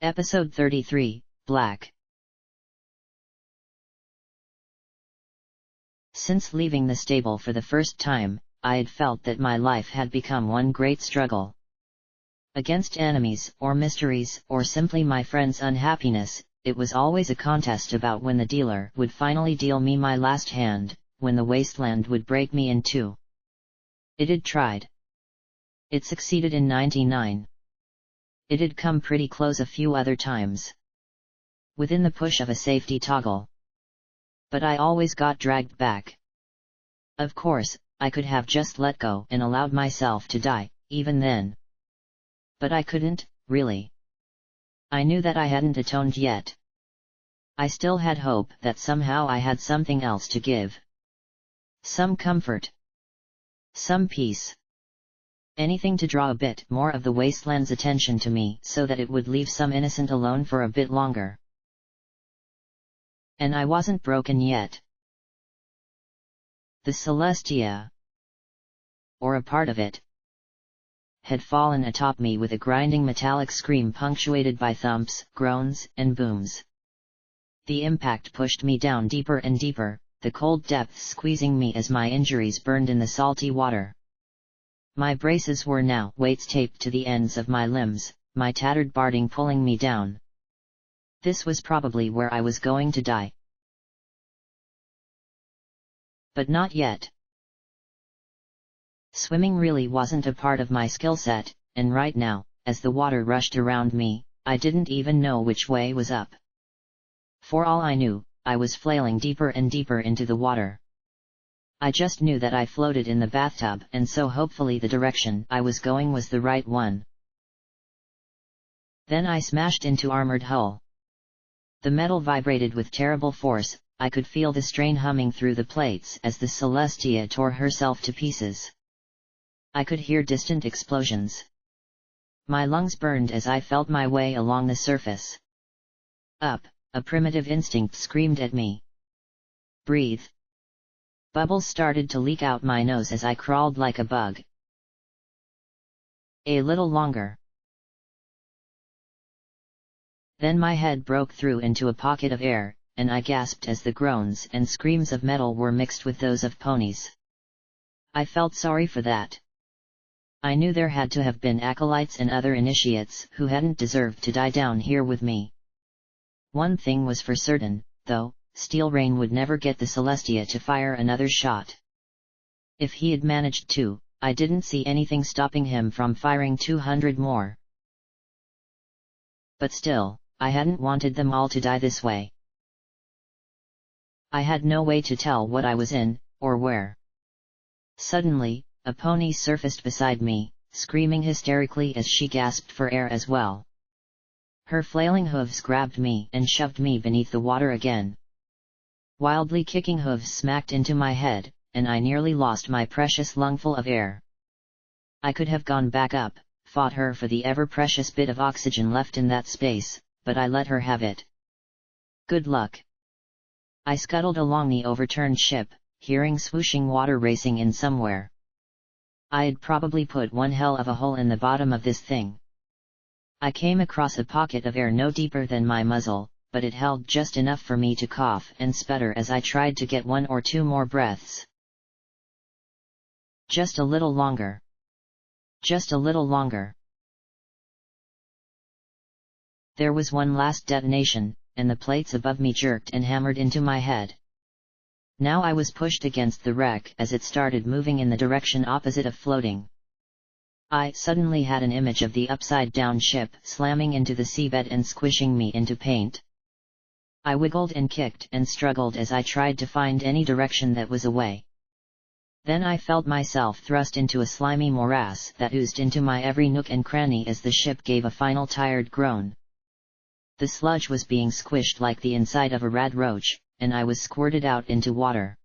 Episode 33, Black. Since leaving the stable for the first time, I had felt that my life had become one great struggle. Against enemies, or mysteries, or simply my friend's unhappiness, it was always a contest about when the dealer would finally deal me my last hand, when the wasteland would break me in two. It had tried. It succeeded in 99. It had come pretty close a few other times. Within the push of a safety toggle. But I always got dragged back. Of course, I could have just let go and allowed myself to die, even then. But I couldn't, really. I knew that I hadn't atoned yet. I still had hope that somehow I had something else to give. Some comfort. Some peace. Anything to draw a bit more of the wasteland's attention to me so that it would leave some innocent alone for a bit longer. And I wasn't broken yet. The Celestia, or a part of it, had fallen atop me with a grinding metallic scream punctuated by thumps, groans, and booms. The impact pushed me down deeper and deeper, the cold depths squeezing me as my injuries burned in the salty water. My braces were now weights taped to the ends of my limbs, my tattered barding pulling me down. This was probably where I was going to die. But not yet. Swimming really wasn't a part of my skill set, and right now, as the water rushed around me, I didn't even know which way was up. For all I knew, I was flailing deeper and deeper into the water. I just knew that I floated in the bathtub, and so hopefully the direction I was going was the right one. Then I smashed into armored hull. The metal vibrated with terrible force, I could feel the strain humming through the plates as the Celestia tore herself to pieces. I could hear distant explosions. My lungs burned as I felt my way along the surface. Up, a primitive instinct screamed at me. Breathe. Bubbles started to leak out my nose as I crawled like a bug. A little longer. Then my head broke through into a pocket of air, and I gasped as the groans and screams of metal were mixed with those of ponies. I felt sorry for that. I knew there had to have been acolytes and other initiates who hadn't deserved to die down here with me. One thing was for certain, though. Steel Rain would never get the Celestia to fire another shot. If he had managed to, I didn't see anything stopping him from firing 200 more. But still, I hadn't wanted them all to die this way. I had no way to tell what I was in, or where. Suddenly, a pony surfaced beside me, screaming hysterically as she gasped for air as well. Her flailing hooves grabbed me and shoved me beneath the water again. Wildly kicking hooves smacked into my head, and I nearly lost my precious lungful of air. I could have gone back up, fought her for the ever-precious bit of oxygen left in that space, but I let her have it. Good luck. I scuttled along the overturned ship, hearing swooshing water racing in somewhere. I'd probably put one hell of a hole in the bottom of this thing. I came across a pocket of air no deeper than my muzzle, but it held just enough for me to cough and sputter as I tried to get one or two more breaths. Just a little longer. Just a little longer. There was one last detonation, and the plates above me jerked and hammered into my head. Now I was pushed against the wreck as it started moving in the direction opposite of floating. I suddenly had an image of the upside-down ship slamming into the seabed and squishing me into paint. I wiggled and kicked and struggled as I tried to find any direction that was away. Then I felt myself thrust into a slimy morass that oozed into my every nook and cranny as the ship gave a final tired groan. The sludge was being squished like the inside of a rad roach, and I was squirted out into water.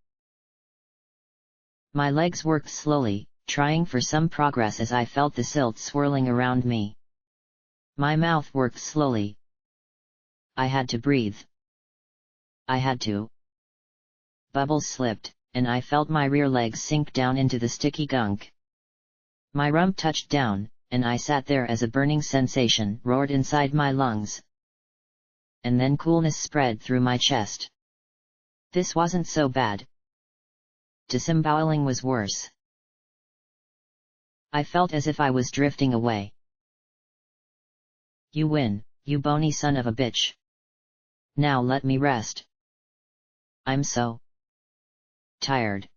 My legs worked slowly, trying for some progress as I felt the silt swirling around me. My mouth worked slowly. I had to breathe. I had to. Bubbles slipped, and I felt my rear legs sink down into the sticky gunk. My rump touched down, and I sat there as a burning sensation roared inside my lungs. And then coolness spread through my chest. This wasn't so bad. Disemboweling was worse. I felt as if I was drifting away. You win, you bony son of a bitch. Now let me rest. I'm so tired.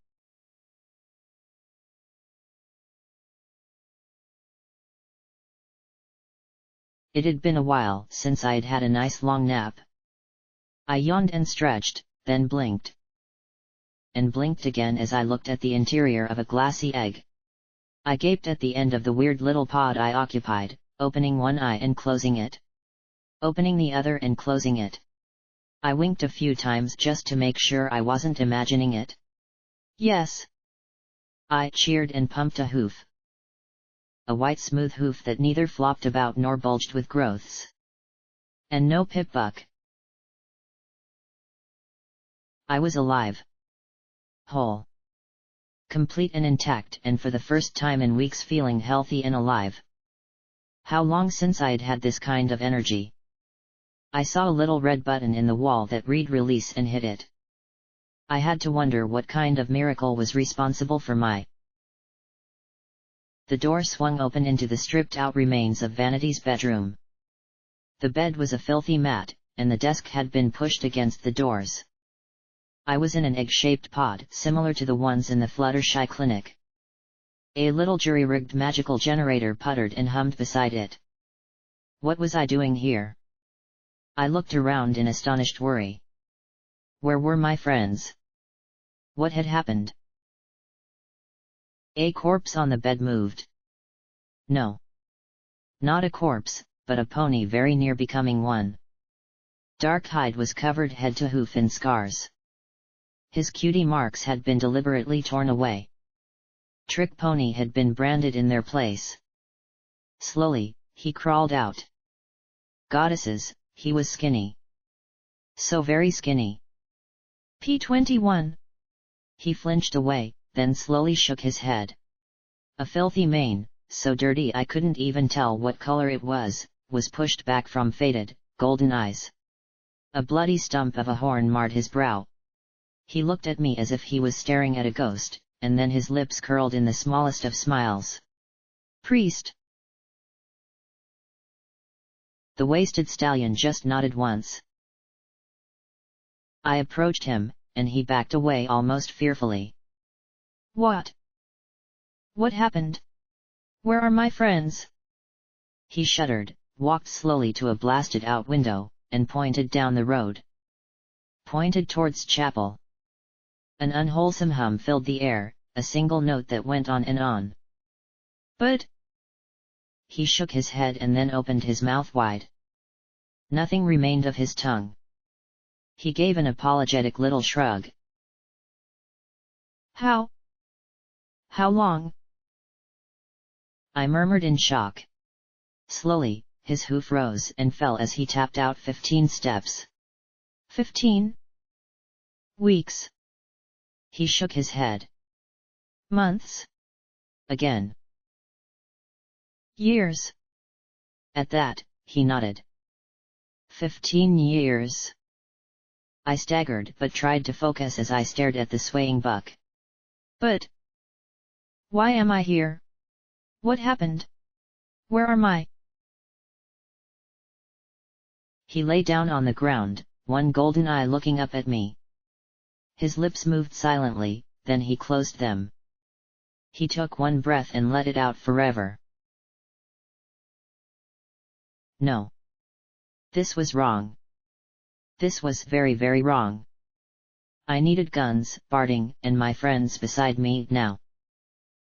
It had been a while since I'd had a nice long nap. I yawned and stretched, then blinked. And blinked again as I looked at the interior of a glassy egg. I gaped at the end of the weird little pod I occupied, opening one eye and closing it. Opening the other and closing it. I winked a few times just to make sure I wasn't imagining it. Yes! I cheered and pumped a hoof. A white smooth hoof that neither flopped about nor bulged with growths. And no pip-buck. I was alive. Whole. Complete and intact, and for the first time in weeks feeling healthy and alive. How long since I'd had this kind of energy? I saw a little red button in the wall that read release and hit it. I had to wonder what kind of miracle was responsible for my... The door swung open into the stripped-out remains of Vanity's bedroom. The bed was a filthy mat, and the desk had been pushed against the doors. I was in an egg-shaped pod, similar to the ones in the Fluttershy clinic. A little jury-rigged magical generator puttered and hummed beside it. What was I doing here? I looked around in astonished worry. Where were my friends? What had happened? A corpse on the bed moved. No. Not a corpse, but a pony very near becoming one. Dark hide was covered head to hoof in scars. His cutie marks had been deliberately torn away. Trick pony had been branded in their place. Slowly, he crawled out. Goddesses, he was skinny. So very skinny. P21. He flinched away, then slowly shook his head. A filthy mane, so dirty I couldn't even tell what color it was pushed back from faded, golden eyes. A bloody stump of a horn marred his brow. He looked at me as if he was staring at a ghost, and then his lips curled in the smallest of smiles. Priest! The wasted stallion just nodded once. I approached him, and he backed away almost fearfully. What? What happened? Where are my friends? He shuddered, walked slowly to a blasted-out window, and pointed down the road. Pointed towards chapel. An unwholesome hum filled the air, a single note that went on and on. But... He shook his head and then opened his mouth wide. Nothing remained of his tongue. He gave an apologetic little shrug. How long? I murmured in shock. Slowly, his hoof rose and fell as he tapped out 15 steps. 15 weeks. He shook his head. Months? Again. Years. At that, he nodded. 15 years. I staggered but tried to focus as I stared at the swaying buck. But... why am I here? What happened? Where are my... He lay down on the ground, one golden eye looking up at me. His lips moved silently, then he closed them. He took one breath and let it out forever. No. This was wrong. This was very, very wrong. I needed guns, Barding, and my friends beside me now.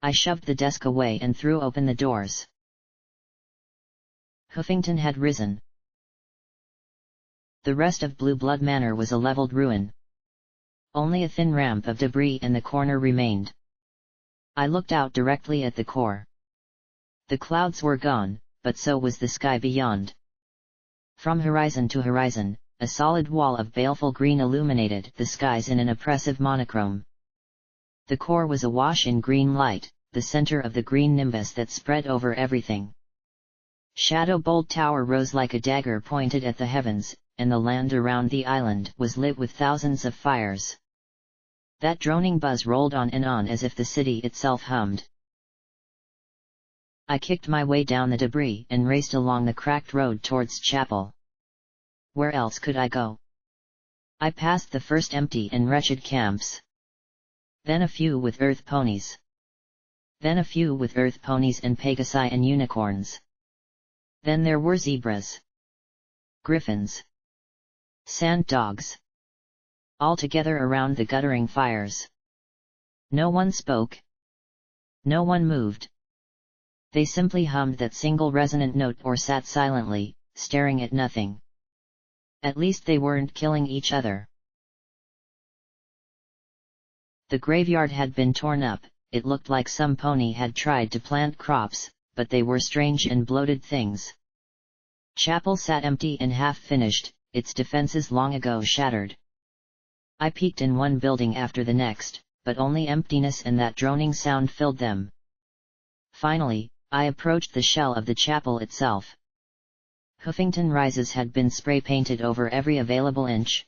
I shoved the desk away and threw open the doors. Hoofington had risen. The rest of Blue Blood Manor was a leveled ruin. Only a thin ramp of debris in the corner remained. I looked out directly at the core. The clouds were gone, but so was the sky beyond. From horizon to horizon, a solid wall of baleful green illuminated the skies in an oppressive monochrome. The core was awash in green light, the center of the green nimbus that spread over everything. Shadow Bolt Tower rose like a dagger pointed at the heavens, and the land around the island was lit with thousands of fires. That droning buzz rolled on and on as if the city itself hummed. I kicked my way down the debris and raced along the cracked road towards chapel. Where else could I go? I passed the first empty and wretched camps. Then a few with earth ponies. Then a few with earth ponies and pegasi and unicorns. Then there were zebras, griffins, sand dogs. All together around the guttering fires. No one spoke. No one moved. They simply hummed that single resonant note or sat silently, staring at nothing. At least they weren't killing each other. The graveyard had been torn up. It looked like some pony had tried to plant crops, but they were strange and bloated things. Chapel sat empty and half-finished, its defenses long ago shattered. I peeked in one building after the next, but only emptiness and that droning sound filled them. Finally, I approached the shell of the chapel itself. Huffington Rises had been spray-painted over every available inch.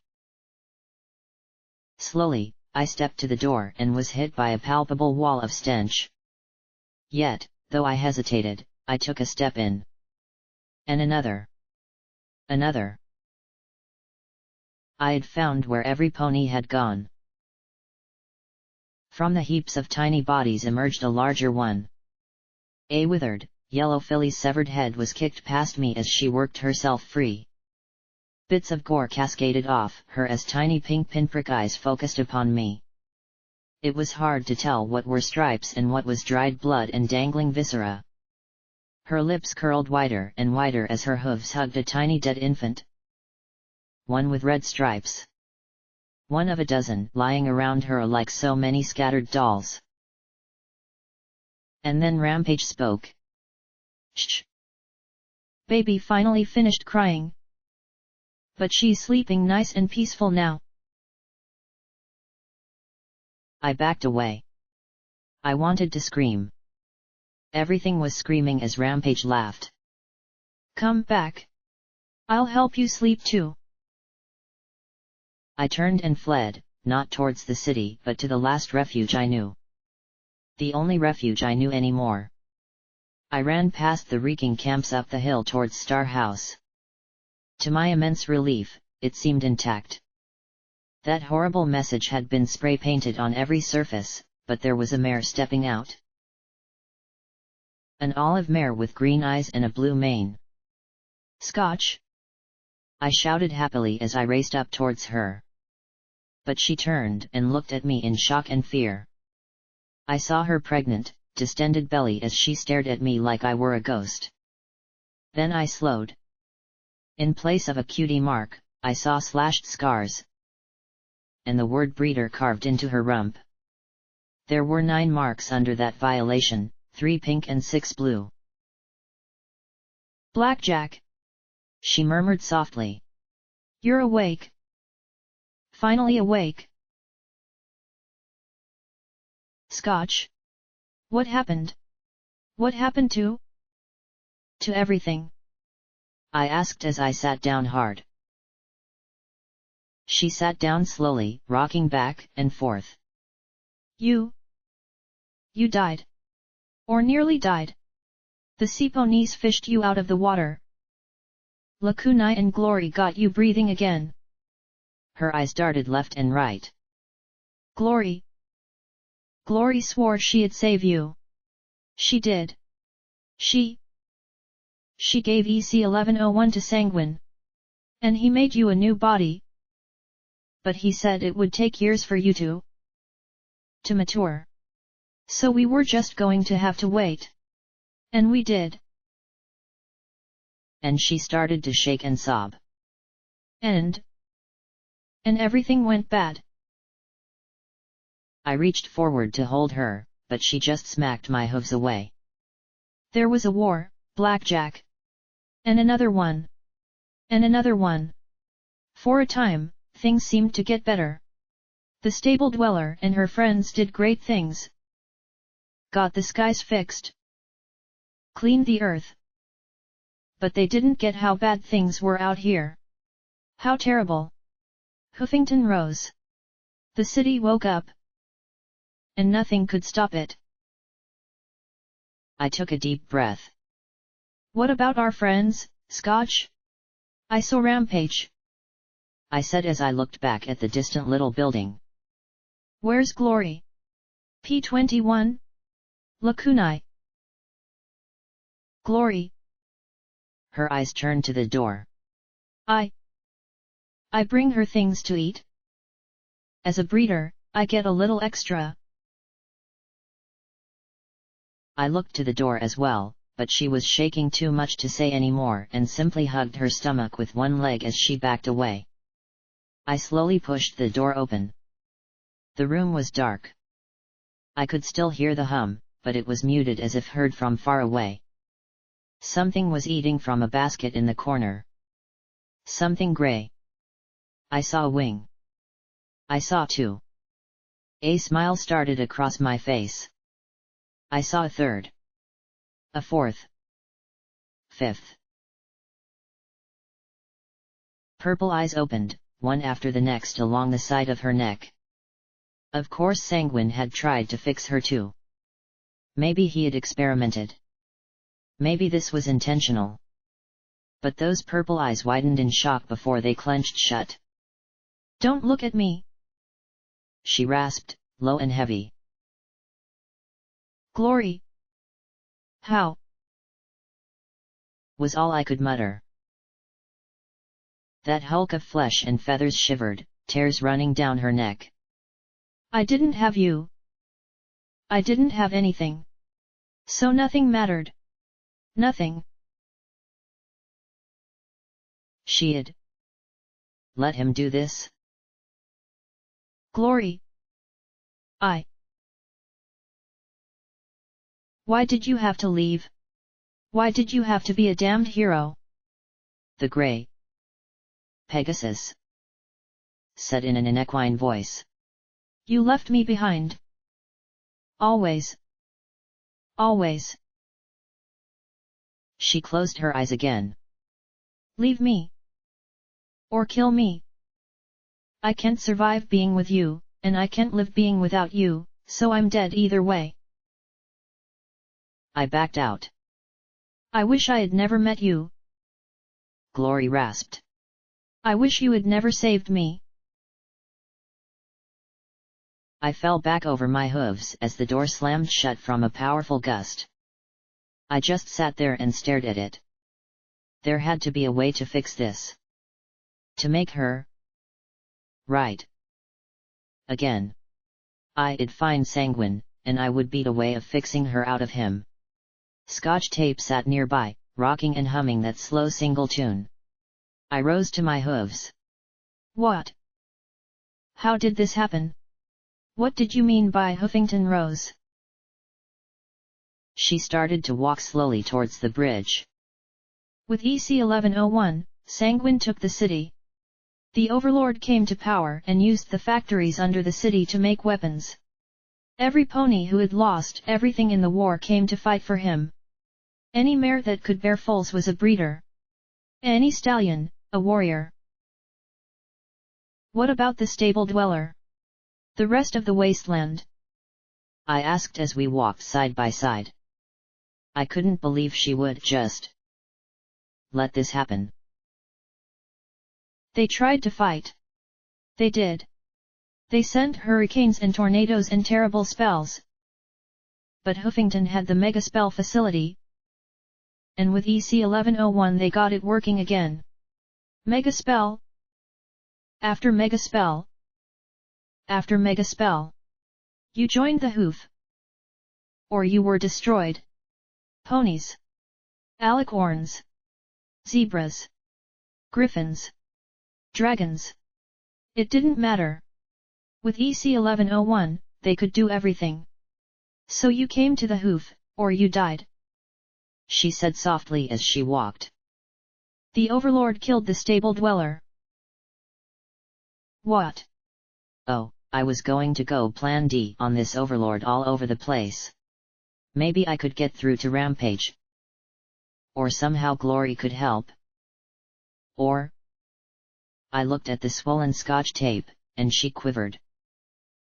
Slowly, I stepped to the door and was hit by a palpable wall of stench. Yet, though I hesitated, I took a step in. And another. Another. I had found where every pony had gone. From the heaps of tiny bodies emerged a larger one. A withered, yellow filly's severed head was kicked past me as she worked herself free. Bits of gore cascaded off her as tiny pink pinprick eyes focused upon me. It was hard to tell what were stripes and what was dried blood and dangling viscera. Her lips curled wider and wider as her hooves hugged a tiny dead infant. One with red stripes. One of a dozen lying around her like so many scattered dolls. And then Rampage spoke. Shh. Baby finally finished crying. But she's sleeping nice and peaceful now. I backed away. I wanted to scream. Everything was screaming as Rampage laughed. Come back. I'll help you sleep too. I turned and fled, not towards the city but to the last refuge I knew. The only refuge I knew anymore. I ran past the reeking camps up the hill towards Star House. To my immense relief, it seemed intact. That horrible message had been spray-painted on every surface, but there was a mare stepping out. An olive mare with green eyes and a blue mane. Scotch! I shouted happily as I raced up towards her. But she turned and looked at me in shock and fear. I saw her pregnant, distended belly as she stared at me like I were a ghost. Then I slowed. In place of a cutie mark, I saw slashed scars. And the word breeder carved into her rump. There were 9 marks under that violation, 3 pink and 6 blue. Blackjack! She murmured softly. You're awake. Finally awake. Scotch? What happened? What happened to everything? I asked as I sat down hard. She sat down slowly, rocking back and forth. You died. Or nearly died. The sea ponies fished you out of the water. Lakunai and Glory got you breathing again. Her eyes darted left and right. Glory swore she'd save you. She did. She gave EC-1101 to Sanguine. And he made you a new body. But he said it would take years for you to mature. So we were just going to have to wait. And we did. And she started to shake and sob. And everything went bad. I reached forward to hold her, but she just smacked my hooves away. There was a war, Blackjack. And another one. And another one. For a time, things seemed to get better. The stable dweller and her friends did great things. got the skies fixed, cleaned the earth. But they didn't get how bad things were out here. How terrible. Huffington rose. The city woke up. And nothing could stop it. I took a deep breath. What about our friends, Scotch? I saw Rampage, I said as I looked back at the distant little building. Where's Glory? P-21? Lakunai. Glory. Her eyes turned to the door. I bring her things to eat. As a breeder, I get a little extra. I looked to the door as well, but she was shaking too much to say any more and simply hugged her stomach with one leg as she backed away. I slowly pushed the door open. The room was dark. I could still hear the hum, but it was muted as if heard from far away. Something was eating from a basket in the corner. Something gray. I saw a wing. I saw two. A smile started across my face. I saw a third. A fourth. Fifth. Purple eyes opened, one after the next along the side of her neck. Of course Sanguine had tried to fix her too. Maybe he had experimented. Maybe this was intentional. But those purple eyes widened in shock before they clenched shut. Don't look at me, she rasped, low and heavy. Glory. How? Was all I could mutter. That hulk of flesh and feathers shivered, tears running down her neck. I didn't have you. I didn't have anything. So nothing mattered. Nothing. She'd let him do this? Glory. Why did you have to leave? Why did you have to be a damned hero? The gray Pegasus said in an equine voice. You left me behind. Always. Always. She closed her eyes again. Leave me. Or kill me. I can't survive being with you, and I can't live being without you, so I'm dead either way. I backed out. I wish I had never met you. Glory rasped. I wish you had never saved me. I fell back over my hooves as the door slammed shut from a powerful gust. I just sat there and stared at it. There had to be a way to fix this. To make her right again. I'd find Sanguine, and I would beat a way of fixing her out of him. Scotch Tape sat nearby, rocking and humming that slow single tune. I rose to my hooves. What? How did this happen? What did you mean by Huffington Rose? She started to walk slowly towards the bridge. With EC 1101, Sanguine took the city. The Overlord came to power and used the factories under the city to make weapons. Every pony who had lost everything in the war came to fight for him. Any mare that could bear foals was a breeder. Any stallion, a warrior. What about the stable dweller? The rest of the wasteland? I asked as we walked side by side. I couldn't believe she would just let this happen. They tried to fight. They did. They sent hurricanes and tornadoes and terrible spells. But Huffington had the mega spell facility. And with EC 1101 they got it working again. Mega spell. After mega spell. After mega spell. You joined the hoof. Or you were destroyed. Ponies. Alicorns. Zebras. Griffins. Dragons. It didn't matter. With EC 1101, they could do everything. So you came to the hoof, or you died. She said softly as she walked. The Overlord killed the stable dweller. What? Oh, I was going to go Plan D on this Overlord all over the place. Maybe I could get through to Rampage. Or somehow Glory could help. Or... I looked at the swollen Scotch tape, and she quivered.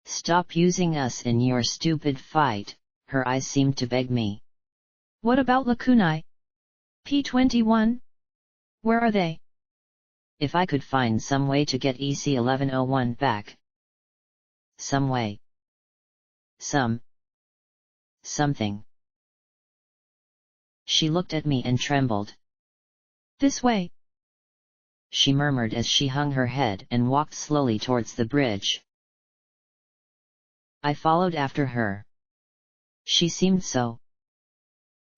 "Stop using us in your stupid fight," her eyes seemed to beg me. "What about Lakunai? P-21? Where are they?" If I could find some way to get EC-1101 back. Some way. Something. She looked at me and trembled. "This way," she murmured as she hung her head and walked slowly towards the bridge. I followed after her. She seemed so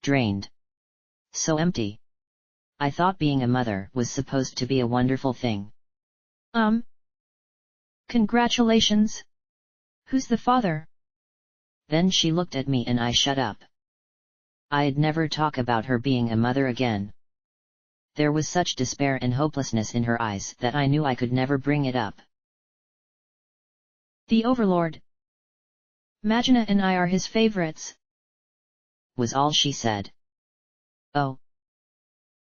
drained. So empty. I thought being a mother was supposed to be a wonderful thing. Congratulations. Who's the father?" Then she looked at me and I shut up. I'd never talk about her being a mother again. There was such despair and hopelessness in her eyes that I knew I could never bring it up. "The Overlord. Magina and I are his favorites," was all she said. Oh.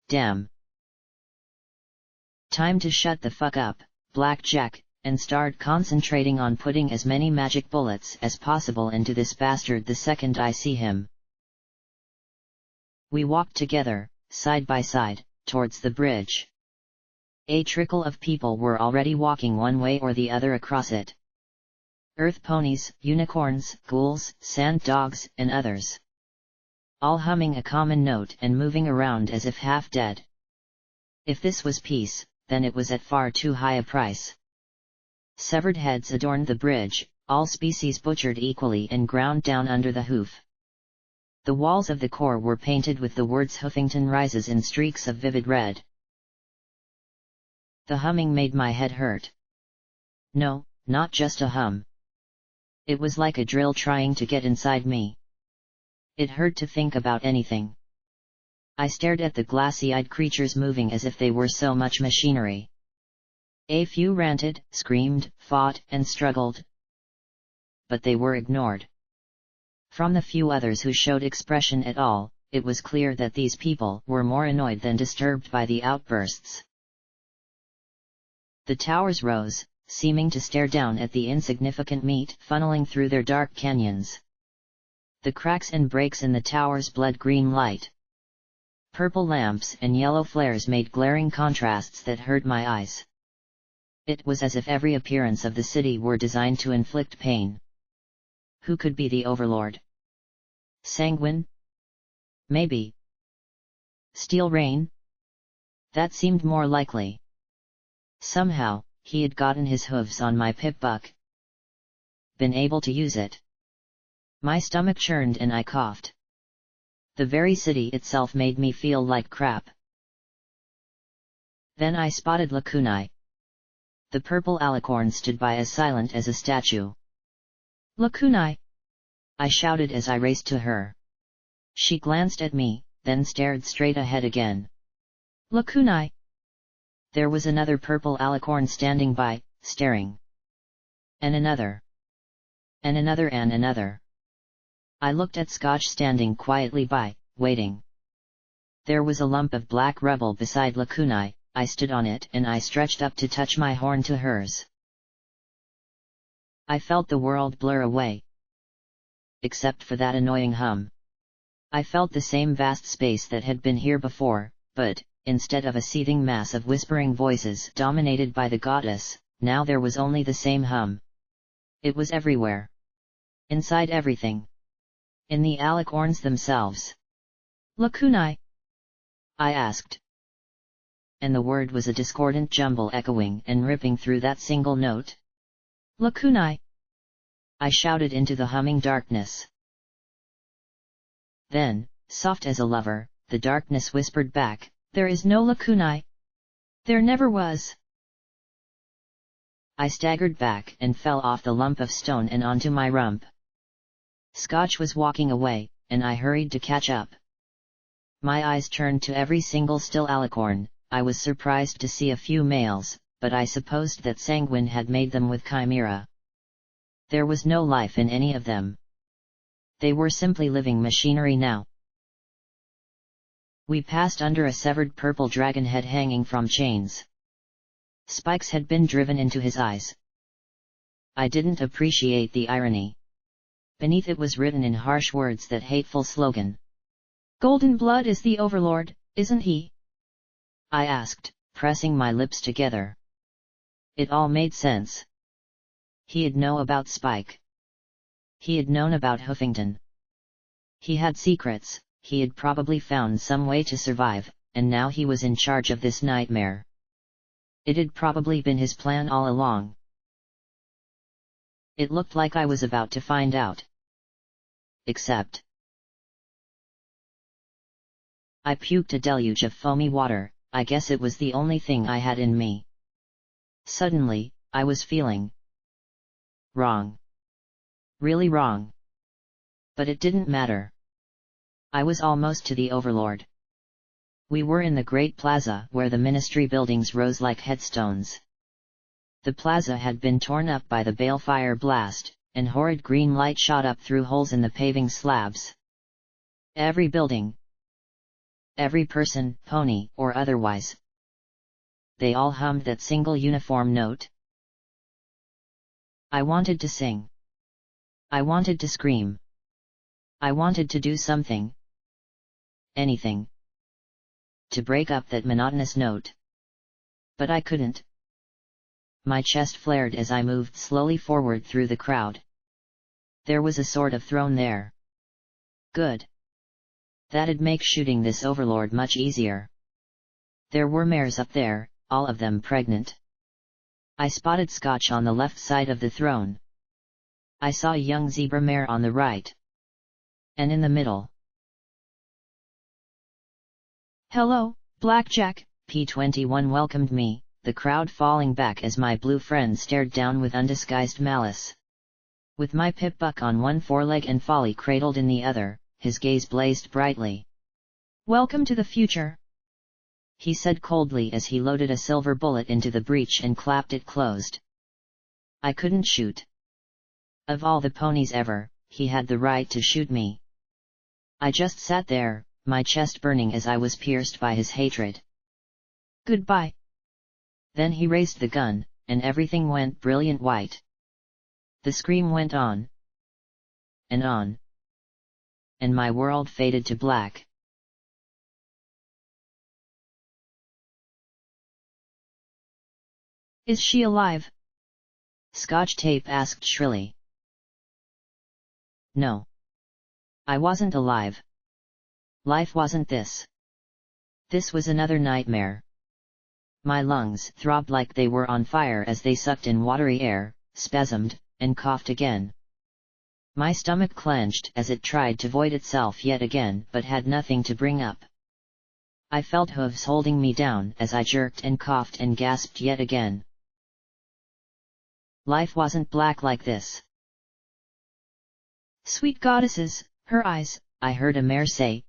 Damn. Time to shut the fuck up, Blackjack, and start concentrating on putting as many magic bullets as possible into this bastard the second I see him. We walked together, side by side, towards the bridge. A trickle of people were already walking one way or the other across it. Earth ponies, unicorns, ghouls, sand dogs, and others. All humming a common note and moving around as if half dead. If this was peace, then it was at far too high a price. Severed heads adorned the bridge, all species butchered equally and ground down under the hoof. The walls of the core were painted with the words "Huffington Rises" in streaks of vivid red. The humming made my head hurt. No, not just a hum. It was like a drill trying to get inside me. It hurt to think about anything. I stared at the glassy-eyed creatures moving as if they were so much machinery. A few ranted, screamed, fought, and struggled. But they were ignored. From the few others who showed expression at all, it was clear that these people were more annoyed than disturbed by the outbursts. The towers rose, seeming to stare down at the insignificant meat funneling through their dark canyons. The cracks and breaks in the towers bled green light. Purple lamps and yellow flares made glaring contrasts that hurt my eyes. It was as if every appearance of the city were designed to inflict pain. Who could be the Overlord? Sanguine? Maybe. Steel Rain? That seemed more likely. Somehow, he had gotten his hooves on my pip-buck. Been able to use it. My stomach churned and I coughed. The very city itself made me feel like crap. Then I spotted Lakunai. The purple alicorn stood by as silent as a statue. "Lakunai!" I shouted as I raced to her. She glanced at me, then stared straight ahead again. "Lakunai!" There was another purple alicorn standing by, staring. And another. And another and another. I looked at Scotch standing quietly by, waiting. There was a lump of black rubble beside Lakunai. I stood on it and I stretched up to touch my horn to hers. I felt the world blur away. Except for that annoying hum. I felt the same vast space that had been here before, but, instead of a seething mass of whispering voices dominated by the goddess, now there was only the same hum. It was everywhere. Inside everything. In the alicorns themselves. "Lakunai?" I asked. And the word was a discordant jumble echoing and ripping through that single note. "Lakunai!" I shouted into the humming darkness. Then, soft as a lover, the darkness whispered back, "There is no Lakunai. There never was." I staggered back and fell off the lump of stone and onto my rump. Scotch was walking away, and I hurried to catch up. My eyes turned to every single still alicorn. I was surprised to see a few males, but I supposed that Sanguine had made them with chimera. There was no life in any of them. They were simply living machinery now. We passed under a severed purple dragon head hanging from chains. Spikes had been driven into his eyes. I didn't appreciate the irony. Beneath it was written in harsh words that hateful slogan. Golden Blood is the overlord, isn't he? I asked, pressing my lips together. It all made sense. He'd know about Spike. He had known about Huffington. He had secrets, he had probably found some way to survive, and now he was in charge of this nightmare. It had probably been his plan all along. It looked like I was about to find out. Except I puked a deluge of foamy water. I guess it was the only thing I had in me. Suddenly, I was feeling wrong. Really wrong. But it didn't matter. I was almost to the Overlord. We were in the great plaza where the ministry buildings rose like headstones. The plaza had been torn up by the balefire blast, and horrid green light shot up through holes in the paving slabs. Every building, every person, pony or otherwise, they all hummed that single uniform note. I wanted to sing. I wanted to scream. I wanted to do something. Anything. To break up that monotonous note. But I couldn't. My chest flared as I moved slowly forward through the crowd. There was a sort of throne there. Good. That'd make shooting this overlord much easier. There were mares up there, all of them pregnant. I spotted Scotch on the left side of the throne. I saw a young zebra mare on the right. And in the middle. Hello, Blackjack, P21 welcomed me, the crowd falling back as my blue friend stared down with undisguised malice. With my pip-buck on one foreleg and Folly cradled in the other, his gaze blazed brightly. Welcome to the future, he said coldly as he loaded a silver bullet into the breech and clapped it closed. I couldn't shoot. Of all the ponies ever, he had the right to shoot me. I just sat there, my chest burning as I was pierced by his hatred. Goodbye. Then he raised the gun, and everything went brilliant white. The scream went on. And on. And my world faded to black. Is she alive? Scotch Tape asked shrilly. No. I wasn't alive. Life wasn't this. This was another nightmare. My lungs throbbed like they were on fire as they sucked in watery air, spasmed, and coughed again. My stomach clenched as it tried to void itself yet again but had nothing to bring up. I felt hooves holding me down as I jerked and coughed and gasped yet again. Life wasn't black like this. Sweet goddesses, her eyes, I heard a mare say.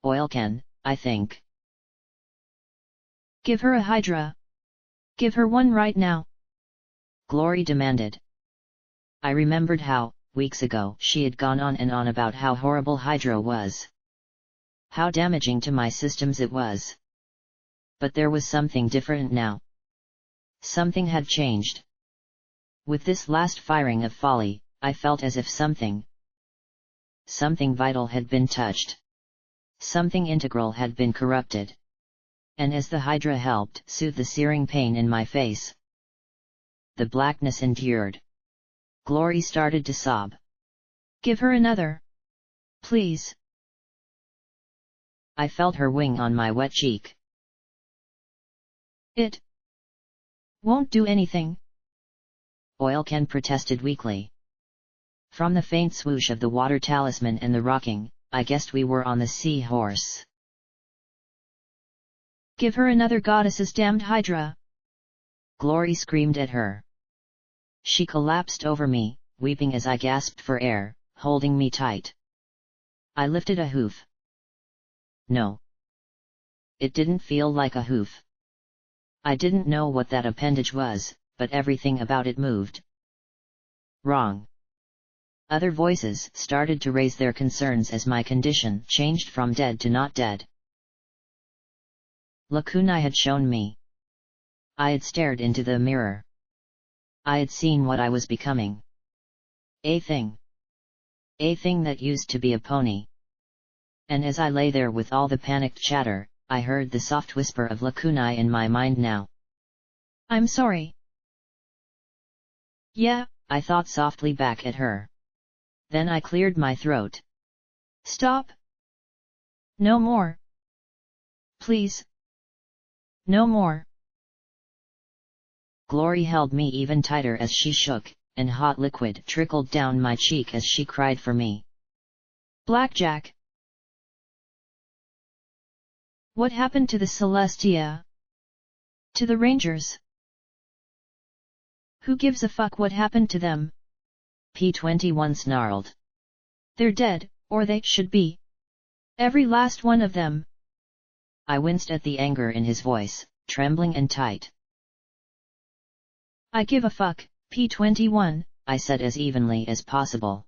Oil can, I think. Give her a hydra. Give her one right now. Glory demanded. I remembered how, weeks ago, she had gone on and on about how horrible hydra was. How damaging to my systems it was. But there was something different now. Something had changed. With this last firing of Folly, I felt as if something vital had been touched. Something integral had been corrupted. And as the hydra helped soothe the searing pain in my face, the blackness endured. Glory started to sob. Give her another. Please. I felt her wing on my wet cheek. It won't do anything. Oil can protested weakly. From the faint swoosh of the water talisman and the rocking, I guessed we were on the sea horse. Give her another goddess's damned hydra. Glory screamed at her. She collapsed over me, weeping as I gasped for air, holding me tight. I lifted a hoof. No. It didn't feel like a hoof. I didn't know what that appendage was, but everything about it moved. Wrong. Other voices started to raise their concerns as my condition changed from dead to not dead. Lakunai had shown me. I had stared into the mirror. I had seen what I was becoming. A thing. A thing that used to be a pony. And as I lay there with all the panicked chatter, I heard the soft whisper of Lakunai in my mind now. I'm sorry. Yeah, I thought softly back at her. Then I cleared my throat. Stop. No more. Please. No more. Glory held me even tighter as she shook, and hot liquid trickled down my cheek as she cried for me. Blackjack. What happened to the Celestia? To the Rangers? Who gives a fuck what happened to them? P-21 snarled. They're dead, or they should be. Every last one of them. I winced at the anger in his voice, trembling and tight. I give a fuck, P-21, I said as evenly as possible.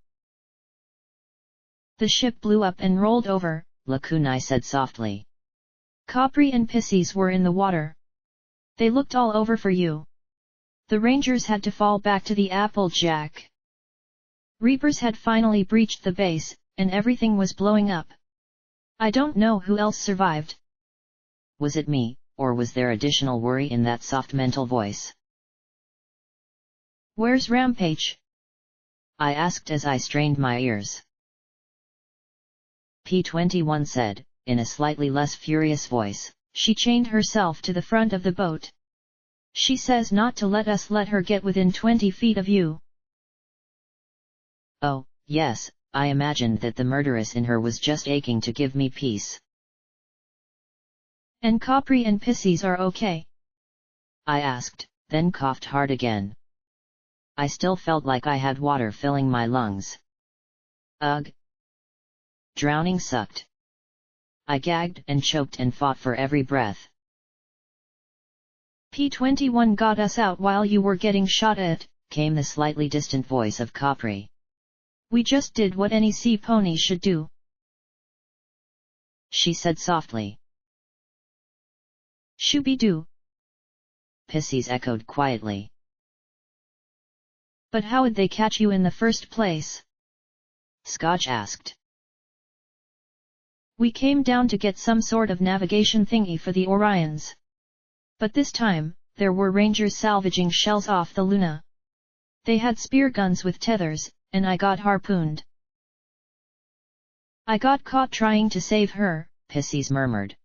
The ship blew up and rolled over, Lakunai said softly. Capri and Pisces were in the water. They looked all over for you. The Rangers had to fall back to the Applejack. Reapers had finally breached the base, and everything was blowing up. I don't know who else survived. Was it me, or was there additional worry in that soft mental voice? Where's Rampage? I asked as I strained my ears. P-21 said, in a slightly less furious voice, she chained herself to the front of the boat. She says not to let us let her get within 20 feet of you. Oh, yes, I imagined that the murderess in her was just aching to give me peace. And Capri and Pisces are okay? I asked, then coughed hard again. I still felt like I had water filling my lungs. Ugh. Drowning sucked. I gagged and choked and fought for every breath. P-21 got us out while you were getting shot at, came the slightly distant voice of Capri. We just did what any sea pony should do. She said softly. Shooby-doo. Pisces echoed quietly. But how'd they catch you in the first place? Scotch asked. We came down to get some sort of navigation thingy for the Orions. But this time, there were Rangers salvaging shells off the Luna. They had spear guns with tethers, and I got harpooned. I got caught trying to save her, Pisces murmured.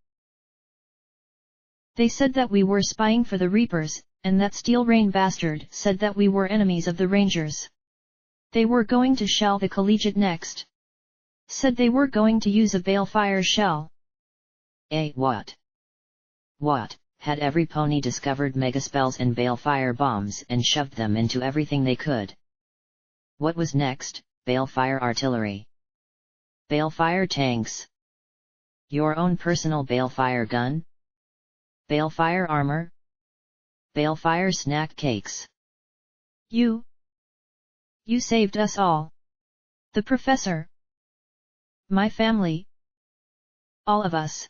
They said that we were spying for the Reapers, and that Steel Rain bastard said that we were enemies of the Rangers. They were going to shell the Collegiate next. Said they were going to use a balefire shell. What? What? Had every pony discovered megaspells and balefire bombs and shoved them into everything they could? What was next? Balefire artillery. Balefire tanks. Your own personal balefire gun? Balefire armor? Balefire snack cakes. You saved us all. The professor. My family. All of us.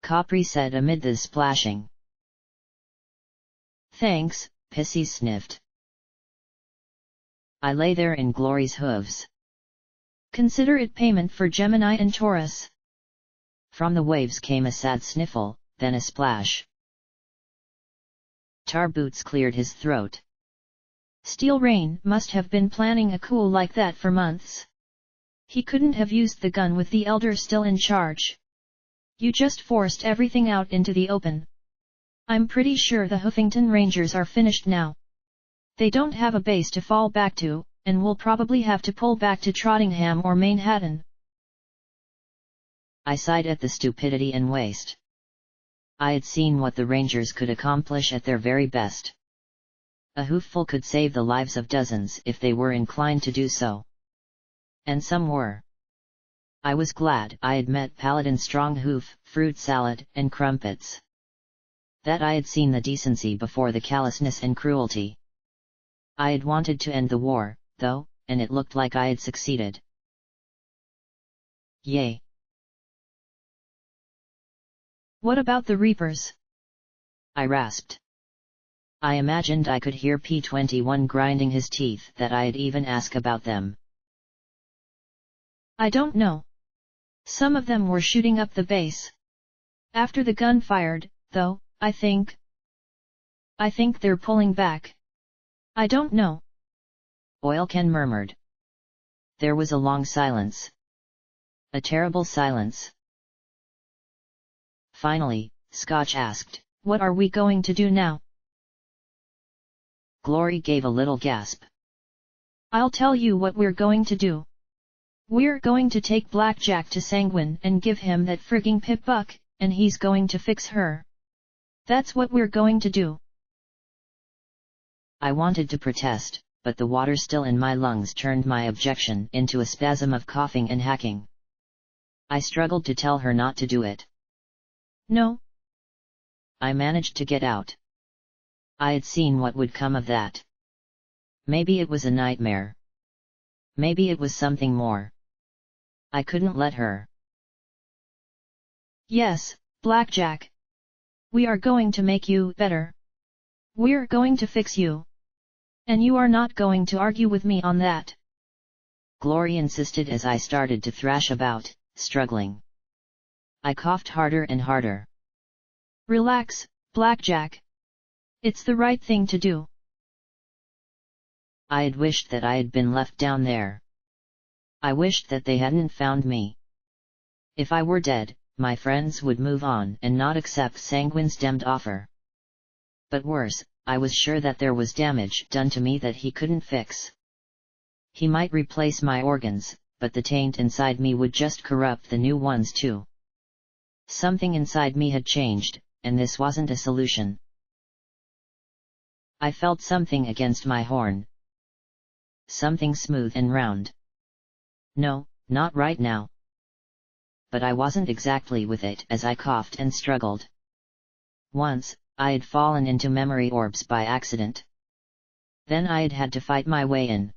Capri said amid the splashing. Thanks, Pisces sniffed. I lay there in Glory's hooves. Consider it payment for Gemini and Taurus. From the waves came a sad sniffle, then a splash. Tar Boots cleared his throat. Steel Rain must have been planning a coup like that for months. He couldn't have used the gun with the Elder still in charge. You just forced everything out into the open. I'm pretty sure the Huffington Rangers are finished now. They don't have a base to fall back to, and will probably have to pull back to Trottingham or Manhattan. I sighed at the stupidity and waste. I had seen what the Rangers could accomplish at their very best. A hoofful could save the lives of dozens if they were inclined to do so. And some were. I was glad I had met Paladin Strong Hoof, fruit salad, and crumpets. That I had seen the decency before the callousness and cruelty. I had wanted to end the war, though, and it looked like I had succeeded. Yay! What about the Reapers? I rasped. I imagined I could hear P-21 grinding his teeth that I'd even ask about them. I don't know. Some of them were shooting up the base. After the gun fired, though, I think they're pulling back. I don't know. Oilcan murmured. There was a long silence. A terrible silence. Finally, Scotch asked, "What are we going to do now?" Glory gave a little gasp. "I'll tell you what we're going to do. We're going to take Blackjack to Sanguine and give him that frigging pip-buck, and he's going to fix her. That's what we're going to do." I wanted to protest, but the water still in my lungs turned my objection into a spasm of coughing and hacking. I struggled to tell her not to do it. "No." I managed to get out. I had seen what would come of that. Maybe it was a nightmare. Maybe it was something more. I couldn't let her. "Yes, Blackjack. We are going to make you better. We're going to fix you. And you are not going to argue with me on that." Glory insisted as I started to thrash about, struggling. I coughed harder and harder. "Relax, Blackjack. It's the right thing to do." I had wished that I had been left down there. I wished that they hadn't found me. If I were dead, my friends would move on and not accept Sanguine's damned offer. But worse, I was sure that there was damage done to me that he couldn't fix. He might replace my organs, but the taint inside me would just corrupt the new ones too. Something inside me had changed, and this wasn't a solution. I felt something against my horn. Something smooth and round. No, not right now. But I wasn't exactly with it as I coughed and struggled. Once, I had fallen into memory orbs by accident. Then I had had to fight my way in.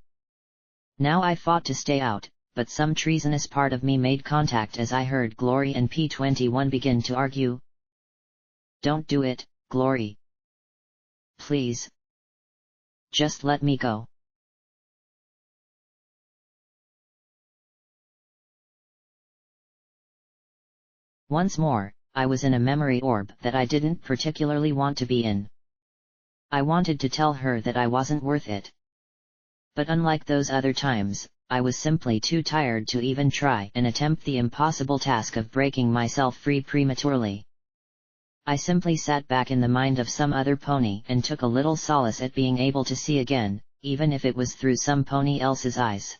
Now I fought to stay out, but some treasonous part of me made contact as I heard Glory and P-21 begin to argue. "Don't do it, Glory. Please. Just let me go." Once more, I was in a memory orb that I didn't particularly want to be in. I wanted to tell her that I wasn't worth it. But unlike those other times, I was simply too tired to even try and attempt the impossible task of breaking myself free prematurely. I simply sat back in the mind of some other pony and took a little solace at being able to see again, even if it was through some pony else's eyes.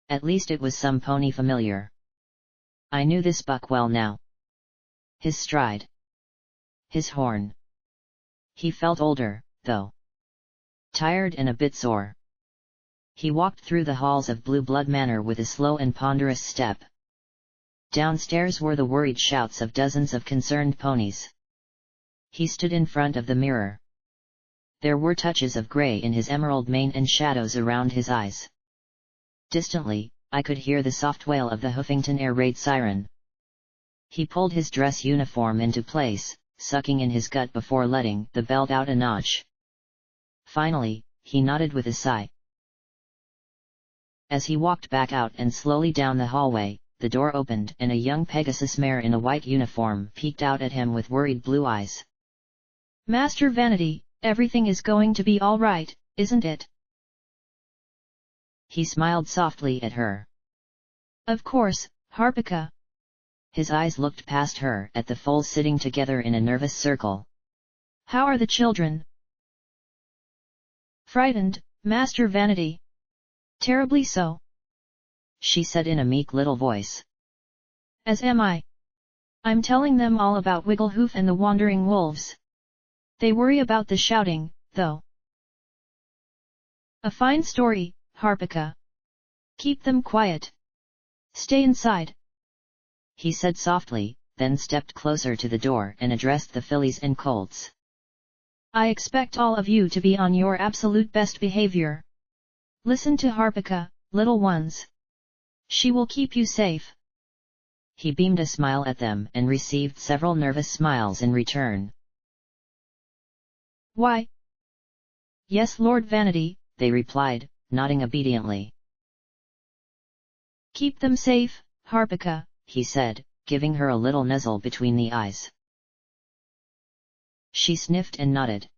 At least it was some pony familiar. I knew this buck well now. His stride. His horn. He felt older, though. Tired and a bit sore. He walked through the halls of Blue Blood Manor with a slow and ponderous step. Downstairs were the worried shouts of dozens of concerned ponies. He stood in front of the mirror. There were touches of grey in his emerald mane and shadows around his eyes. Distantly, I could hear the soft wail of the Hoofington air raid siren. He pulled his dress uniform into place, sucking in his gut before letting the belt out a notch. Finally, he nodded with a sigh. As he walked back out and slowly down the hallway, the door opened and a young Pegasus mare in a white uniform peeked out at him with worried blue eyes. "Master Vanity, everything is going to be all right, isn't it?" He smiled softly at her. "Of course, Harpika." His eyes looked past her at the foals sitting together in a nervous circle. "How are the children?" "Frightened, Master Vanity. Terribly so," she said in a meek little voice. "As am I. I'm telling them all about Wigglehoof and the wandering wolves. They worry about the shouting, though." "A fine story, Harpika. Keep them quiet. Stay inside," he said softly, then stepped closer to the door and addressed the fillies and colts. "I expect all of you to be on your absolute best behavior. Listen to Harpika, little ones. She will keep you safe. He beamed a smile at them and received several nervous smiles in return. Why? Yes, Lord Vanity, they replied, nodding obediently. Keep them safe, Harpika, he said, giving her a little nuzzle between the eyes. She sniffed and nodded.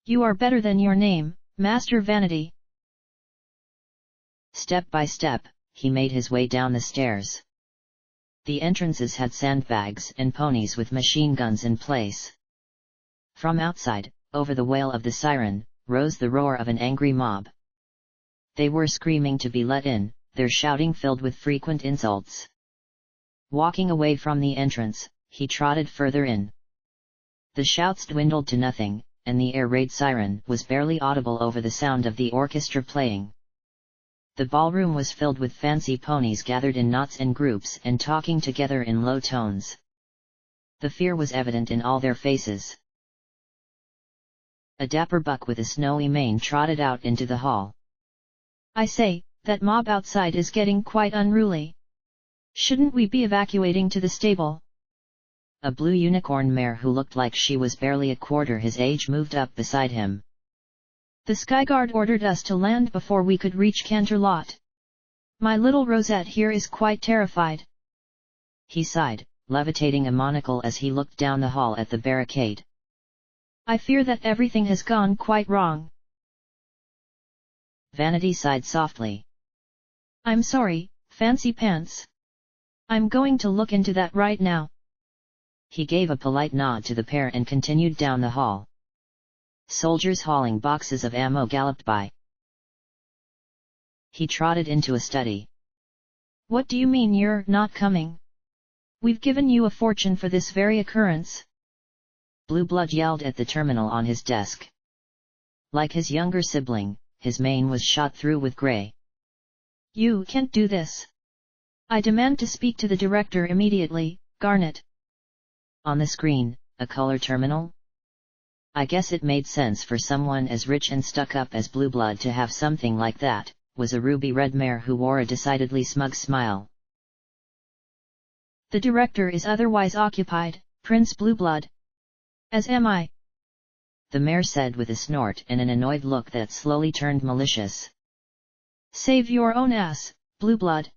You are better than your name, Master Vanity. Step by step, he made his way down the stairs. The entrances had sandbags and ponies with machine guns in place. From outside, over the wail of the siren, rose the roar of an angry mob. They were screaming to be let in, their shouting filled with frequent insults. Walking away from the entrance, he trotted further in. The shouts dwindled to nothing, and the air raid siren was barely audible over the sound of the orchestra playing. The ballroom was filled with fancy ponies gathered in knots and groups and talking together in low tones. The fear was evident in all their faces. A dapper buck with a snowy mane trotted out into the hall. I say, that mob outside is getting quite unruly. Shouldn't we be evacuating to the stable? A blue unicorn mare who looked like she was barely a quarter his age moved up beside him. The Skyguard ordered us to land before we could reach Canterlot. My little Rosette here is quite terrified. He sighed, levitating a monocle as he looked down the hall at the barricade. I fear that everything has gone quite wrong. Vanity sighed softly. I'm sorry, Fancy Pants. I'm going to look into that right now. He gave a polite nod to the pair and continued down the hall. Soldiers hauling boxes of ammo galloped by. He trotted into a study. What do you mean you're not coming? We've given you a fortune for this very occurrence. Blue Blood yelled at the terminal on his desk. Like his younger sibling, his mane was shot through with gray. You can't do this. I demand to speak to the director immediately, Garnet. On the screen, a color terminal? I guess it made sense for someone as rich and stuck up as Blue Blood to have something like that, was a ruby-red mare who wore a decidedly smug smile. The director is otherwise occupied, Prince Blue Blood. As am I. The mare said with a snort and an annoyed look that slowly turned malicious. Save your own ass, Blue Blood.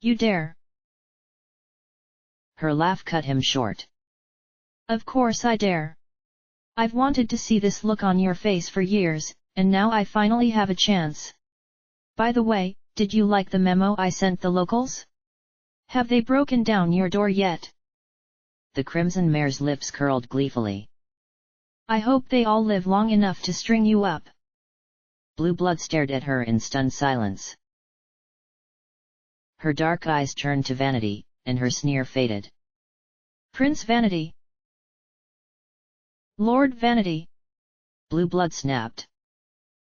You dare. Her laugh cut him short. Of course I dare. I've wanted to see this look on your face for years, and now I finally have a chance. By the way, did you like the memo I sent the locals? Have they broken down your door yet? The crimson mare's lips curled gleefully. I hope they all live long enough to string you up. Blue Blood stared at her in stunned silence. Her dark eyes turned to Vanity, and her sneer faded. Prince Vanity. Lord Vanity. Blue Blood snapped.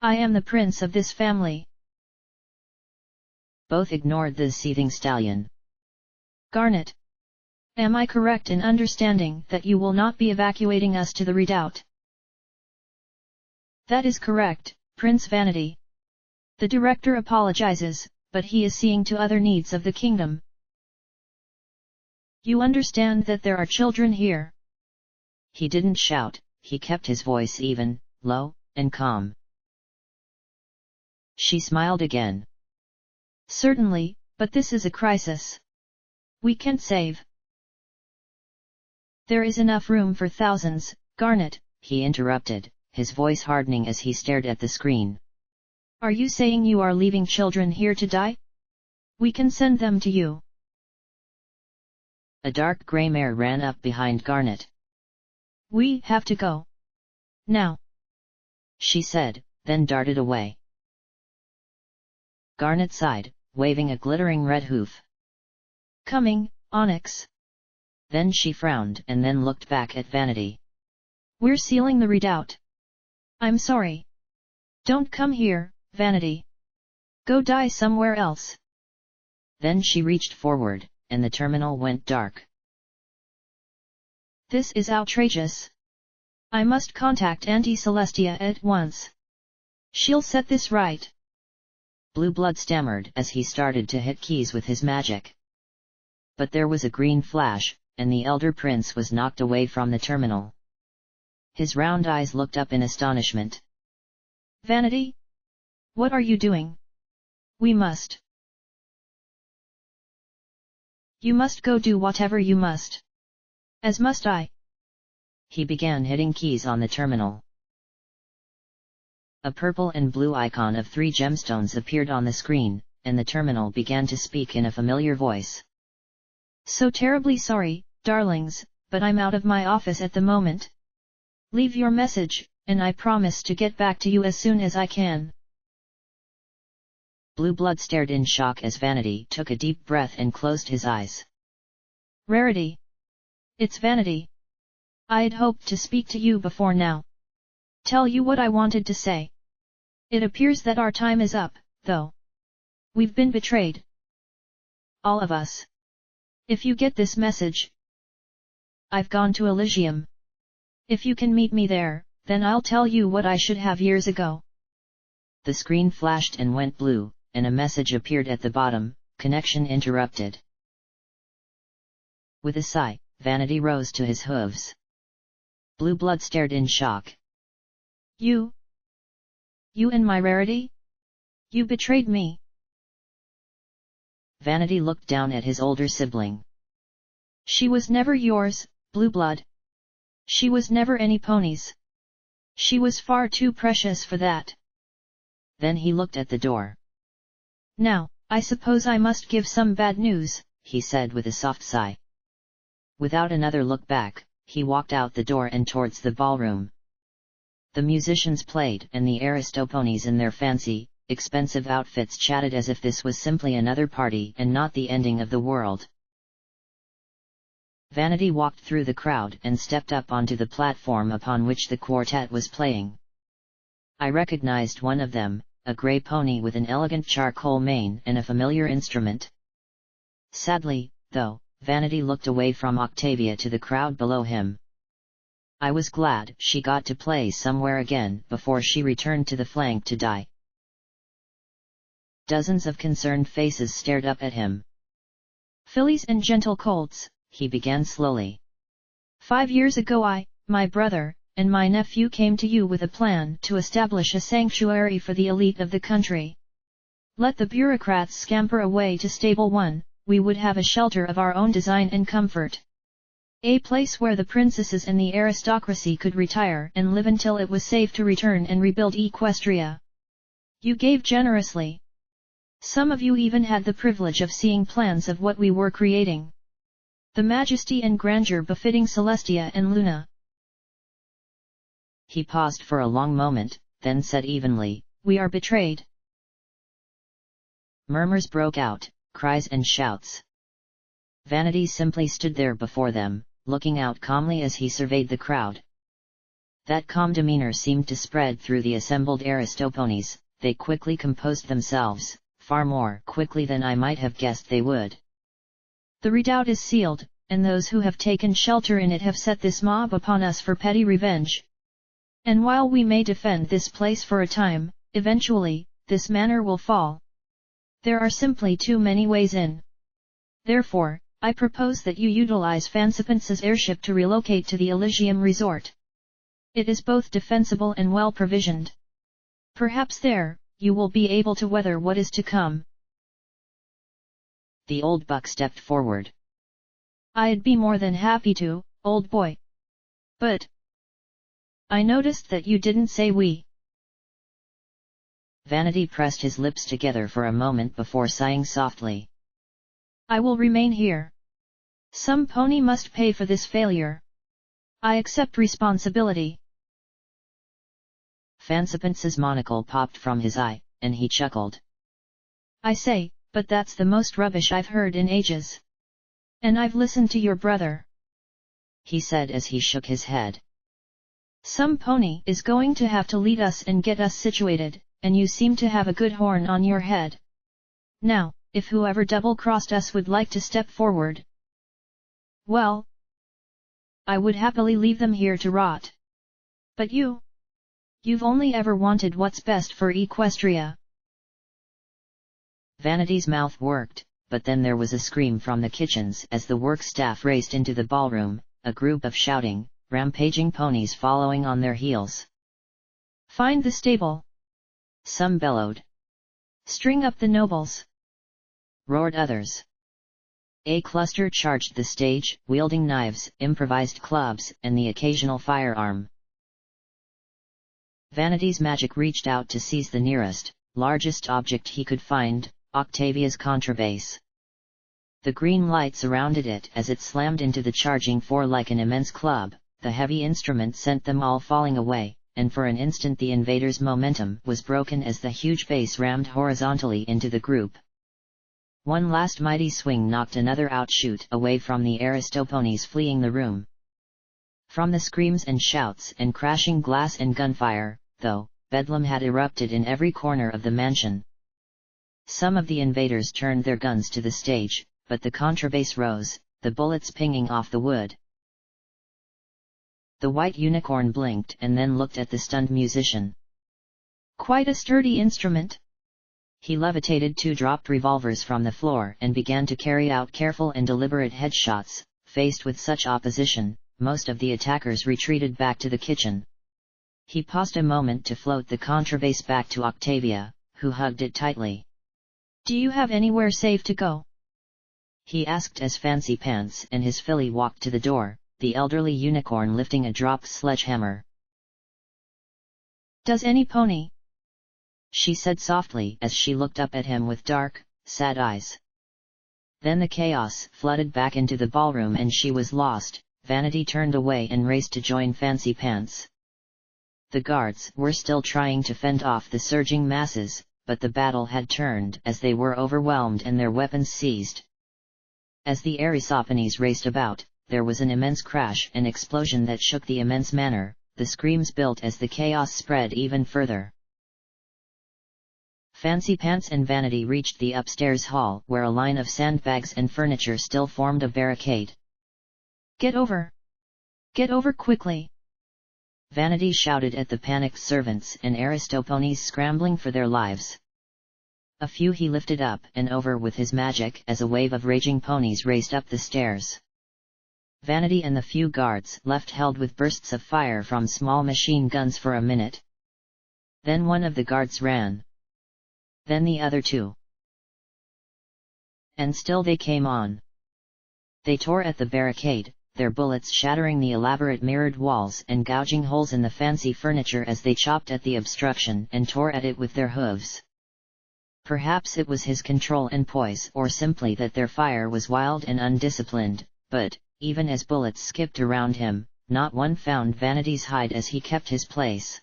I am the prince of this family. Both ignored the seething stallion. Garnet. Am I correct in understanding that you will not be evacuating us to the redoubt? That is correct, Prince Vanity. The director apologizes, but he is seeing to other needs of the kingdom. You understand that there are children here. He didn't shout, he kept his voice even, low, and calm. She smiled again. Certainly, but this is a crisis. We can't save. There is enough room for thousands, Garnet, he interrupted, his voice hardening as he stared at the screen. Are you saying you are leaving children here to die? We can send them to you. A dark grey mare ran up behind Garnet. We have to go. Now. She said, then darted away. Garnet sighed, waving a glittering red hoof. Coming, Onyx. Then she frowned and then looked back at Vanity. We're sealing the redoubt. I'm sorry. Don't come here, Vanity. Go die somewhere else. Then she reached forward, and the terminal went dark. This is outrageous. I must contact Auntie Celestia at once. She'll set this right. Blue Blood stammered as he started to hit keys with his magic. But there was a green flash, and the elder prince was knocked away from the terminal. His round eyes looked up in astonishment. Vanity? What are you doing? We must. You must go do whatever you must. As must I. He began hitting keys on the terminal. A purple and blue icon of 3 gemstones appeared on the screen, and the terminal began to speak in a familiar voice. So terribly sorry, darlings, but I'm out of my office at the moment. Leave your message, and I promise to get back to you as soon as I can. Blue Blood stared in shock as Vanity took a deep breath and closed his eyes. Rarity. It's Vanity. I'd hoped to speak to you before now. Tell you what I wanted to say. It appears that our time is up, though. We've been betrayed. All of us. If you get this message. I've gone to Elysium. If you can meet me there, then I'll tell you what I should have years ago. The screen flashed and went blue, and a message appeared at the bottom, connection interrupted. With a sigh, Vanity rose to his hooves. Blue Blood stared in shock. You and my Rarity? You betrayed me. Vanity looked down at his older sibling. She was never yours, Blue Blood. She was never any pony's. She was far too precious for that. Then he looked at the door. Now, I suppose I must give some bad news, he said with a soft sigh. Without another look back, he walked out the door and towards the ballroom. The musicians played and the Aristoponies in their fancy, expensive outfits chatted as if this was simply another party and not the ending of the world. Vanity walked through the crowd and stepped up onto the platform upon which the quartet was playing. I recognized one of them, a grey pony with an elegant charcoal mane and a familiar instrument. Sadly, though, Vanity looked away from Octavia to the crowd below him. I was glad she got to play somewhere again before she returned to the flank to die. Dozens of concerned faces stared up at him. Fillies and gentle colts, he began slowly. 5 years ago my brother, and my nephew came to you with a plan to establish a sanctuary for the elite of the country. Let the bureaucrats scamper away to Stable 1, we would have a shelter of our own design and comfort. A place where the princesses and the aristocracy could retire and live until it was safe to return and rebuild Equestria. You gave generously. Some of you even had the privilege of seeing plans of what we were creating. The majesty and grandeur befitting Celestia and Luna. He paused for a long moment, then said evenly, "We are betrayed." Murmurs broke out, cries and shouts. Vanity simply stood there before them, looking out calmly as he surveyed the crowd. That calm demeanor seemed to spread through the assembled Aristoponies. They quickly composed themselves, far more quickly than I might have guessed they would. The redoubt is sealed, and those who have taken shelter in it have set this mob upon us for petty revenge. And while we may defend this place for a time, eventually, this manor will fall. There are simply too many ways in. Therefore, I propose that you utilize Fansipence's airship to relocate to the Elysium resort. It is both defensible and well provisioned. Perhaps there, you will be able to weather what is to come. The old buck stepped forward. I'd be more than happy to, old boy. But I noticed that you didn't say we. Vanity pressed his lips together for a moment before sighing softly. I will remain here. Some pony must pay for this failure. I accept responsibility. Fansipence's monocle popped from his eye, and he chuckled. I say, but that's the most rubbish I've heard in ages. And I've listened to your brother, he said as he shook his head. Some pony is going to have to lead us and get us situated, and you seem to have a good horn on your head. Now, if whoever double-crossed us would like to step forward, well, I would happily leave them here to rot. But you You've only ever wanted what's best for Equestria. Vanity's mouth worked, but then there was a scream from the kitchens as the work staff raced into the ballroom, a group of shouting, rampaging ponies following on their heels. Find the stable! Some bellowed. String up the nobles! Roared others. A cluster charged the stage, wielding knives, improvised clubs, and the occasional firearm. Vanity's magic reached out to seize the nearest, largest object he could find, Octavia's contrabass. The green light surrounded it as it slammed into the charging four like an immense club. The heavy instrument sent them all falling away, and for an instant the invaders' momentum was broken as the huge bass rammed horizontally into the group. One last mighty swing knocked another outshoot away from the Aristoponies fleeing the room. From the screams and shouts and crashing glass and gunfire, though, bedlam had erupted in every corner of the mansion. Some of the invaders turned their guns to the stage, but the contrabass rose, the bullets pinging off the wood. The white unicorn blinked and then looked at the stunned musician. Quite a sturdy instrument. He levitated two dropped revolvers from the floor and began to carry out careful and deliberate headshots. Faced with such opposition, most of the attackers retreated back to the kitchen. He paused a moment to float the contrabass back to Octavia, who hugged it tightly. Do you have anywhere safe to go? He asked as Fancy Pants and his filly walked to the door, the elderly unicorn lifting a dropped sledgehammer. Does any pony? She said softly as she looked up at him with dark, sad eyes. Then the chaos flooded back into the ballroom and she was lost. Vanity turned away and raced to join Fancy Pants. The guards were still trying to fend off the surging masses, but the battle had turned as they were overwhelmed and their weapons seized. As the Aristoponies raced about, there was an immense crash and explosion that shook the immense manor. The screams built as the chaos spread even further. Fancy Pants and Vanity reached the upstairs hall where a line of sandbags and furniture still formed a barricade. Get over! Get over quickly! Vanity shouted at the panicked servants and Aristoponies scrambling for their lives. A few he lifted up and over with his magic as a wave of raging ponies raced up the stairs. Vanity and the few guards left held with bursts of fire from small machine guns for a minute. Then one of the guards ran. Then the other two. And still they came on. They tore at the barricade, their bullets shattering the elaborate mirrored walls and gouging holes in the fancy furniture as they chopped at the obstruction and tore at it with their hooves. Perhaps it was his control and poise or simply that their fire was wild and undisciplined, but, even as bullets skipped around him, not one found Vanity's hide as he kept his place.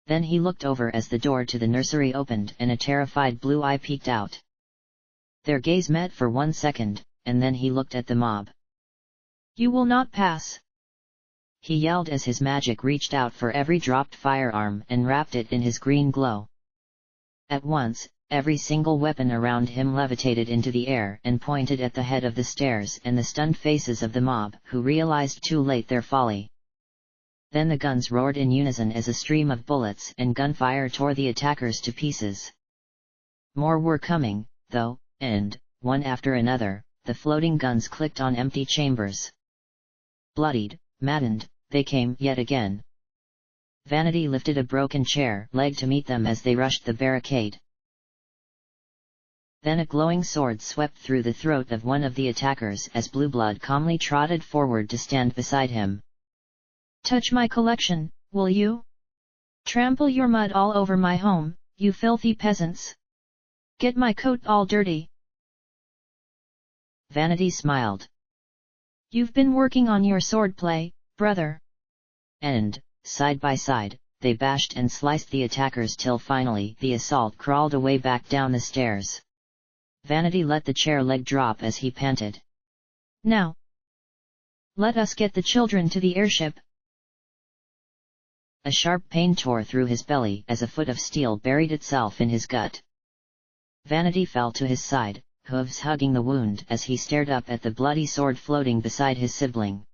Then he looked over as the door to the nursery opened and a terrified blue eye peeked out. Their gaze met for 1 second, and then he looked at the mob. You will not pass! He yelled as his magic reached out for every dropped firearm and wrapped it in his green glow. At once, every single weapon around him levitated into the air and pointed at the head of the stairs and the stunned faces of the mob who realized too late their folly. Then the guns roared in unison as a stream of bullets and gunfire tore the attackers to pieces. More were coming, though, and, one after another, the floating guns clicked on empty chambers. Bloodied, maddened, they came yet again. Vanity lifted a broken chair leg to meet them as they rushed the barricade. Then a glowing sword swept through the throat of one of the attackers as Blue Blood calmly trotted forward to stand beside him. Touch my collection, will you? Trample your mud all over my home, you filthy peasants! Get my coat all dirty! Vanity smiled. You've been working on your swordplay, brother. And, side by side, they bashed and sliced the attackers till finally the assault crawled away back down the stairs. Vanity let the chair leg drop as he panted. Now! Let us get the children to the airship! A sharp pain tore through his belly as a foot of steel buried itself in his gut. Vanity fell to his side, hooves hugging the wound as he stared up at the bloody sword floating beside his sibling.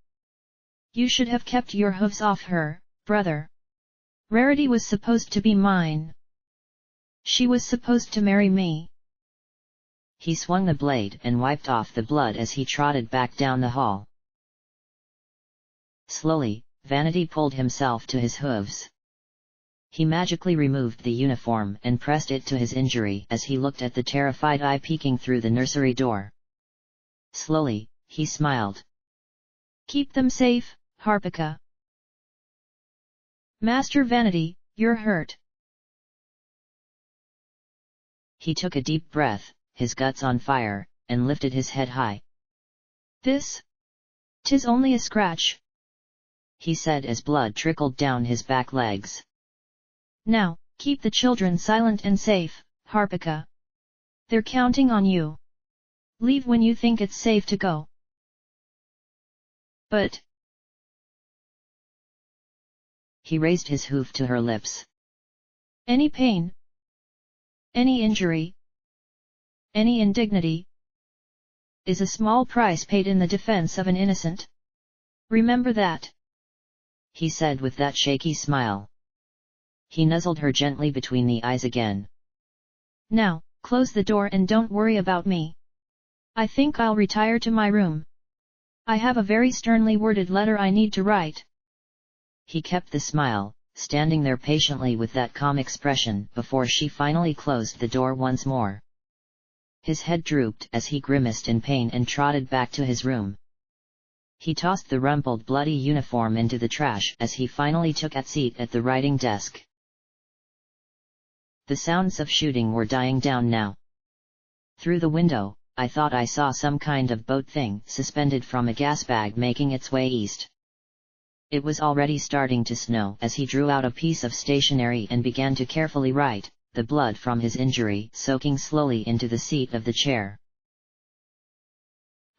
You should have kept your hooves off her, brother. Rarity was supposed to be mine. She was supposed to marry me. He swung the blade and wiped off the blood as he trotted back down the hall. Slowly, Vanity pulled himself to his hooves. He magically removed the uniform and pressed it to his injury as he looked at the terrified eye peeking through the nursery door. Slowly, he smiled. Keep them safe, Harpika. Master Vanity, you're hurt. He took a deep breath, his guts on fire, and lifted his head high. "'Tis only a scratch," he said as blood trickled down his back legs. "Now, keep the children silent and safe, Harpika. They're counting on you. Leave when you think it's safe to go." "But..." He raised his hoof to her lips. "Any pain? Any injury? Any indignity? Is a small price paid in the defense of an innocent. Remember that," he said with that shaky smile. He nuzzled her gently between the eyes again. "Now, close the door and don't worry about me. I think I'll retire to my room. I have a very sternly worded letter I need to write." He kept the smile, standing there patiently with that calm expression before she finally closed the door once more. His head drooped as he grimaced in pain and trotted back to his room. He tossed the rumpled bloody uniform into the trash as he finally took a seat at the writing desk. The sounds of shooting were dying down now. Through the window, I thought I saw some kind of boat thing suspended from a gas bag making its way east. It was already starting to snow as he drew out a piece of stationery and began to carefully write, the blood from his injury soaking slowly into the seat of the chair.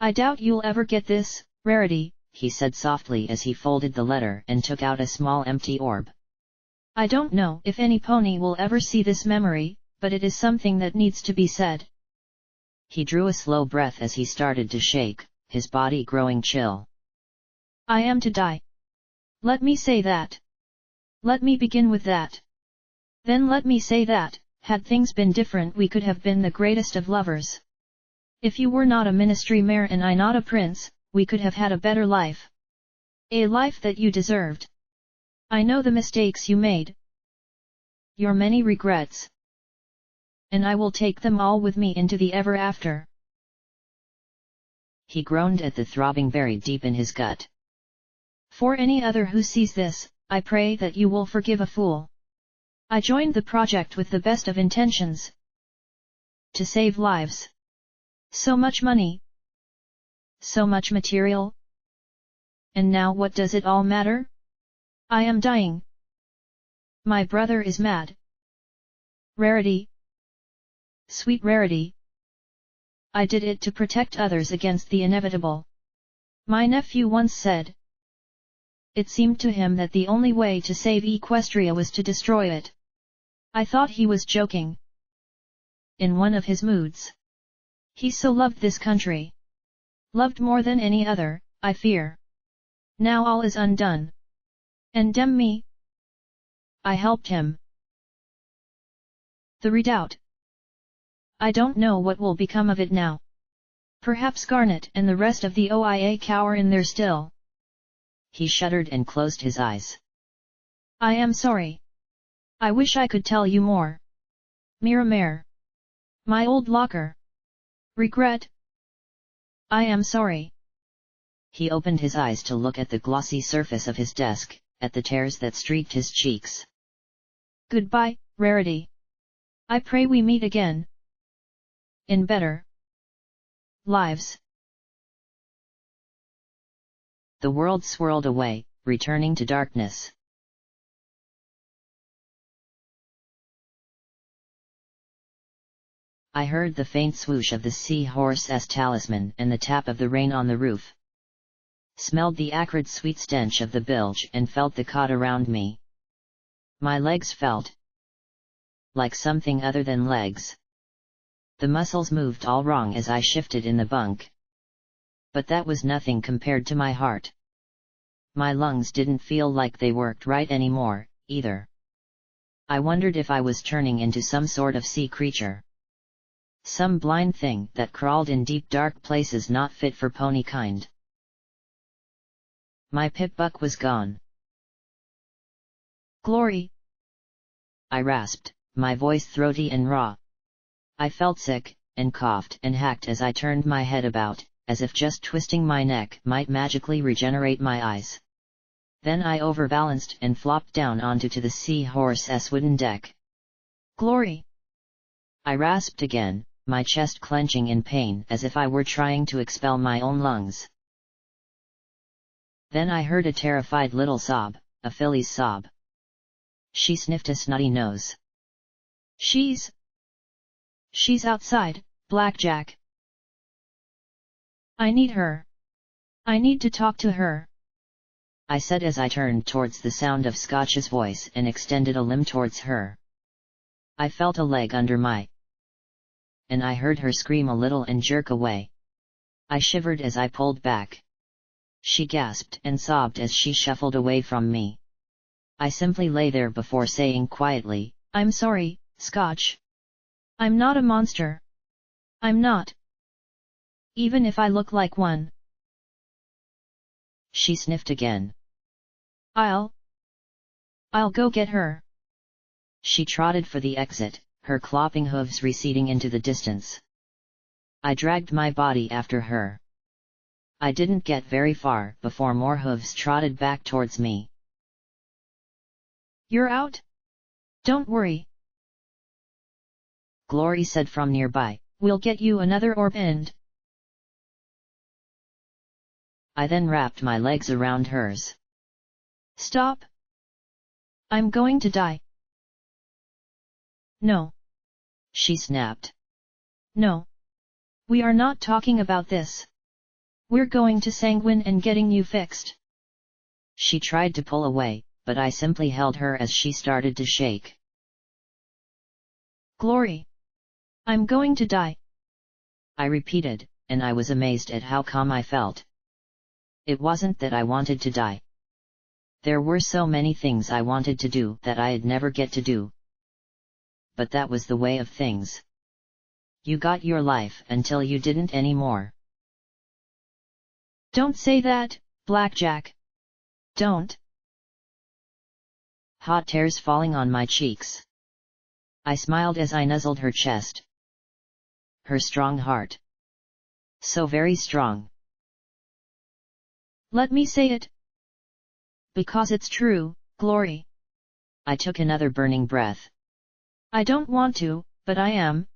"I doubt you'll ever get this, Rarity," he said softly as he folded the letter and took out a small empty orb. "I don't know if any pony will ever see this memory, but it is something that needs to be said." He drew a slow breath as he started to shake, his body growing chill. "I am to die. Let me say that. Let me begin with that. Then let me say that, had things been different we could have been the greatest of lovers. If you were not a ministry mayor and I not a prince, we could have had a better life. A life that you deserved. I know the mistakes you made. Your many regrets. And I will take them all with me into the ever after." He groaned at the throbbing buried deep in his gut. "For any other who sees this, I pray that you will forgive a fool. I joined the project with the best of intentions. To save lives. So much money. So much material. And now what does it all matter? I am dying. My brother is mad. Rarity. Sweet Rarity. I did it to protect others against the inevitable. My nephew once said. It seemed to him that the only way to save Equestria was to destroy it. I thought he was joking. In one of his moods. He so loved this country. Loved more than any other, I fear. Now all is undone. And damn me. I helped him. The redoubt. I don't know what will become of it now. Perhaps Garnet and the rest of the OIA cower in there still." He shuddered and closed his eyes. "I am sorry. I wish I could tell you more. Miramare. My old locker. Regret. I am sorry." He opened his eyes to look at the glossy surface of his desk, at the tears that streaked his cheeks. "Goodbye, Rarity. I pray we meet again. In better lives." The world swirled away, returning to darkness. I heard the faint swoosh of the seahorse's talisman and the tap of the rain on the roof. Smelled the acrid sweet stench of the bilge and felt the cot around me. My legs felt like something other than legs. The muscles moved all wrong as I shifted in the bunk. But that was nothing compared to my heart. My lungs didn't feel like they worked right anymore, either. I wondered if I was turning into some sort of sea creature. Some blind thing that crawled in deep dark places not fit for pony kind. My pip-buck was gone. Glory! I rasped, my voice throaty and raw. I felt sick, and coughed and hacked as I turned my head about, as if just twisting my neck might magically regenerate my eyes. Then I overbalanced and flopped down onto the seahorse's wooden deck. Glory! I rasped again, my chest clenching in pain as if I were trying to expel my own lungs. Then I heard a terrified little sob, a filly's sob. She sniffed a snotty nose. She's outside, Blackjack. I need her. I need to talk to her, I said as I turned towards the sound of Scotch's voice and extended a limb towards her. I felt a leg under and I heard her scream a little and jerk away. I shivered as I pulled back. She gasped and sobbed as she shuffled away from me. I simply lay there before saying quietly, I'm sorry, Scotch. I'm not a monster. I'm not. Even if I look like one. She sniffed again. I'll go get her. She trotted for the exit, her clopping hooves receding into the distance. I dragged my body after her. I didn't get very far before more hooves trotted back towards me. You're out? Don't worry. Glory said from nearby. We'll get you another orb and... I then wrapped my legs around hers. Stop! I'm going to die. No. She snapped. No. We are not talking about this. We're going to Sanguine and getting you fixed. She tried to pull away, but I simply held her as she started to shake. Glory! I'm going to die. I repeated, and I was amazed at how calm I felt. It wasn't that I wanted to die. There were so many things I wanted to do that I'd never get to do. But that was the way of things. You got your life until you didn't anymore. Don't say that, Blackjack. Don't. Hot tears falling on my cheeks. I smiled as I nuzzled her chest. Her strong heart. So very strong. Let me say it. Because it's true, Glory. I took another burning breath. I don't want to, but I am.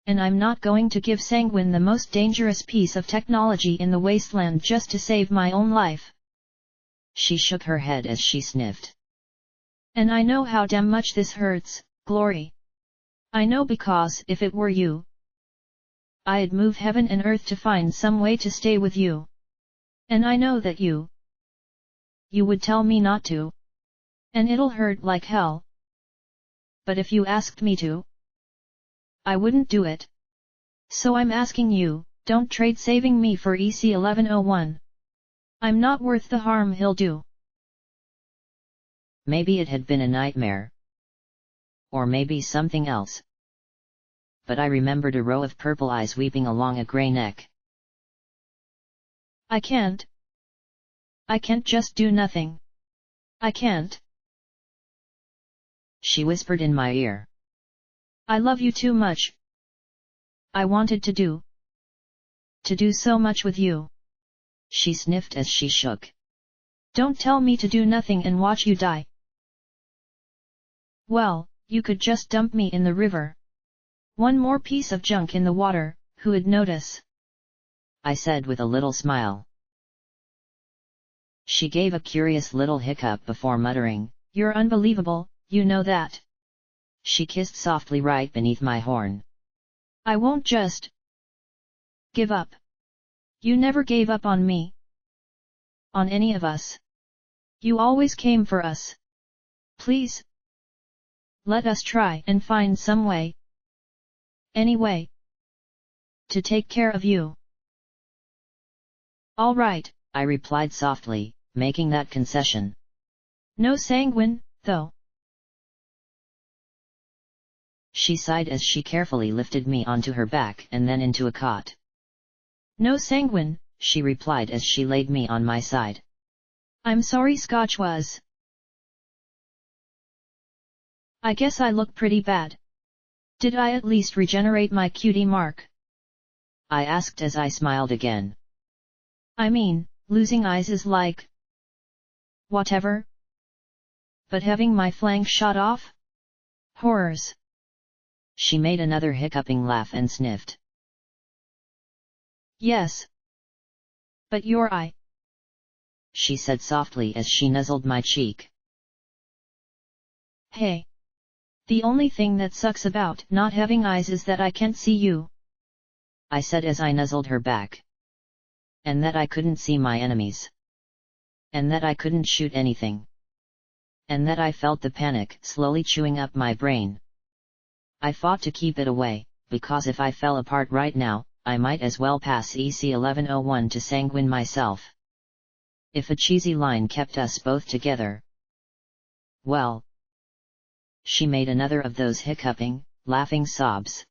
And I'm not going to give Sanguine the most dangerous piece of technology in the wasteland just to save my own life. She shook her head as she sniffed. And I know how damn much this hurts, Glory. I know because if it were you, I'd move heaven and earth to find some way to stay with you. And I know that you would tell me not to. And it'll hurt like hell. But if you asked me to, I wouldn't do it. So I'm asking you, don't trade saving me for EC-1101. I'm not worth the harm he'll do. Maybe it had been a nightmare. Or maybe something else. But I remembered a row of purple eyes weeping along a grey neck. I can't just do nothing. I can't. She whispered in my ear. I love you too much. I wanted to do so much with you. She sniffed as she shook. Don't tell me to do nothing and watch you die. Well, you could just dump me in the river. One more piece of junk in the water, who'd notice? I said with a little smile. She gave a curious little hiccup before muttering, You're unbelievable, you know that. She kissed softly right beneath my horn. I won't just give up. You never gave up on me. On any of us. You always came for us. Please. Let us try and find some way. Any way. To take care of you. All right, I replied softly, making that concession. No Sanguine, though. She sighed as she carefully lifted me onto her back and then into a cot. No sanguine, she replied as she laid me on my side. I'm sorry Scotch was. I guess I look pretty bad. Did I at least regenerate my cutie mark? I asked as I smiled again. I mean, losing eyes is like... whatever. But having my flank shot off? Horrors. She made another hiccuping laugh and sniffed. Yes. But your eye, she said softly as she nuzzled my cheek. Hey. The only thing that sucks about not having eyes is that I can't see you, I said as I nuzzled her back. And that I couldn't see my enemies. And that I couldn't shoot anything. And that I felt the panic slowly chewing up my brain. I fought to keep it away, because if I fell apart right now, I might as well pass EC 1101 to sanguine myself. If a cheesy line kept us both together. Well. She made another of those hiccuping, laughing sobs.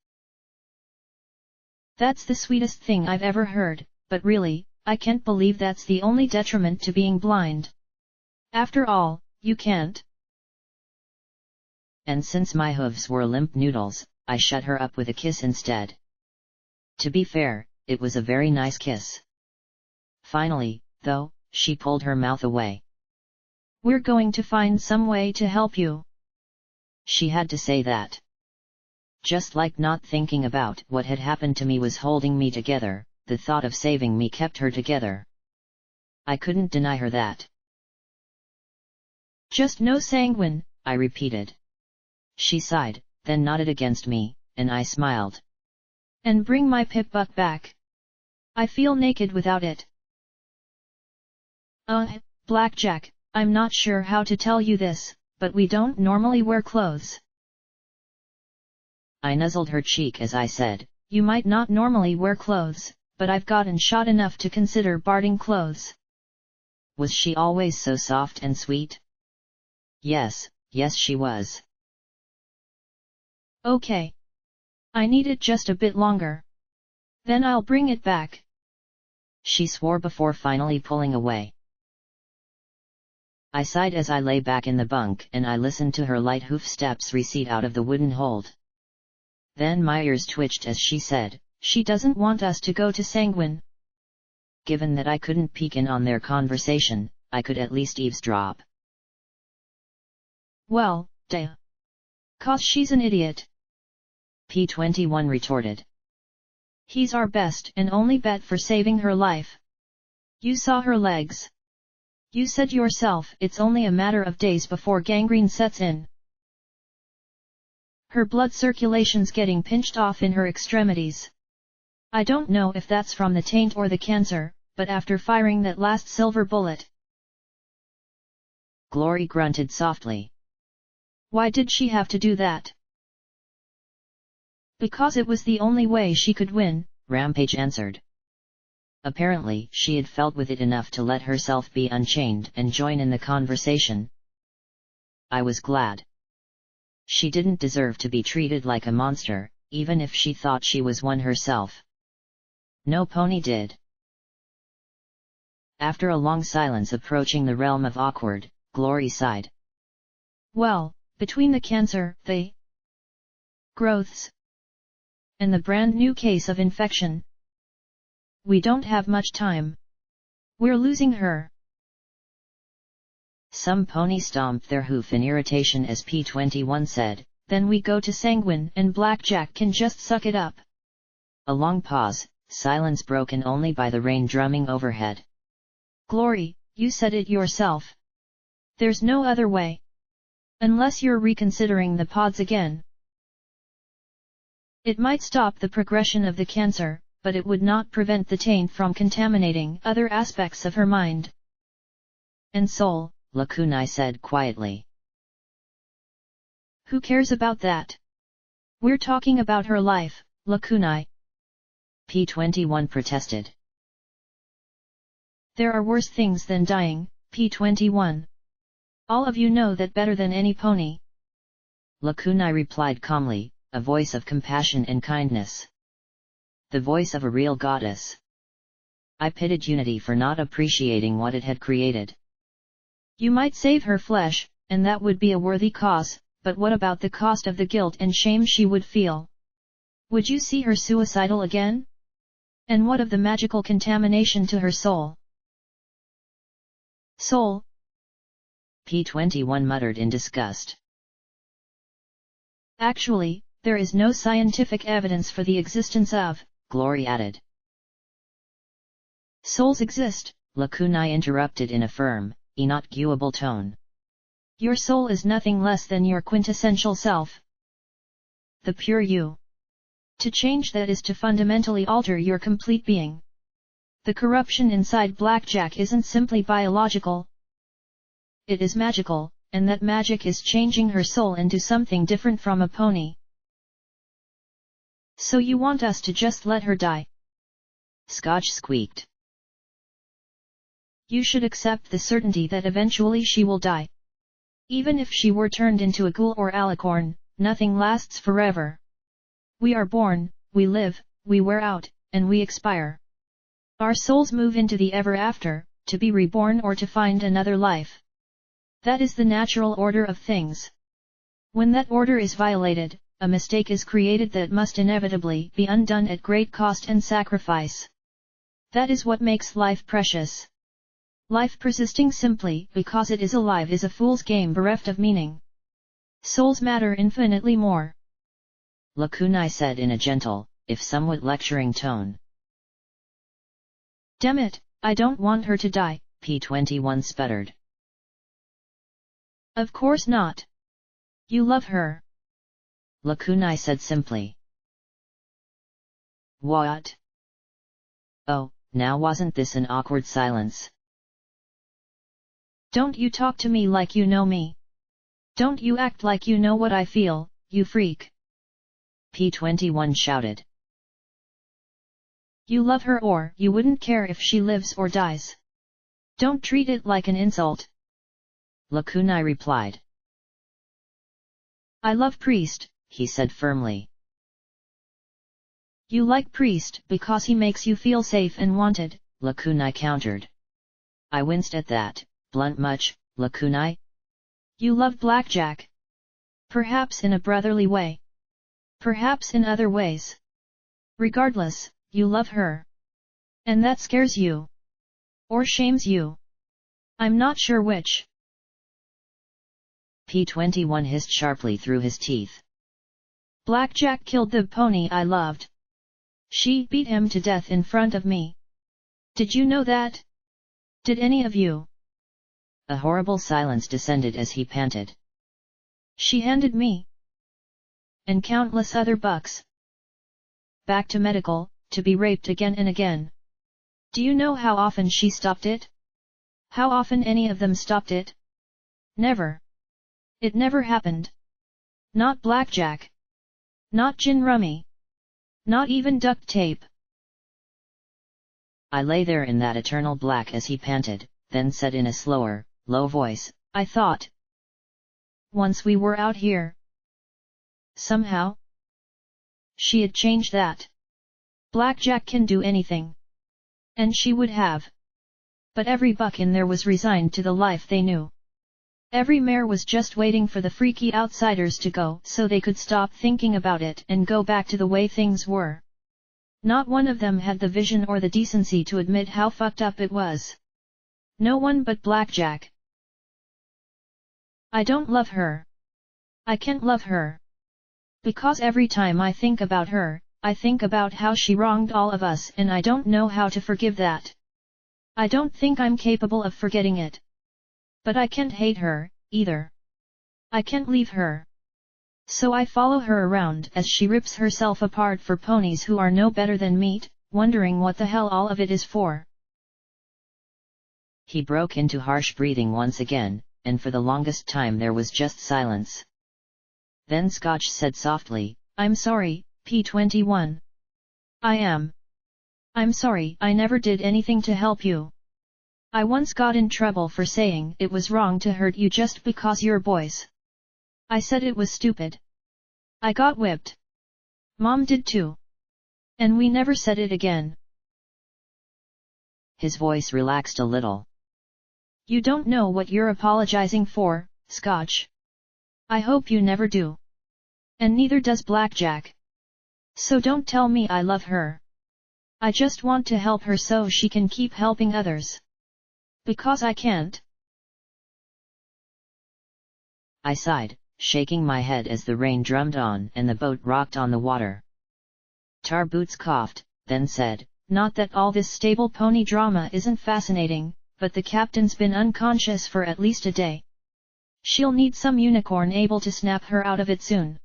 That's the sweetest thing I've ever heard, but really, I can't believe that's the only detriment to being blind. After all, you can't. And since my hooves were limp noodles, I shut her up with a kiss instead. To be fair, it was a very nice kiss. Finally, though, she pulled her mouth away. We're going to find some way to help you. She had to say that. Just like not thinking about what had happened to me was holding me together, the thought of saving me kept her together. I couldn't deny her that. Just no sanguine, I repeated. She sighed, then nodded against me, and I smiled. And bring my pip-buck back. I feel naked without it. Blackjack, I'm not sure how to tell you this, but we don't normally wear clothes. I nuzzled her cheek as I said, you might not normally wear clothes, but I've gotten shot enough to consider barding clothes. Was she always so soft and sweet? Yes, she was. Okay. I need it just a bit longer. Then I'll bring it back. She swore before finally pulling away. I sighed as I lay back in the bunk and I listened to her light hoof steps recede out of the wooden hold. Then my ears twitched as she said, she doesn't want us to go to sanguine. Given that I couldn't peek in on their conversation, I could at least eavesdrop. Well, duh. 'Cause she's an idiot. P21 retorted. He's our best and only bet for saving her life. You saw her legs. You said yourself it's only a matter of days before gangrene sets in. Her blood circulation's getting pinched off in her extremities. I don't know if that's from the taint or the cancer, but after firing that last silver bullet... Glory grunted softly. Why did she have to do that? Because it was the only way she could win, Rampage answered. Apparently, she had felt with it enough to let herself be unchained and join in the conversation. I was glad. She didn't deserve to be treated like a monster, even if she thought she was one herself. No pony did. After a long silence approaching the realm of awkward, Glory sighed. Well, between the cancer, the growths, and the brand new case of infection, we don't have much time. We're losing her. Some pony stomped their hoof in irritation as P21 said, then we go to sanguine and Blackjack can just suck it up. A long pause, silence broken only by the rain drumming overhead. Glory, you said it yourself. There's no other way. Unless you're reconsidering the pods again. It might stop the progression of the cancer, but it would not prevent the taint from contaminating other aspects of her mind and soul, Lakunai said quietly. Who cares about that? We're talking about her life, Lakunai. P21 protested. There are worse things than dying, P21. All of you know that better than any pony. Lakunai replied calmly, a voice of compassion and kindness. The voice of a real goddess. I pitied Unity for not appreciating what it had created. You might save her flesh, and that would be a worthy cause, but what about the cost of the guilt and shame she would feel? Would you see her suicidal again? And what of the magical contamination to her soul? Soul? P21 muttered in disgust. Actually, there is no scientific evidence for the existence of, Glory added. Souls exist, Lakunai interrupted in a firm, inarguable tone. Your soul is nothing less than your quintessential self. The pure you. To change that is to fundamentally alter your complete being. The corruption inside Blackjack isn't simply biological. It is magical, and that magic is changing her soul into something different from a pony. So you want us to just let her die? Scotch squeaked. You should accept the certainty that eventually she will die. Even if she were turned into a ghoul or alicorn, nothing lasts forever. We are born, we live, we wear out, and we expire. Our souls move into the ever after, to be reborn or to find another life. That is the natural order of things. When that order is violated, a mistake is created that must inevitably be undone at great cost and sacrifice. That is what makes life precious. Life persisting simply because it is alive is a fool's game bereft of meaning. Souls matter infinitely more. Lakunai said in a gentle, if somewhat lecturing tone. Damn it, I don't want her to die, P21 sputtered. Of course not. You love her. Lakunai said simply. What? Oh, now wasn't this an awkward silence? Don't you talk to me like you know me. Don't you act like you know what I feel, you freak. P21 shouted. You love her or you wouldn't care if she lives or dies. Don't treat it like an insult. Lakunai replied. I love Priest, he said firmly. You like Priest because he makes you feel safe and wanted, Lakunai countered. I winced at that. Blunt much, Lakunai? You love Blackjack. Perhaps in a brotherly way. Perhaps in other ways. Regardless, you love her. And that scares you. Or shames you. I'm not sure which. P21 hissed sharply through his teeth. Blackjack killed the pony I loved. She beat him to death in front of me. Did you know that? Did any of you? A horrible silence descended as he panted. She handed me. And countless other bucks. Back to medical, to be raped again and again. Do you know how often she stopped it? How often any of them stopped it? Never. It never happened. Not Blackjack. Not gin rummy. Not even duct tape. I lay there in that eternal black as he panted, then said in a slower, low voice, I thought. Once we were out here. Somehow. She'd change that. Blackjack can do anything. And she would have. But every buck in there was resigned to the life they knew. Every mare was just waiting for the freaky outsiders to go so they could stop thinking about it and go back to the way things were. Not one of them had the vision or the decency to admit how fucked up it was. No one but Blackjack. I don't love her. I can't love her. Because every time I think about her, I think about how she wronged all of us and I don't know how to forgive that. I don't think I'm capable of forgetting it. But I can't hate her, either. I can't leave her. So I follow her around as she rips herself apart for ponies who are no better than meat, wondering what the hell all of it is for. He broke into harsh breathing once again, and for the longest time there was just silence. Then Scotch said softly, I'm sorry, P21. I am. I'm sorry I never did anything to help you. I once got in trouble for saying it was wrong to hurt you just because you're boys. I said it was stupid. I got whipped. Mom did too. And we never said it again. His voice relaxed a little. You don't know what you're apologizing for, Scotch. I hope you never do. And neither does Blackjack. So don't tell me I love her. I just want to help her so she can keep helping others. Because I can't. I sighed, shaking my head as the rain drummed on and the boat rocked on the water. Tar Boots coughed, then said, Not that all this stable pony drama isn't fascinating, but the captain's been unconscious for at least a day. She'll need some unicorn able to snap her out of it soon.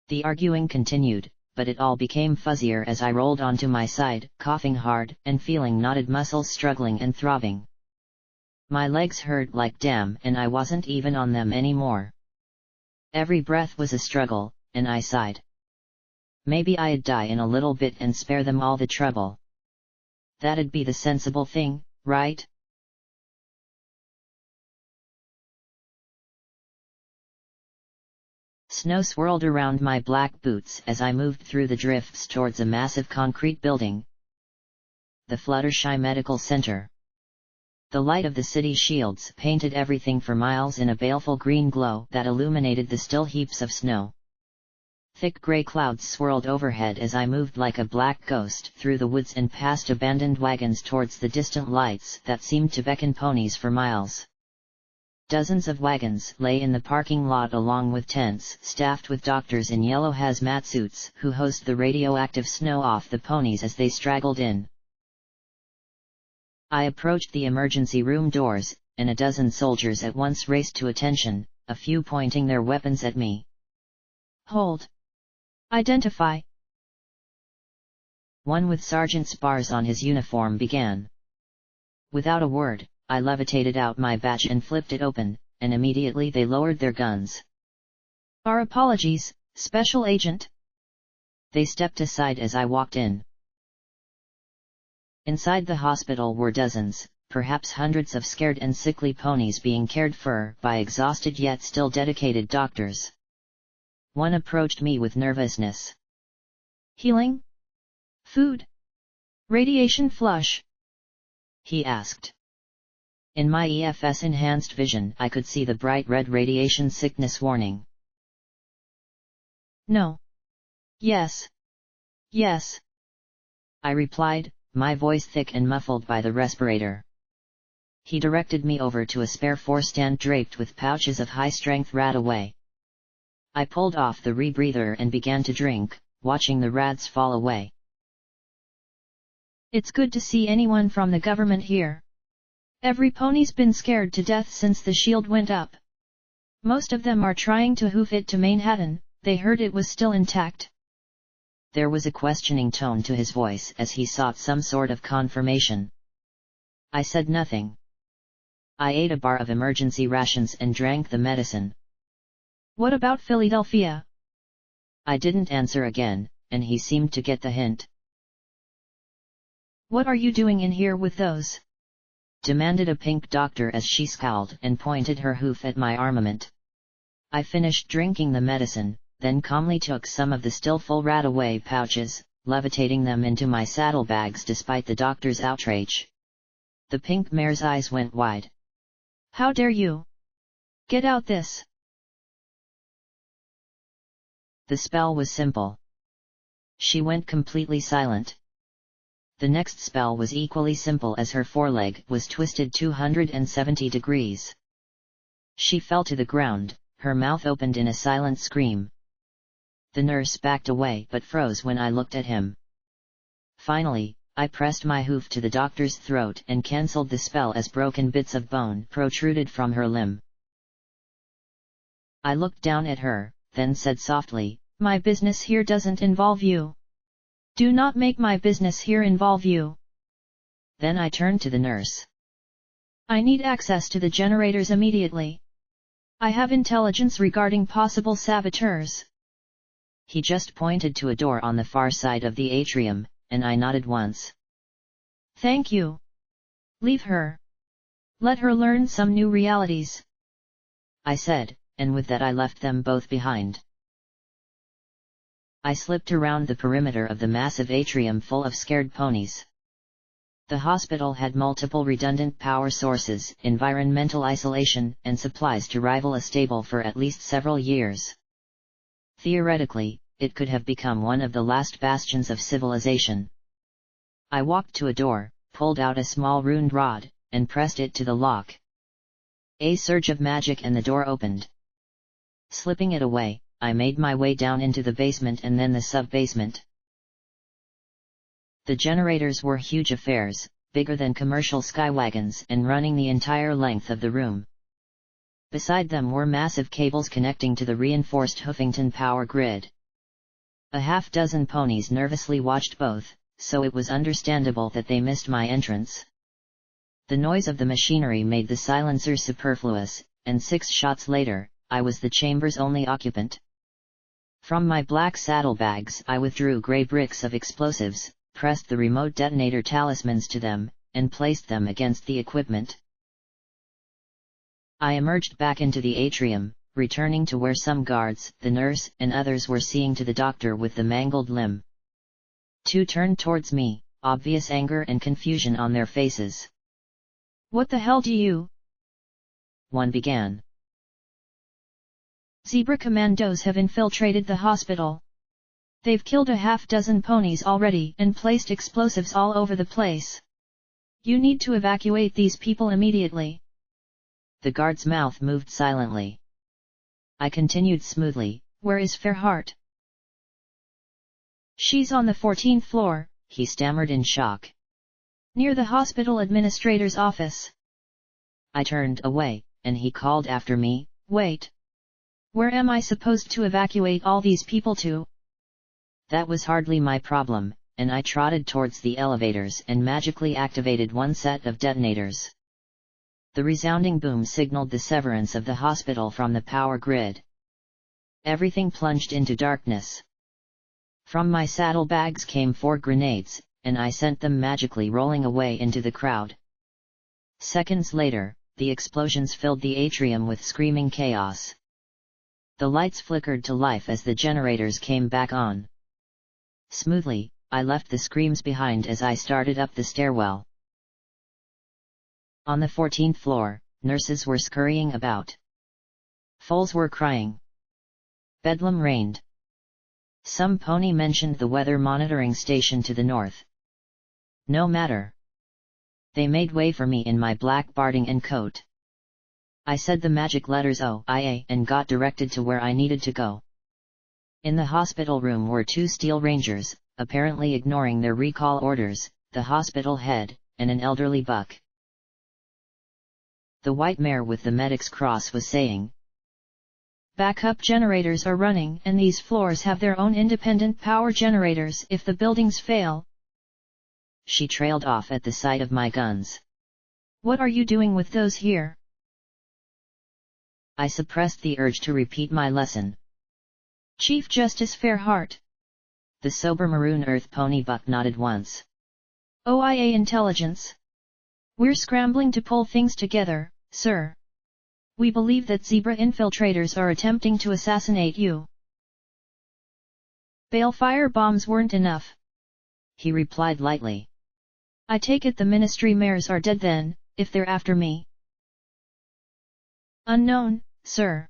The arguing continued, but it all became fuzzier as I rolled onto my side, coughing hard and feeling knotted muscles struggling and throbbing. My legs hurt like damn and I wasn't even on them anymore. Every breath was a struggle, and I sighed. Maybe I'd die in a little bit and spare them all the trouble. That'd be the sensible thing, right? Snow swirled around my black boots as I moved through the drifts towards a massive concrete building. The Fluttershy Medical Center. The light of the city shields painted everything for miles in a baleful green glow that illuminated the still heaps of snow. Thick gray clouds swirled overhead as I moved like a black ghost through the woods and past abandoned wagons towards the distant lights that seemed to beckon ponies for miles. Dozens of wagons lay in the parking lot along with tents staffed with doctors in yellow hazmat suits who hosed the radioactive snow off the ponies as they straggled in. I approached the emergency room doors, and a dozen soldiers at once raced to attention, a few pointing their weapons at me. Hold. Identify. One with sergeant's bars on his uniform began. Without a word, I levitated out my badge and flipped it open, and immediately they lowered their guns. Our apologies, Special Agent. They stepped aside as I walked in. Inside the hospital were dozens, perhaps hundreds of scared and sickly ponies being cared for by exhausted yet still dedicated doctors. One approached me with nervousness. Healing? Food? Radiation flush? He asked. In my EFS-enhanced vision I could see the bright red radiation sickness warning. No. Yes. Yes. I replied, my voice thick and muffled by the respirator. He directed me over to a spare four-stand draped with pouches of high-strength Radaway. I pulled off the rebreather and began to drink, watching the rads fall away. It's good to see anyone from the government here. Every pony's been scared to death since the shield went up. Most of them are trying to hoof it to Manhattan, they heard it was still intact. There was a questioning tone to his voice as he sought some sort of confirmation. I said nothing. I ate a bar of emergency rations and drank the medicine. What about Philadelphia? I didn't answer again, and he seemed to get the hint. What are you doing in here with those? Demanded a pink doctor as she scowled and pointed her hoof at my armament. I finished drinking the medicine, then calmly took some of the still full Radaway pouches, levitating them into my saddlebags despite the doctor's outrage. The pink mare's eyes went wide. How dare you? Get out this! The spell was simple. She went completely silent. The next spell was equally simple as her foreleg was twisted 270 degrees. She fell to the ground, her mouth opened in a silent scream. The nurse backed away but froze when I looked at him. Finally, I pressed my hoof to the doctor's throat and cancelled the spell as broken bits of bone protruded from her limb. I looked down at her, then said softly, My business here doesn't involve you. Do not make my business here involve you. Then I turned to the nurse. I need access to the generators immediately. I have intelligence regarding possible saboteurs. He just pointed to a door on the far side of the atrium, and I nodded once. Thank you. Leave her. Let her learn some new realities. I said, and with that I left them both behind. I slipped around the perimeter of the massive atrium full of scared ponies. The hospital had multiple redundant power sources, environmental isolation, and supplies to rival a stable for at least several years. Theoretically, it could have become one of the last bastions of civilization. I walked to a door, pulled out a small runed rod, and pressed it to the lock. A surge of magic and the door opened. Slipping it away, I made my way down into the basement and then the sub-basement. The generators were huge affairs, bigger than commercial skywagons and running the entire length of the room. Beside them were massive cables connecting to the reinforced Hoofington power grid. A half-dozen ponies nervously watched both, so it was understandable that they missed my entrance. The noise of the machinery made the silencers superfluous, and 6 shots later, I was the chamber's only occupant. From my black saddlebags I withdrew grey bricks of explosives, pressed the remote detonator talismans to them, and placed them against the equipment. I emerged back into the atrium, returning to where some guards, the nurse, and others were seeing to the doctor with the mangled limb. 2 turned towards me, obvious anger and confusion on their faces. "What the hell do you?" one began. "Zebra commandos have infiltrated the hospital. They've killed a half-dozen ponies already and placed explosives all over the place. You need to evacuate these people immediately." The guard's mouth moved silently. I continued smoothly, "Where is Fairheart?" "She's on the 14th floor," he stammered in shock. "Near the hospital administrator's office." I turned away, and he called after me, "Wait. Where am I supposed to evacuate all these people to?" That was hardly my problem, and I trotted towards the elevators and magically activated one set of detonators. The resounding boom signaled the severance of the hospital from the power grid. Everything plunged into darkness. From my saddlebags came 4 grenades, and I sent them magically rolling away into the crowd. Seconds later, the explosions filled the atrium with screaming chaos. The lights flickered to life as the generators came back on. Smoothly, I left the screams behind as I started up the stairwell. On the 14th floor, nurses were scurrying about. Foals were crying. Bedlam reigned. Some pony mentioned the weather monitoring station to the north. No matter. They made way for me in my black barding and coat. I said the magic letters OIA and got directed to where I needed to go. In the hospital room were 2 Steel Rangers, apparently ignoring their recall orders, the hospital head, and an elderly buck. The white mare with the medic's cross was saying, "Backup generators are running and these floors have their own independent power generators if the buildings fail." She trailed off at the sight of my guns. "What are you doing with those here?" I suppressed the urge to repeat my lesson. "Chief Justice Fairheart." The sober maroon earth pony buck nodded once. "OIA intelligence. We're scrambling to pull things together, sir. We believe that Zebra infiltrators are attempting to assassinate you." "Balefire bombs weren't enough," he replied lightly. "I take it the ministry mares are dead then, if they're after me." "Unknown, sir.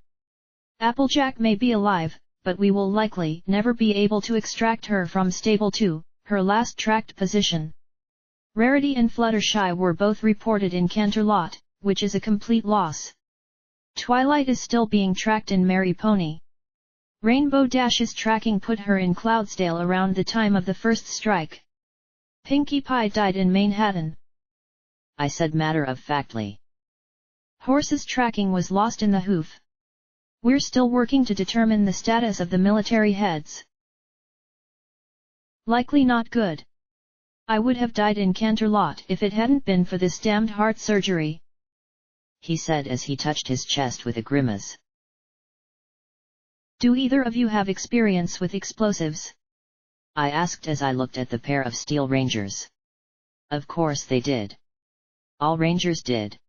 Applejack may be alive, but we will likely never be able to extract her from Stable 2, her last tracked position. Rarity and Fluttershy were both reported in Canterlot, which is a complete loss. Twilight is still being tracked in Mary Pony. Rainbow Dash's tracking put her in Cloudsdale around the time of the first strike. Pinkie Pie died in Manhattan," I said matter-of-factly. "Horse's tracking was lost in the hoof. We're still working to determine the status of the military heads. Likely not good. I would have died in Canterlot if it hadn't been for this damned heart surgery," he said as he touched his chest with a grimace. "Do either of you have experience with explosives?" I asked as I looked at the pair of Steel Rangers. Of course they did. All Rangers did.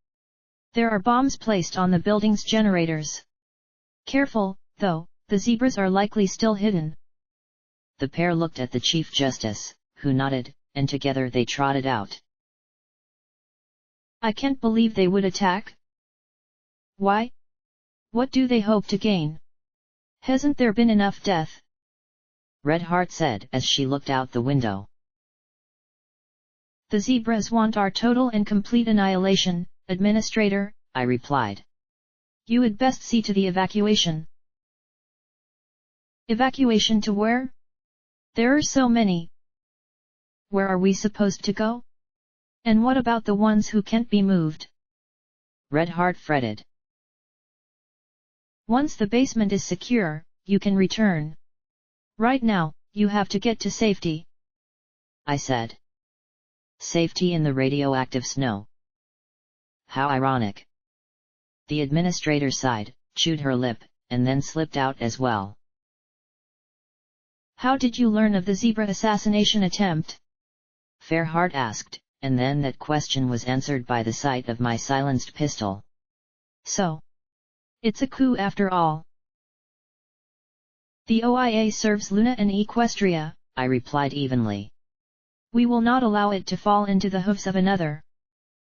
"There are bombs placed on the building's generators. Careful, though, the Zebras are likely still hidden." The pair looked at the Chief Justice, who nodded, and together they trotted out. I can't believe they would attack. Why? What do they hope to gain? Hasn't there been enough death? Red Heart said as she looked out the window. The zebras want our total and complete annihilation, Administrator, I replied. You had best see to the evacuation. Evacuation to where? There are so many. Where are we supposed to go? And what about the ones who can't be moved? Red Heart fretted. Once the basement is secure, you can return. Right now, you have to get to safety, I said. Safety in the radioactive snow. How ironic. The administrator sighed, chewed her lip, and then slipped out as well. How did you learn of the zebra assassination attempt? Fairheart asked, and then that question was answered by the sight of my silenced pistol. So, it's a coup after all. The OIA serves Luna and Equestria, I replied evenly. We will not allow it to fall into the hooves of another.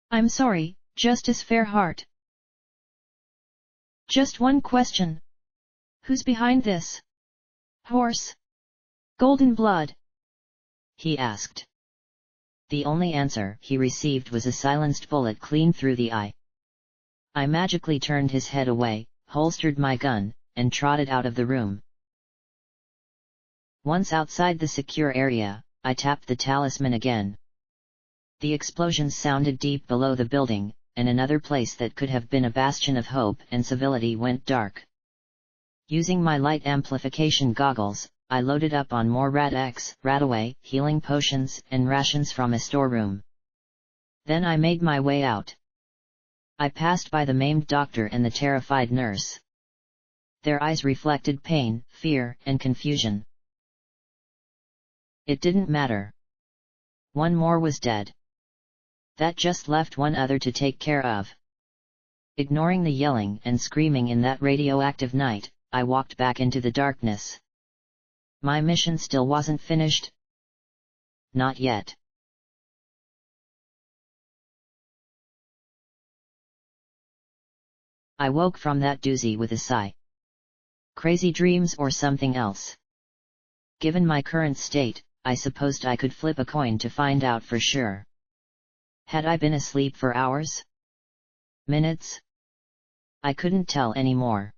I'm sorry, Justice Fairheart. Just one question. Who's behind this? Horse? Golden blood? He asked. The only answer he received was a silenced bullet clean through the eye. I magically turned his head away, holstered my gun, and trotted out of the room. Once outside the secure area, I tapped the talisman again. The explosions sounded deep below the building, and another place that could have been a bastion of hope and civility went dark. Using my light amplification goggles, I loaded up on more Rad-X, Radaway, healing potions and rations from a storeroom. Then I made my way out. I passed by the maimed doctor and the terrified nurse. Their eyes reflected pain, fear, and confusion. It didn't matter. One more was dead. That just left one other to take care of. Ignoring the yelling and screaming in that radioactive night, I walked back into the darkness. My mission still wasn't finished? Not yet. I woke from that doozy with a sigh. Crazy dreams or something else? Given my current state, I supposed I could flip a coin to find out for sure. Had I been asleep for hours? Minutes? I couldn't tell anymore.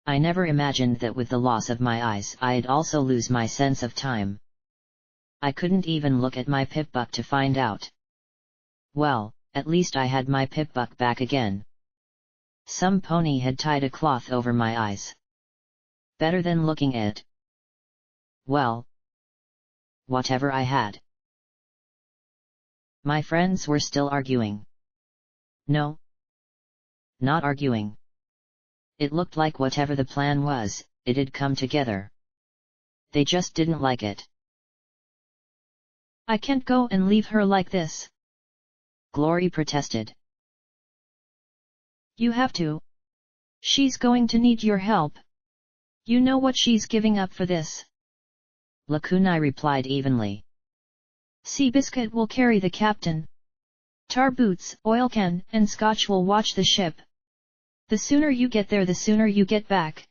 I never imagined that with the loss of my eyes I'd also lose my sense of time. I couldn't even look at my Pip-Buck to find out. Well, at least I had my Pip-Buck back again. Some pony had tied a cloth over my eyes. Better than looking at. Well, whatever I had. My friends were still arguing. No. Not arguing. It looked like whatever the plan was, it had come together. They just didn't like it. I can't go and leave her like this, Glory protested. You have to. She's going to need your help. You know what she's giving up for this. Lakunai replied evenly. Seabiscuit will carry the captain. Tar Boots, Oil Can, and Scotch will watch the ship. The sooner you get there the sooner you get back.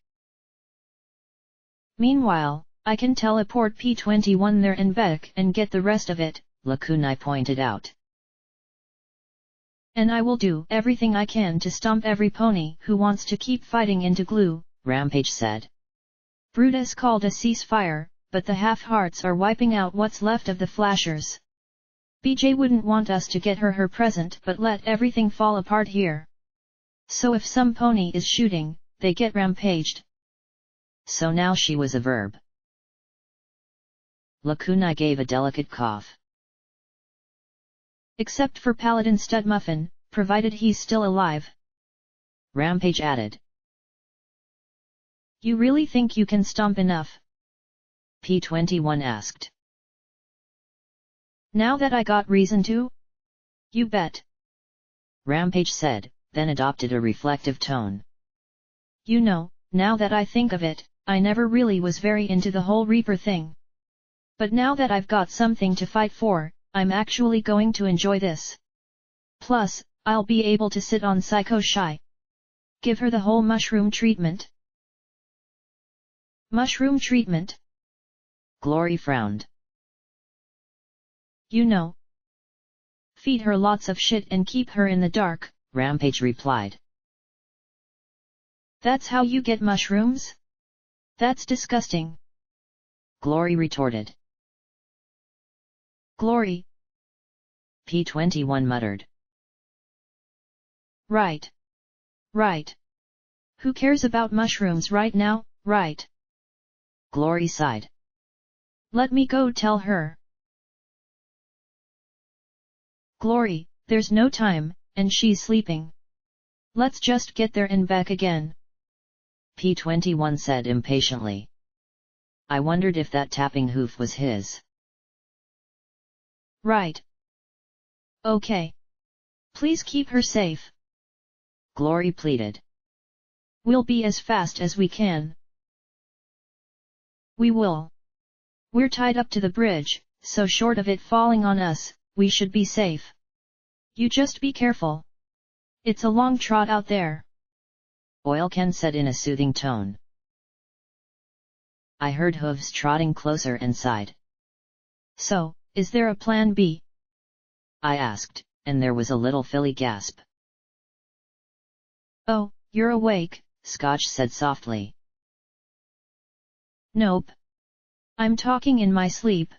Meanwhile, I can teleport P-21 there and back and get the rest of it, Lakunai pointed out. And I will do everything I can to stomp every pony who wants to keep fighting into glue, Rampage said. Brutus called a ceasefire, but the half-hearts are wiping out what's left of the flashers. BJ wouldn't want us to get her present but let everything fall apart here. So if some pony is shooting, they get rampaged. So now she was a verb. Lakunai gave a delicate cough. Except for Paladin Studmuffin, provided he's still alive. Rampage added. You really think you can stomp enough? P-21 asked. Now that I got reason to? You bet. Rampage said, then adopted a reflective tone. You know, now that I think of it, I never really was very into the whole Reaper thing. But now that I've got something to fight for, I'm actually going to enjoy this. Plus, I'll be able to sit on Psycho Shy. Give her the whole mushroom treatment. Mushroom treatment? Glory frowned. You know. Feed her lots of shit and keep her in the dark, Rampage replied. That's how you get mushrooms? That's disgusting. Glory retorted. Glory. P21 muttered. Right. Right. Who cares about mushrooms right now, right? Glory sighed. Let me go tell her. Glory, there's no time, and she's sleeping. Let's just get there and back again. P21 said impatiently. I wondered if that tapping hoof was his. Right. Okay. Please keep her safe. Glory pleaded. We'll be as fast as we can. We will. We're tied up to the bridge, so short of it falling on us, we should be safe. You just be careful. It's a long trot out there. Oilcan said in a soothing tone. I heard hooves trotting closer and sighed. So, is there a plan B? I asked, and there was a little filly gasp. Oh, you're awake, Scotch said softly. Nope. I'm talking in my sleep.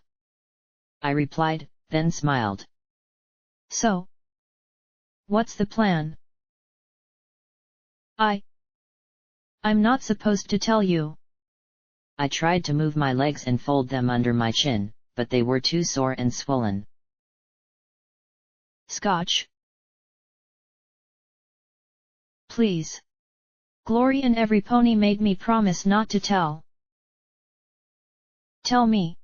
I replied, then smiled. So? What's the plan? I'm not supposed to tell you. I tried to move my legs and fold them under my chin, but they were too sore and swollen. Scotch? Please. Glory and every pony made me promise not to tell. Tell me.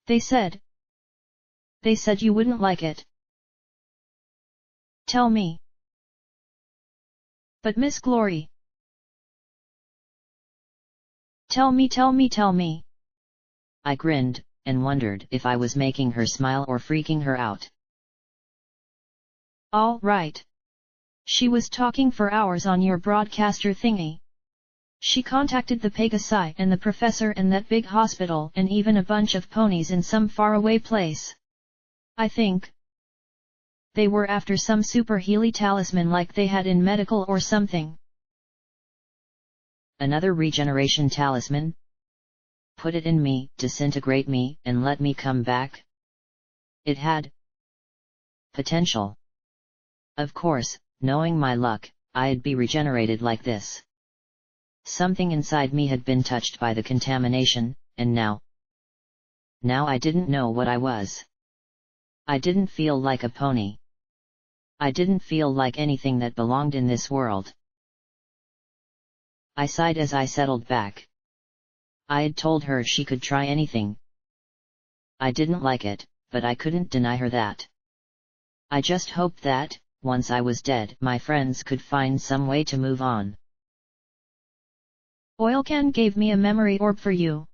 They said you wouldn't like it. Tell me. But Miss Glory. Tell me. I grinned, and wondered if I was making her smile or freaking her out. All right. She was talking for hours on your broadcaster thingy. She contacted the Pegasi and the professor and that big hospital and even a bunch of ponies in some faraway place. I think they were after some super Healy talisman like they had in medical or something. Another regeneration talisman? Put it in me, disintegrate me, and let me come back? It had potential. Of course, knowing my luck, I'd be regenerated like this. Something inside me had been touched by the contamination, and now I didn't know what I was. I didn't feel like a pony. I didn't feel like anything that belonged in this world. I sighed as I settled back. I had told her she could try anything. I didn't like it, but I couldn't deny her that. I just hoped that, once I was dead, my friends could find some way to move on. Oilcan gave me a memory orb for you.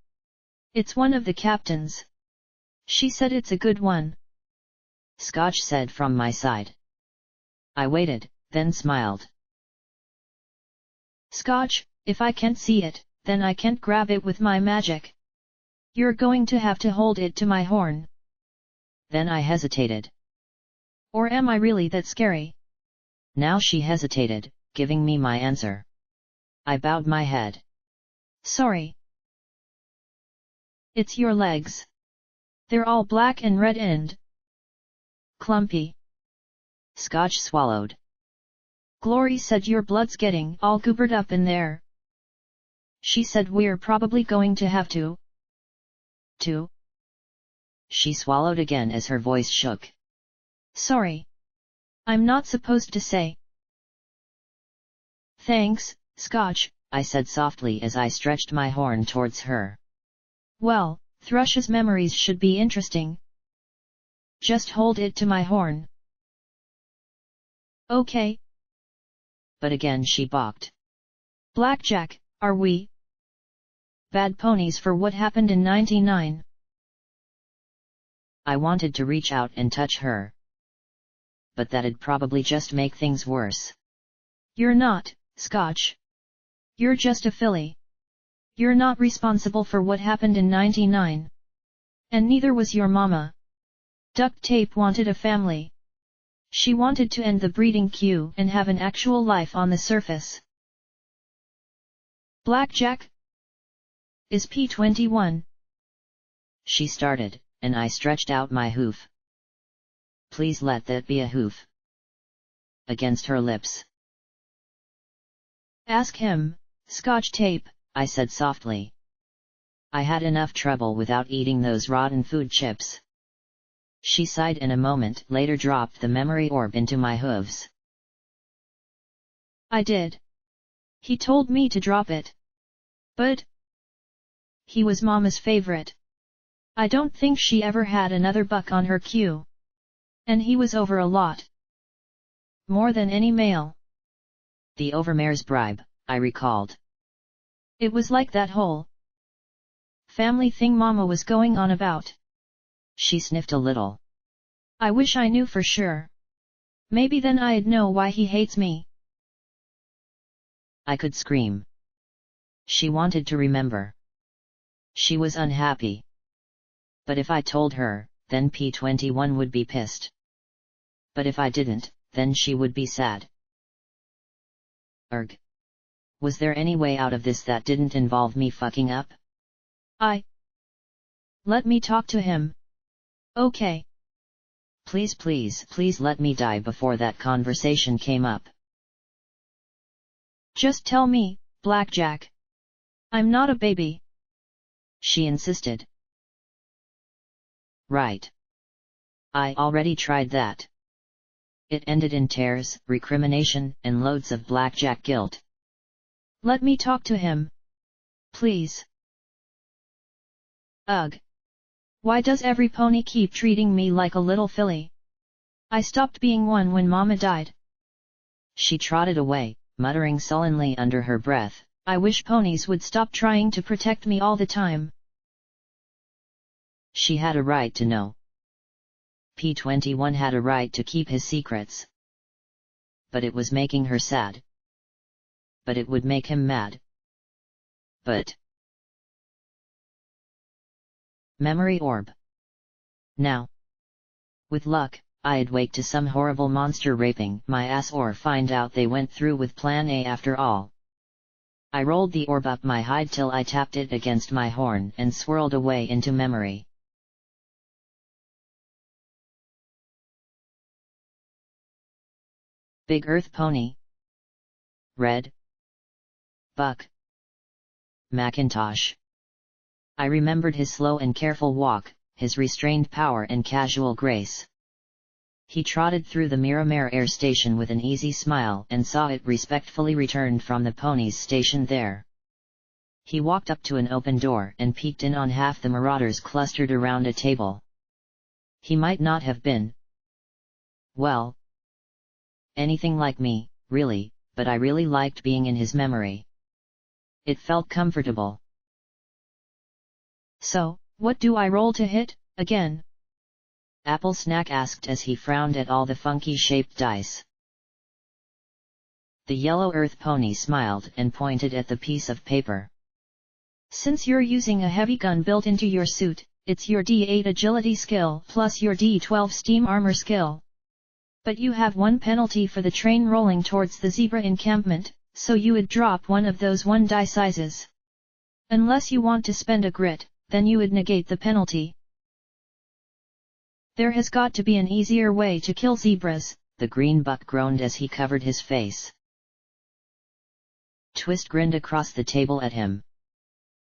It's one of the captain's. She said it's a good one. Scotch said from my side. I waited, then smiled. Scotch, if I can't see it, then I can't grab it with my magic. You're going to have to hold it to my horn. Then I hesitated. Or am I really that scary? Now she hesitated, giving me my answer. I bowed my head. Sorry. It's your legs. They're all black and red and clumpy. Scotch swallowed. Glory said your blood's getting all goobered up in there. She said we're probably going to have to. She swallowed again as her voice shook. Sorry. I'm not supposed to say. Thanks, Scotch, I said softly as I stretched my horn towards her. Well, Thrush's memories should be interesting. Just hold it to my horn. Okay. But again she balked. Blackjack, are we bad ponies for what happened in 99? I wanted to reach out and touch her, but that'd probably just make things worse. You're not, Scotch. You're just a filly. You're not responsible for what happened in 99. And neither was your mama. Duct Tape wanted a family. She wanted to end the breeding queue and have an actual life on the surface. Blackjack is P21. She started, and I stretched out my hoof. Please let that be a hoof. Against her lips. Ask him, Scotch Tape, I said softly. I had enough trouble without eating those rotten food chips. She sighed and a moment later dropped the memory orb into my hooves. I did. He told me to drop it. But he was Mama's favorite. I don't think she ever had another buck on her queue. And he was over a lot. More than any male. The overmare's bribe, I recalled. It was like that whole family thing Mama was going on about. She sniffed a little. I wish I knew for sure. Maybe then I'd know why he hates me. I could scream. She wanted to remember. She was unhappy. But if I told her, then P21 would be pissed. But if I didn't, then she would be sad. Erg. Was there any way out of this that didn't involve me fucking up? Let me talk to him. Okay. Please please please let me die before that conversation came up. Just tell me, Blackjack. I'm not a baby. She insisted. Right. I already tried that. It ended in tears, recrimination, and loads of blackjack guilt. Let me talk to him. Please. Ugh. Why does every pony keep treating me like a little filly? I stopped being one when Mama died. She trotted away, muttering sullenly under her breath, I wish ponies would stop trying to protect me all the time. She had a right to know. P21 had a right to keep his secrets. But it was making her sad. But it would make him mad. But... Memory orb. Now. With luck, I'd wake to some horrible monster raping my ass or find out they went through with plan A after all. I rolled the orb up my hide till I tapped it against my horn and swirled away into memory. Big Earth Pony. Red. Buck. Macintosh. I remembered his slow and careful walk, his restrained power and casual grace. He trotted through the Miramare Air Station with an easy smile and saw it respectfully returned from the ponies stationed there. He walked up to an open door and peeked in on half the marauders clustered around a table. He might not have been, well, anything like me, really, but I really liked being in his memory. It felt comfortable. So, what do I roll to hit, again? Apple Snack asked as he frowned at all the funky-shaped dice. The yellow earth pony smiled and pointed at the piece of paper. Since you're using a heavy gun built into your suit, it's your D8 agility skill plus your D12 steam armor skill. But you have one penalty for the train rolling towards the zebra encampment, so you would drop one of those 1 die sizes. Unless you want to spend a grit, then you would negate the penalty. There has got to be an easier way to kill zebras, the green buck groaned as he covered his face. Twist grinned across the table at him.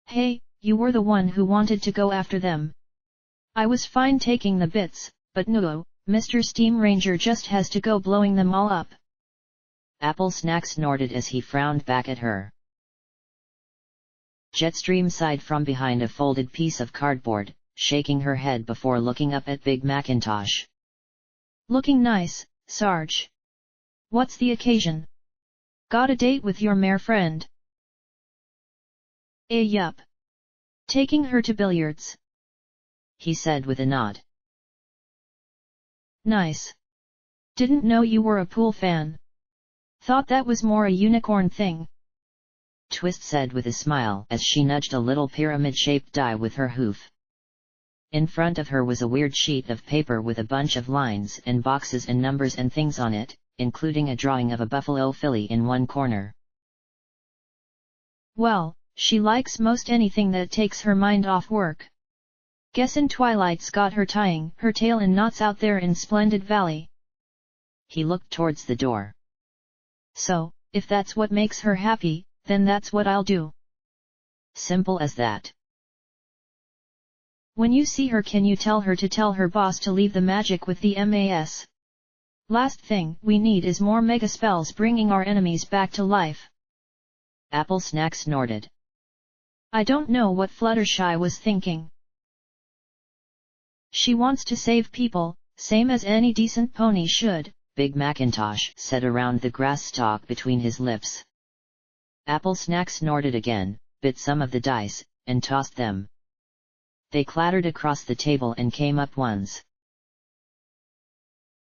Hey, you were the one who wanted to go after them. I was fine taking the bits, but no, Mr. Steam Ranger just has to go blowing them all up. Apple Snack snorted as he frowned back at her. Jetstream sighed from behind a folded piece of cardboard, shaking her head before looking up at Big Macintosh. Looking nice, Sarge. What's the occasion? Got a date with your mare friend? Yup. Taking her to billiards. He said with a nod. Nice. Didn't know you were a pool fan. Thought that was more a unicorn thing. Twist said with a smile as she nudged a little pyramid-shaped die with her hoof. In front of her was a weird sheet of paper with a bunch of lines and boxes and numbers and things on it, including a drawing of a buffalo filly in one corner. Well, she likes most anything that takes her mind off work. Guessin' Twilight's got her tying her tail in knots out there in Splendid Valley. He looked towards the door. So, if that's what makes her happy, then that's what I'll do. Simple as that. When you see her, can you tell her to tell her boss to leave the magic with the MAS? Last thing we need is more mega spells bringing our enemies back to life. Apple Snack snorted. I don't know what Fluttershy was thinking. She wants to save people, same as any decent pony should, Big Macintosh said around the grass stalk between his lips. Apple Snack snorted again, bit some of the dice, and tossed them. They clattered across the table and came up ones.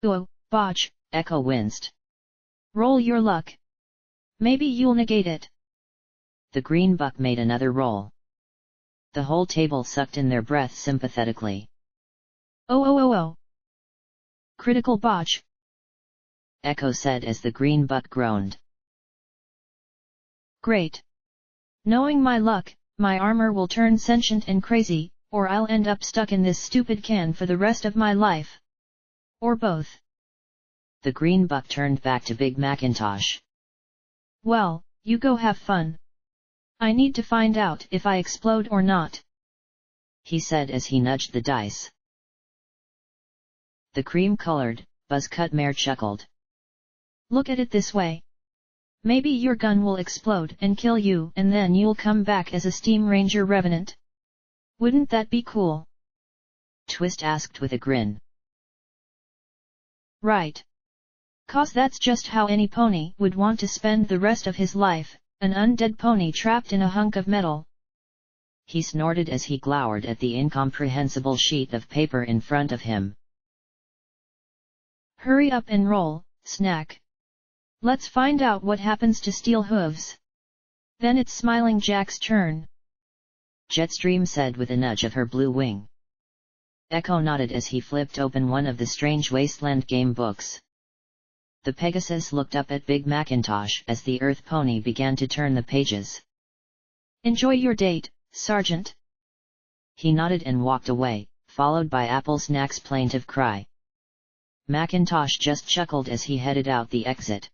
Oh, botch, Echo winced. Roll your luck. Maybe you'll negate it. The green buck made another roll. The whole table sucked in their breath sympathetically. Oh. Critical botch. Echo said as the green buck groaned. Great. Knowing my luck, my armor will turn sentient and crazy, or I'll end up stuck in this stupid can for the rest of my life. Or both. The green buck turned back to Big Macintosh. Well, you go have fun. I need to find out if I explode or not, he said as he nudged the dice. The cream-colored, buzz-cut mare chuckled. Look at it this way. Maybe your gun will explode and kill you, and then you'll come back as a Steam Ranger Revenant. Wouldn't that be cool? Twist asked with a grin. Right. 'Cause that's just how any pony would want to spend the rest of his life, an undead pony trapped in a hunk of metal. He snorted as he glowered at the incomprehensible sheet of paper in front of him. Hurry up and roll, Snack. Let's find out what happens to Steel Hooves. Then it's Smiling Jack's turn. Jetstream said with a nudge of her blue wing. Echo nodded as he flipped open one of the Strange Wasteland game books. The Pegasus looked up at Big Macintosh as the Earth Pony began to turn the pages. Enjoy your date, Sergeant. He nodded and walked away, followed by Apple Snack's plaintive cry. Macintosh just chuckled as he headed out the exit.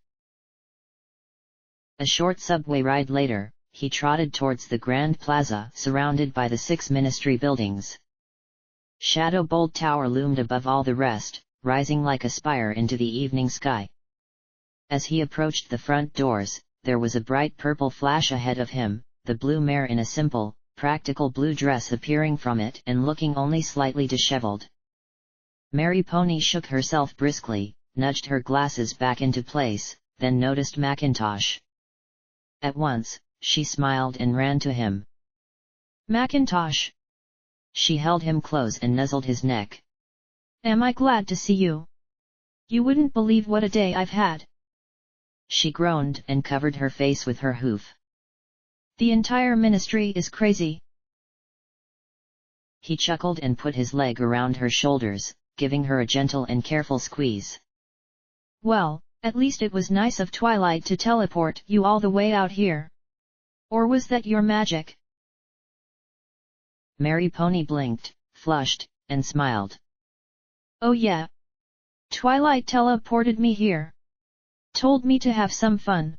A short subway ride later, he trotted towards the Grand Plaza surrounded by the 6 ministry buildings. Shadow Bolt Tower loomed above all the rest, rising like a spire into the evening sky. As he approached the front doors, there was a bright purple flash ahead of him, the blue mare in a simple, practical blue dress appearing from it and looking only slightly disheveled. Mary Pony shook herself briskly, nudged her glasses back into place, then noticed Macintosh. At once, she smiled and ran to him. Macintosh! She held him close and nuzzled his neck. Am I glad to see you? You wouldn't believe what a day I've had. She groaned and covered her face with her hoof. The entire ministry is crazy. He chuckled and put his leg around her shoulders, giving her a gentle and careful squeeze. Well, at least it was nice of Twilight to teleport you all the way out here. Or was that your magic? Mary Pony blinked, flushed, and smiled. Oh yeah. Twilight teleported me here. Told me to have some fun.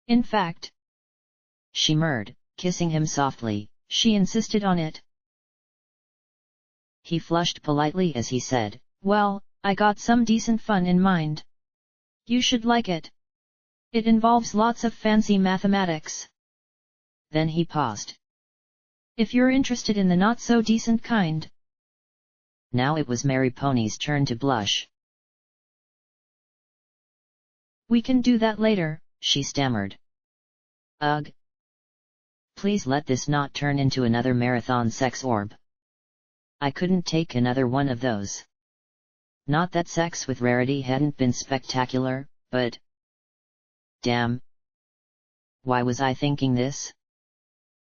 In fact, she murmured, kissing him softly, she insisted on it. He flushed politely as he said, well, I got some decent fun in mind. You should like it. It involves lots of fancy mathematics. Then he paused. If you're interested in the not-so-decent kind. Now it was Mary Pony's turn to blush. We can do that later, she stammered. Ugh. Please let this not turn into another marathon sex orb. I couldn't take another one of those. Not that sex with Rarity hadn't been spectacular, but... damn. Why was I thinking this?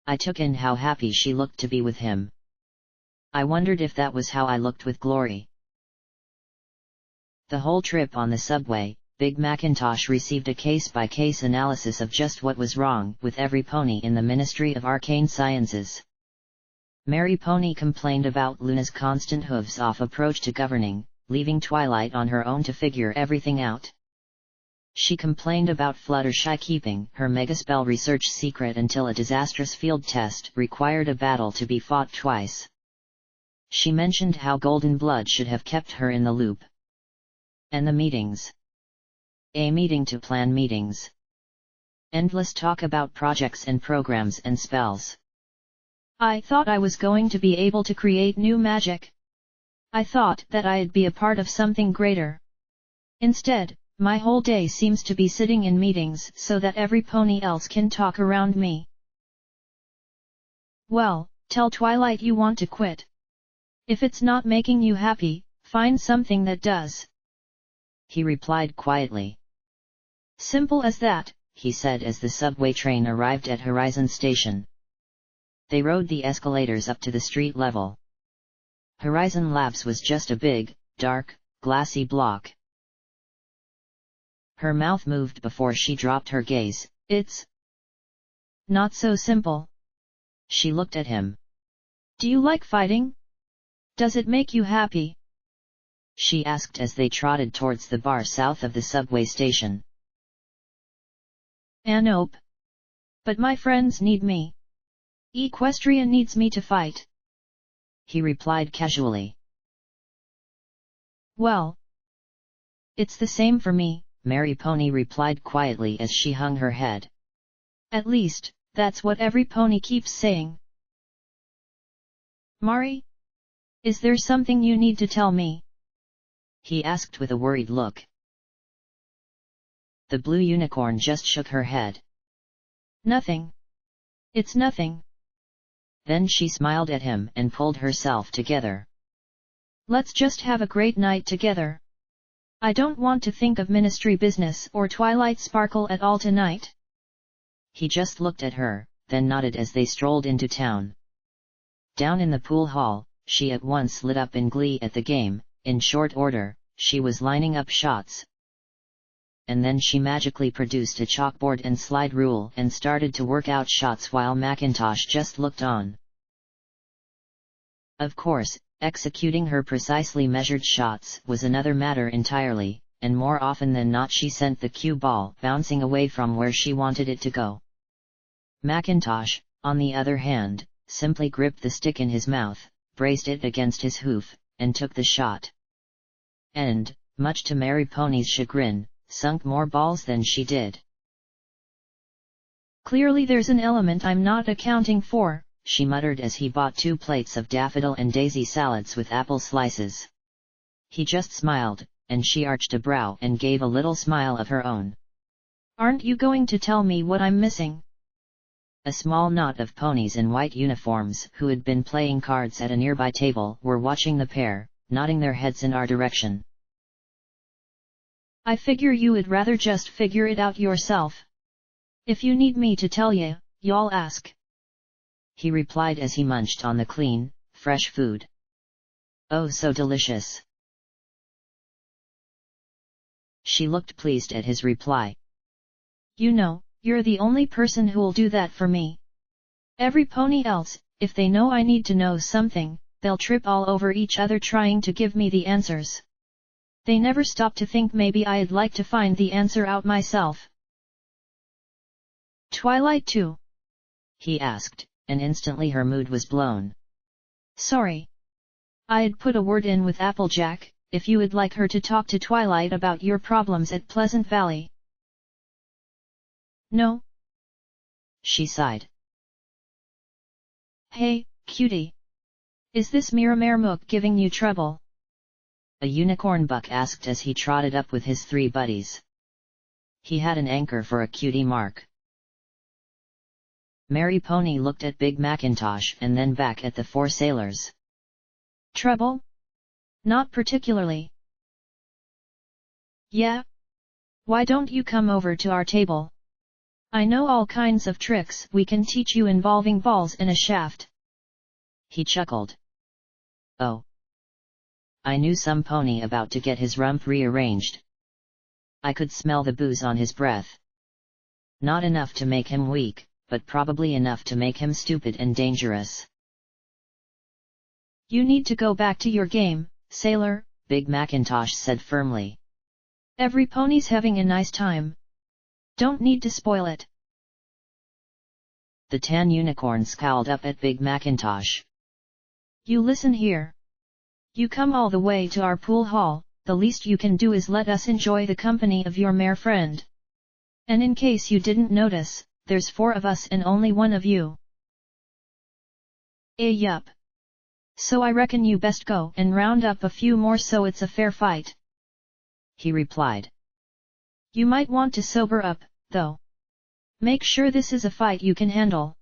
I took in how happy she looked to be with him. I wondered if that was how I looked with Glory. The whole trip on the subway, Big Macintosh received a case-by-case analysis of just what was wrong with every pony in the Ministry of Arcane Sciences. Mary Pony complained about Luna's constant hooves-off approach to governing, leaving Twilight on her own to figure everything out. She complained about Fluttershy keeping her megaspell research secret until a disastrous field test required a battle to be fought twice. She mentioned how Golden Blood should have kept her in the loop. And the meetings. A meeting to plan meetings. Endless talk about projects and programs and spells. I thought I was going to be able to create new magic. I thought that I'd be a part of something greater. Instead, my whole day seems to be sitting in meetings so that every pony else can talk around me. Well, tell Twilight you want to quit. If it's not making you happy, find something that does. He replied quietly. Simple as that, he said as the subway train arrived at Horizon Station. They rode the escalators up to the street level. Horizon Labs was just a big, dark, glassy block. Her mouth moved before she dropped her gaze. It's not so simple. She looked at him. Do you like fighting? Does it make you happy? She asked as they trotted towards the bar south of the subway station. Nope. But my friends need me. Equestria needs me to fight. He replied casually. Well, it's the same for me, Mary Pony replied quietly as she hung her head. At least, that's what every pony keeps saying. Mari? Is there something you need to tell me? He asked with a worried look. The blue unicorn just shook her head. Nothing. It's nothing. Then she smiled at him and pulled herself together. Let's just have a great night together. I don't want to think of ministry business or Twilight Sparkle at all tonight. He just looked at her, then nodded as they strolled into town. Down in the pool hall, she at once lit up in glee at the game. In short order, she was lining up shots. And then she magically produced a chalkboard and slide rule and started to work out shots while Macintosh just looked on. Of course, executing her precisely measured shots was another matter entirely, and more often than not she sent the cue ball bouncing away from where she wanted it to go. Macintosh, on the other hand, simply gripped the stick in his mouth, braced it against his hoof, and took the shot. And, much to Mary Pony's chagrin, sunk more balls than she did. Clearly there's an element I'm not accounting for, she muttered as he bought 2 plates of daffodil and daisy salads with apple slices. He just smiled, and she arched a brow and gave a little smile of her own. Aren't you going to tell me what I'm missing? A small knot of ponies in white uniforms who had been playing cards at a nearby table were watching the pair, nodding their heads in our direction. I figure you would rather just figure it out yourself. If you need me to tell you, y'all ask. He replied as he munched on the clean, fresh food. Oh, so delicious. She looked pleased at his reply. You know, you're the only person who'll do that for me. Every pony else, if they know I need to know something, they'll trip all over each other trying to give me the answers. They never stop to think maybe I'd like to find the answer out myself. Twilight too? He asked, and instantly her mood was blown. Sorry. I'd put a word in with Applejack, if you would like her to talk to Twilight about your problems at Pleasant Valley. No? She sighed. Hey, cutie. Is this Miramarmook giving you trouble? A unicorn buck asked as he trotted up with his 3 buddies. He had an anchor for a cutie mark. Mary Pony looked at Big Macintosh and then back at the 4 sailors. Trouble? Not particularly. Yeah? Why don't you come over to our table? I know all kinds of tricks we can teach you involving balls in a shaft. He chuckled. Oh. I knew some pony about to get his rump rearranged. I could smell the booze on his breath. Not enough to make him weak, but probably enough to make him stupid and dangerous. You need to go back to your game, sailor, Big Macintosh said firmly. Every pony's having a nice time. Don't need to spoil it. The tan unicorn scowled up at Big Macintosh. You listen here. You come all the way to our pool hall, the least you can do is let us enjoy the company of your mare friend. And in case you didn't notice, there's 4 of us and only 1 of you. Yup. So I reckon you best go and round up a few more so it's a fair fight. He replied. You might want to sober up, though. Make sure this is a fight you can handle.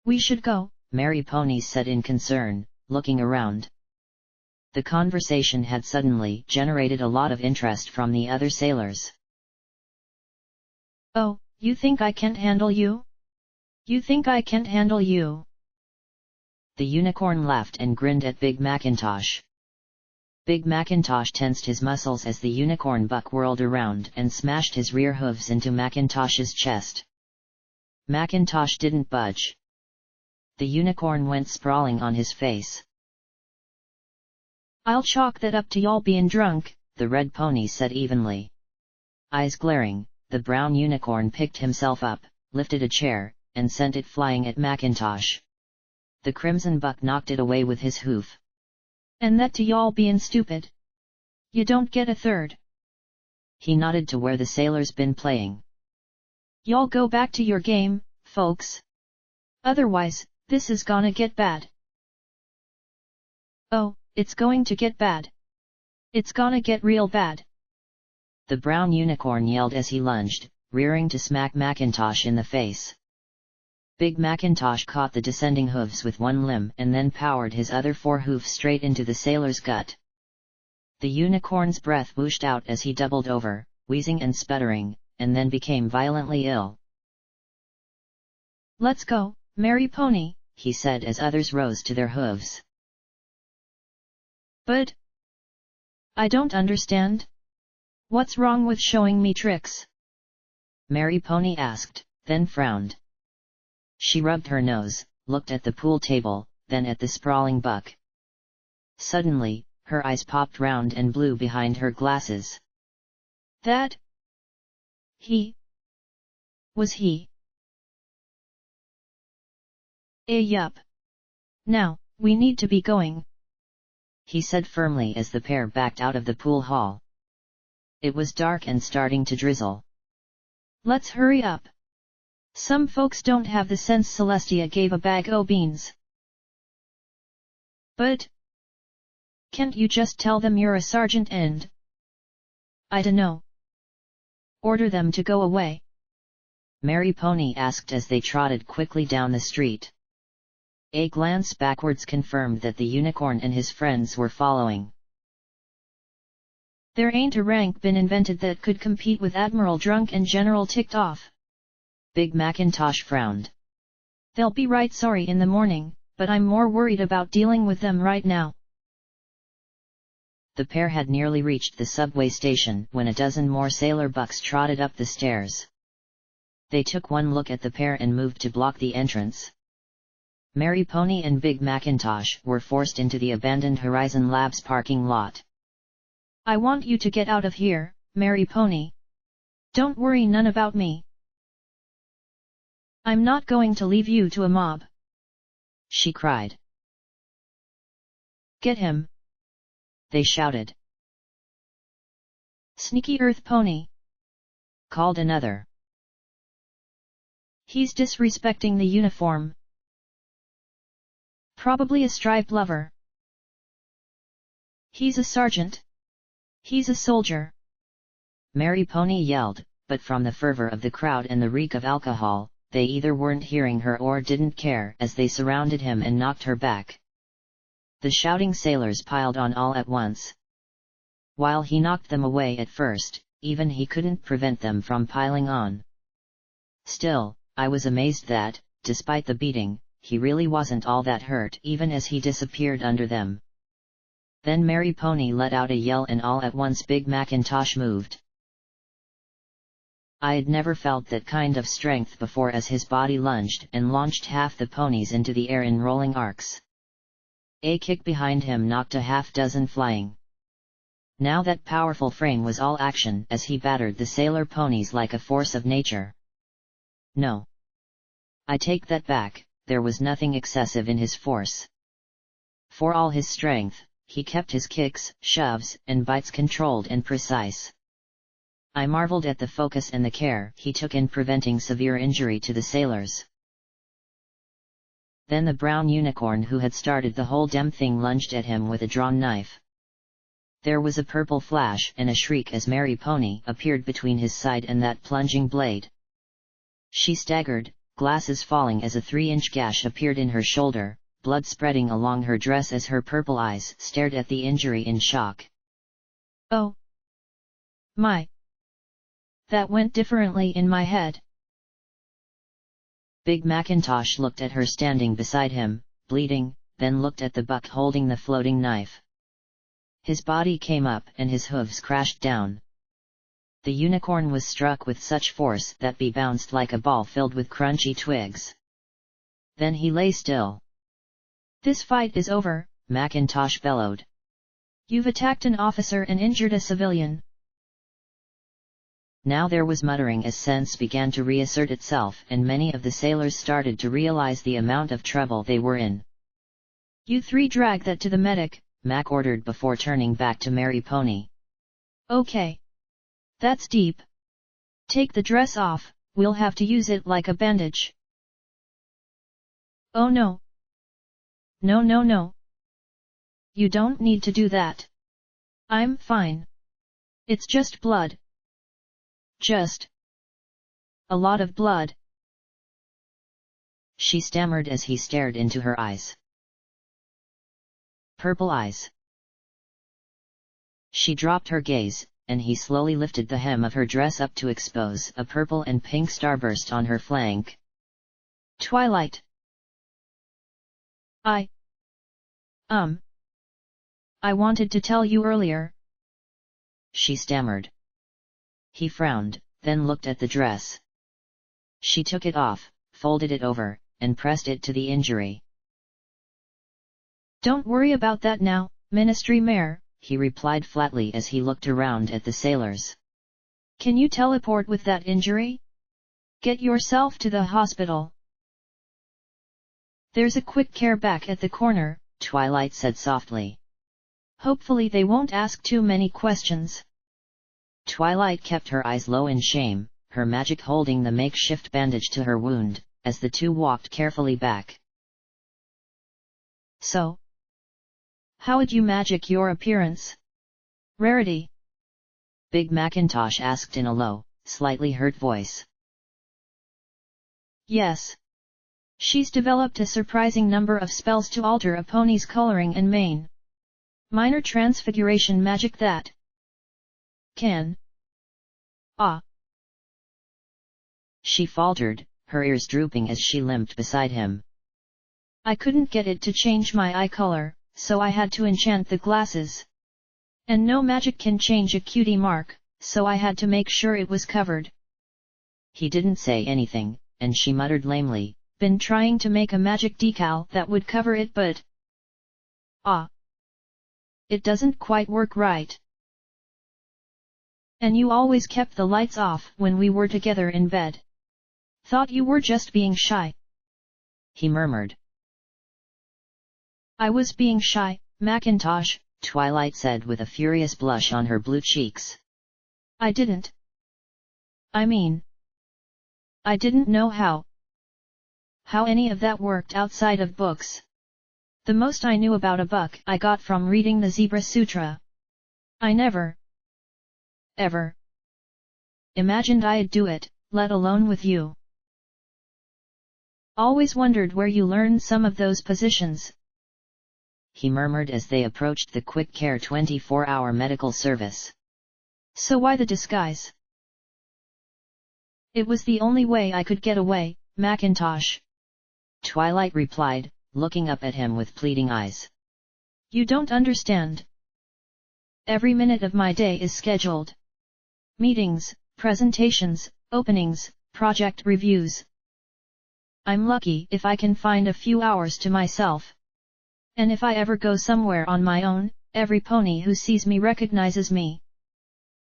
We should go, Mary Pony said in concern, looking around. The conversation had suddenly generated a lot of interest from the other sailors. Oh, you think I can't handle you? You think I can't handle you? The unicorn laughed and grinned at Big Macintosh. Big Macintosh tensed his muscles as the unicorn buck whirled around and smashed his rear hooves into Macintosh's chest. Macintosh didn't budge. The unicorn went sprawling on his face. I'll chalk that up to y'all being drunk, the red pony said evenly. Eyes glaring, the brown unicorn picked himself up, lifted a chair, and sent it flying at Macintosh. The crimson buck knocked it away with his hoof. And that to y'all being stupid. You don't get a third. He nodded to where the sailors been playing. Y'all go back to your game, folks. Otherwise, this is gonna get bad. Oh, it's going to get bad. It's gonna get real bad. The brown unicorn yelled as he lunged, rearing to smack Macintosh in the face. Big Macintosh caught the descending hooves with one limb and then powered his other 4 hoofs straight into the sailor's gut. The unicorn's breath whooshed out as he doubled over, wheezing and sputtering, and then became violently ill. Let's go, Mary Pony, he said as others rose to their hooves. But I don't understand. What's wrong with showing me tricks? Mary Pony asked, then frowned. She rubbed her nose, looked at the pool table, then at the sprawling buck. Suddenly, her eyes popped round and blue behind her glasses. That? Was he? Yup. Now, we need to be going, he said firmly as the pair backed out of the pool hall. It was dark and starting to drizzle. Let's hurry up. Some folks don't have the sense Celestia gave a bag o' beans. But can't you just tell them you're a sergeant and I dunno, order them to go away? Mary Pony asked as they trotted quickly down the street. A glance backwards confirmed that the unicorn and his friends were following. There ain't a rank been invented that could compete with Admiral Drunk and General Ticked Off. Big Macintosh frowned. They'll be right sorry in the morning, but I'm more worried about dealing with them right now. The pair had nearly reached the subway station when a dozen more sailor bucks trotted up the stairs. They took one look at the pair and moved to block the entrance. Mary Pony and Big Macintosh were forced into the abandoned Horizon Labs parking lot. I want you to get out of here, Mary Pony. Don't worry none about me. I'm not going to leave you to a mob, she cried. Get him, they shouted. Sneaky Earth Pony, called another. He's disrespecting the uniform. Probably a striped lover. He's a sergeant. He's a soldier. Mary Pony yelled, but from the fervor of the crowd and the reek of alcohol, they either weren't hearing her or didn't care, as they surrounded him and knocked her back. The shouting sailors piled on all at once. While he knocked them away at first, even he couldn't prevent them from piling on. Still, I was amazed that, despite the beating, he really wasn't all that hurt, even as he disappeared under them. Then Mary Pony let out a yell and all at once Big Macintosh moved. I had never felt that kind of strength before, as his body lunged and launched half the ponies into the air in rolling arcs. A kick behind him knocked a half-dozen flying. Now that powerful frame was all action as he battered the sailor ponies like a force of nature. No. I take that back, there was nothing excessive in his force. For all his strength, he kept his kicks, shoves, and bites controlled and precise. I marveled at the focus and the care he took in preventing severe injury to the sailors. Then the brown unicorn who had started the whole damn thing lunged at him with a drawn knife. There was a purple flash and a shriek as Mary Pony appeared between his side and that plunging blade. She staggered, glasses falling as a 3-inch gash appeared in her shoulder, blood spreading along her dress as her purple eyes stared at the injury in shock. Oh! My! That went differently in my head. Big Macintosh looked at her standing beside him, bleeding, then looked at the buck holding the floating knife. His body came up and his hooves crashed down. The unicorn was struck with such force that he bounced like a ball filled with crunchy twigs. Then he lay still. This fight is over, Macintosh bellowed. You've attacked an officer and injured a civilian. Now there was muttering as sense began to reassert itself and many of the sailors started to realize the amount of trouble they were in. You three drag that to the medic, Mac ordered before turning back to Mary Pony. Okay. That's deep. Take the dress off, we'll have to use it like a bandage. Oh no. No no no. You don't need to do that. I'm fine. It's just blood. Just a lot of blood. She stammered as he stared into her eyes. Purple eyes. She dropped her gaze, and he slowly lifted the hem of her dress up to expose a purple and pink starburst on her flank. Twilight. I wanted to tell you earlier. She stammered. He frowned, then looked at the dress. She took it off, folded it over, and pressed it to the injury. Don't worry about that now, Ministry Mayor, he replied flatly as he looked around at the sailors. Can you teleport with that injury? Get yourself to the hospital. There's a quick care back at the corner, Twilight said softly. Hopefully they won't ask too many questions. Twilight kept her eyes low in shame, her magic holding the makeshift bandage to her wound, as the two walked carefully back. So? How'd you magic your appearance? Rarity? Big Macintosh asked in a low, slightly hurt voice. Yes. She's developed a surprising number of spells to alter a pony's coloring and mane. Minor transfiguration magic that can. She faltered, her ears drooping as she limped beside him. I couldn't get it to change my eye color, so I had to enchant the glasses. And no magic can change a cutie mark, so I had to make sure it was covered. He didn't say anything, and she muttered lamely, Been trying to make a magic decal that would cover it but it doesn't quite work right. And you always kept the lights off when we were together in bed. Thought you were just being shy. He murmured. I was being shy, Macintosh, Twilight said with a furious blush on her blue cheeks. I didn't. I didn't know how any of that worked outside of books. The most I knew about a buck I got from reading the Zebra Sutra. I never ever imagined I'd do it, let alone with you. Always wondered where you learned some of those positions, he murmured as they approached the Quick Care 24-hour medical service. So why the disguise? It was the only way I could get away, Macintosh. Twilight replied, looking up at him with pleading eyes. You don't understand. Every minute of my day is scheduled. Meetings, presentations, openings, project reviews. I'm lucky if I can find a few hours to myself. And if I ever go somewhere on my own, every pony who sees me recognizes me.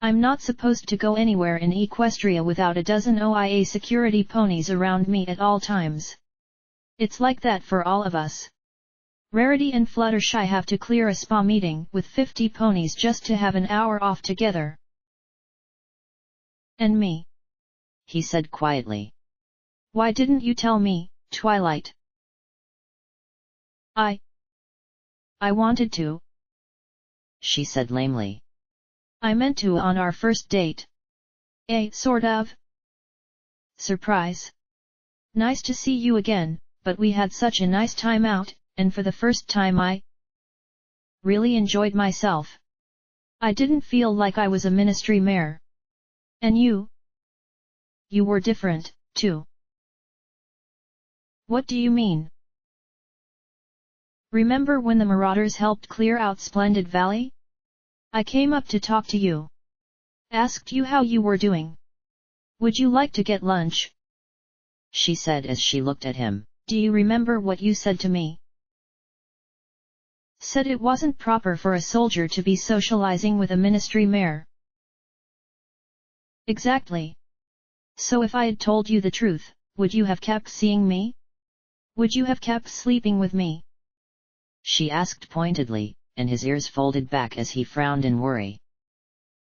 I'm not supposed to go anywhere in Equestria without a dozen OIA security ponies around me at all times. It's like that for all of us. Rarity and Fluttershy have to clear a spa meeting with 50 ponies just to have an hour off together. And me? He said quietly. Why didn't you tell me, Twilight? I wanted to. She said lamely. I meant to on our first date. Sort of. Surprise. Nice to see you again, but we had such a nice time out, and for the first time I really enjoyed myself. I didn't feel like I was a ministry mare. And you? You were different, too. What do you mean? Remember when the Marauders helped clear out Splendid Valley? I came up to talk to you. Asked you how you were doing. Would you like to get lunch? She said as she looked at him. Do you remember what you said to me? Said it wasn't proper for a soldier to be socializing with a ministry mare. Exactly. So if I had told you the truth, would you have kept seeing me? Would you have kept sleeping with me? She asked pointedly, and his ears folded back as he frowned in worry.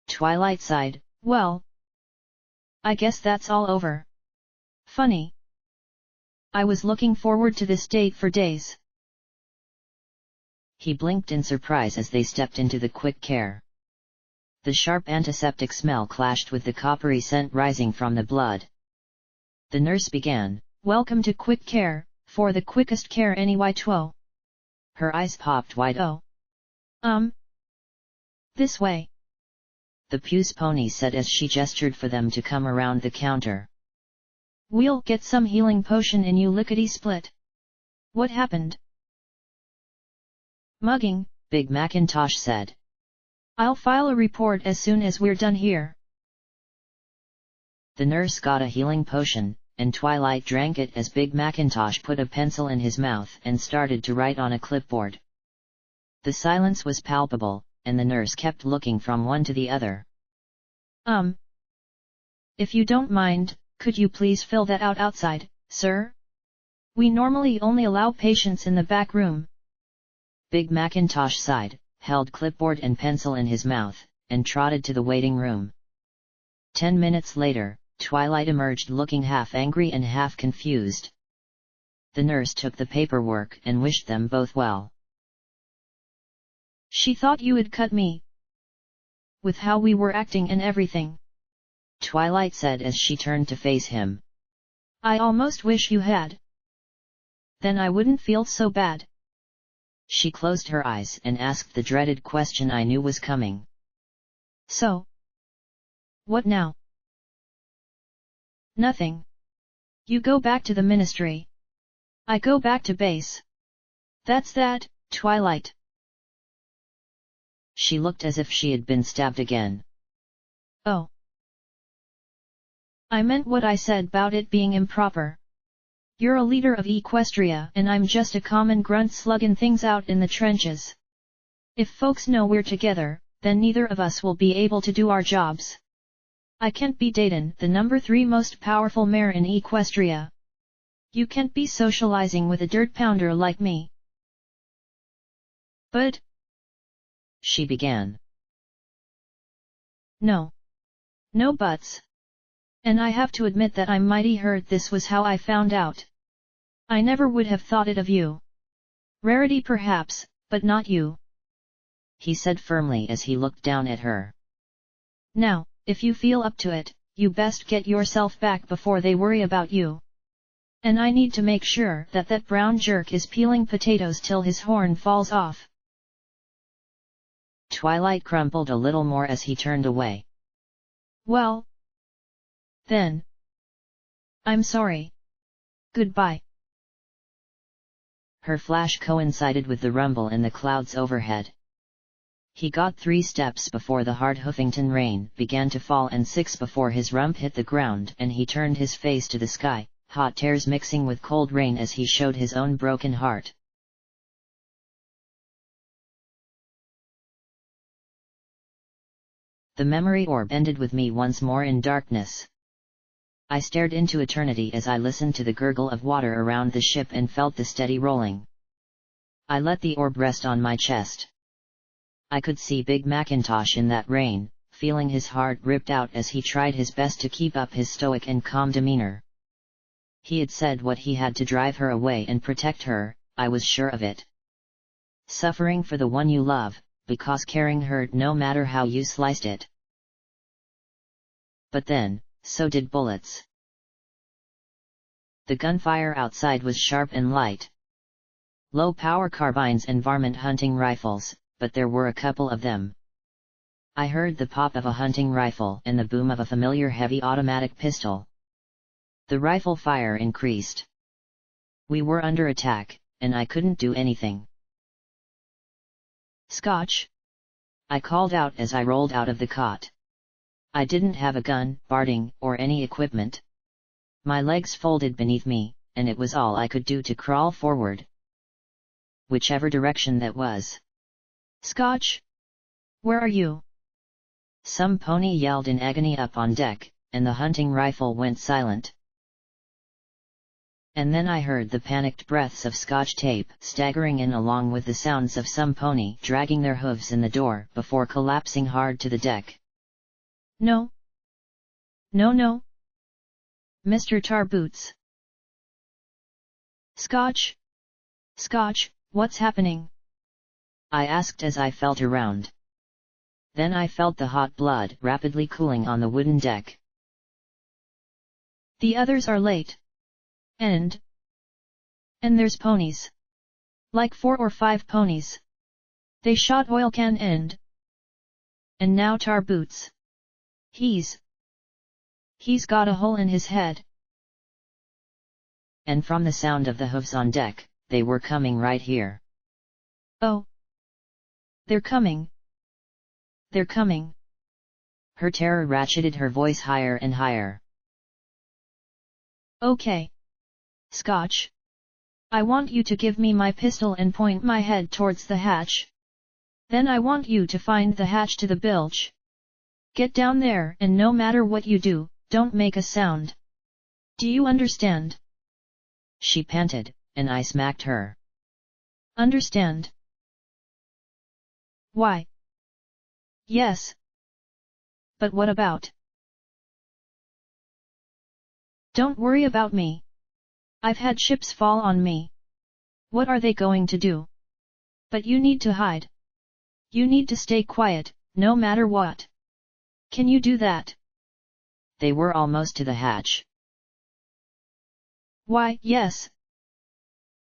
Twilight sighed. Well, I guess that's all over. Funny. I was looking forward to this date for days. He blinked in surprise as they stepped into the Quick Care. The sharp antiseptic smell clashed with the coppery scent rising from the blood. The nurse began. Welcome to Quick Care, for the quickest care anyway. Her eyes popped wide. Oh. This way. The Puce pony said as she gestured for them to come around the counter. We'll get some healing potion in you lickety-split. What happened? Mugging, Big Macintosh said. I'll file a report as soon as we're done here. The nurse got a healing potion, and Twilight drank it as Big Macintosh put a pencil in his mouth and started to write on a clipboard. The silence was palpable, and the nurse kept looking from one to the other. If you don't mind, could you please fill that out outside, sir? We normally only allow patients in the back room. Big Macintosh sighed, held clipboard and pencil in his mouth, and trotted to the waiting room. 10 minutes later, Twilight emerged looking half angry and half confused. The nurse took the paperwork and wished them both well. She thought you had cut me. With how we were acting and everything. Twilight said as she turned to face him. I almost wish you had. Then I wouldn't feel so bad. She closed her eyes and asked the dreaded question I knew was coming. So? What now? Nothing. You go back to the ministry. I go back to base. That's that, Twilight. She looked as if she had been stabbed again. Oh. I meant what I said about it being improper. You're a leader of Equestria and I'm just a common grunt slugging things out in the trenches. If folks know we're together, then neither of us will be able to do our jobs. I can't be dating the number 3 most powerful mare in Equestria. You can't be socializing with a dirt pounder like me. But... she began. No. No buts. And I have to admit that I'm mighty hurt this was how I found out. I never would have thought it of you. Rarity perhaps, but not you. He said firmly as he looked down at her. Now, if you feel up to it, you best get yourself back before they worry about you. And I need to make sure that that brown jerk is peeling potatoes till his horn falls off. Twilight crumpled a little more as he turned away. Well, then. I'm sorry. Goodbye. Her flash coincided with the rumble in the clouds overhead. He got 3 steps before the hard Hoofington rain began to fall and 6 before his rump hit the ground and he turned his face to the sky, hot tears mixing with cold rain as he showed his own broken heart. The memory orb ended with me once more in darkness. I stared into eternity as I listened to the gurgle of water around the ship and felt the steady rolling. I let the orb rest on my chest. I could see Big Macintosh in that rain, feeling his heart ripped out as he tried his best to keep up his stoic and calm demeanor. He had said what he had to drive her away and protect her, I was sure of it. Suffering for the one you love, because caring hurt no matter how you sliced it. But then, so did bullets. The gunfire outside was sharp and light. Low-power carbines and varmint hunting rifles, but there were a couple of them. I heard the pop of a hunting rifle and the boom of a familiar heavy automatic pistol. The rifle fire increased. We were under attack, and I couldn't do anything. Scotch? I called out as I rolled out of the cot. I didn't have a gun, barding, or any equipment. My legs folded beneath me, and it was all I could do to crawl forward. Whichever direction that was. Scotch? Where are you? Some pony yelled in agony up on deck, and the hunting rifle went silent. And then I heard the panicked breaths of Scotch Tape staggering in along with the sounds of some pony dragging their hooves in the door before collapsing hard to the deck. No. No. Mr. Tarboots. Scotch? Scotch, what's happening? I asked as I felt around. Then I felt the hot blood rapidly cooling on the wooden deck. The others are late. And there's ponies. Like 4 or 5 ponies. They shot oil can and now Tarboots. He's got a hole in his head. And from the sound of the hooves on deck, they were coming right here. Oh. They're coming. They're coming. Her terror ratcheted her voice higher and higher. Okay. Scotch. I want you to give me my pistol and point my head towards the hatch. Then I want you to find the hatch to the bilge. Get down there and no matter what you do, don't make a sound. Do you understand? She panted, and I smacked her. Understand? Why? Yes. But what about? Don't worry about me. I've had ships fall on me. What are they going to do? But you need to hide. You need to stay quiet, no matter what. Can you do that? They were almost to the hatch. Why, yes.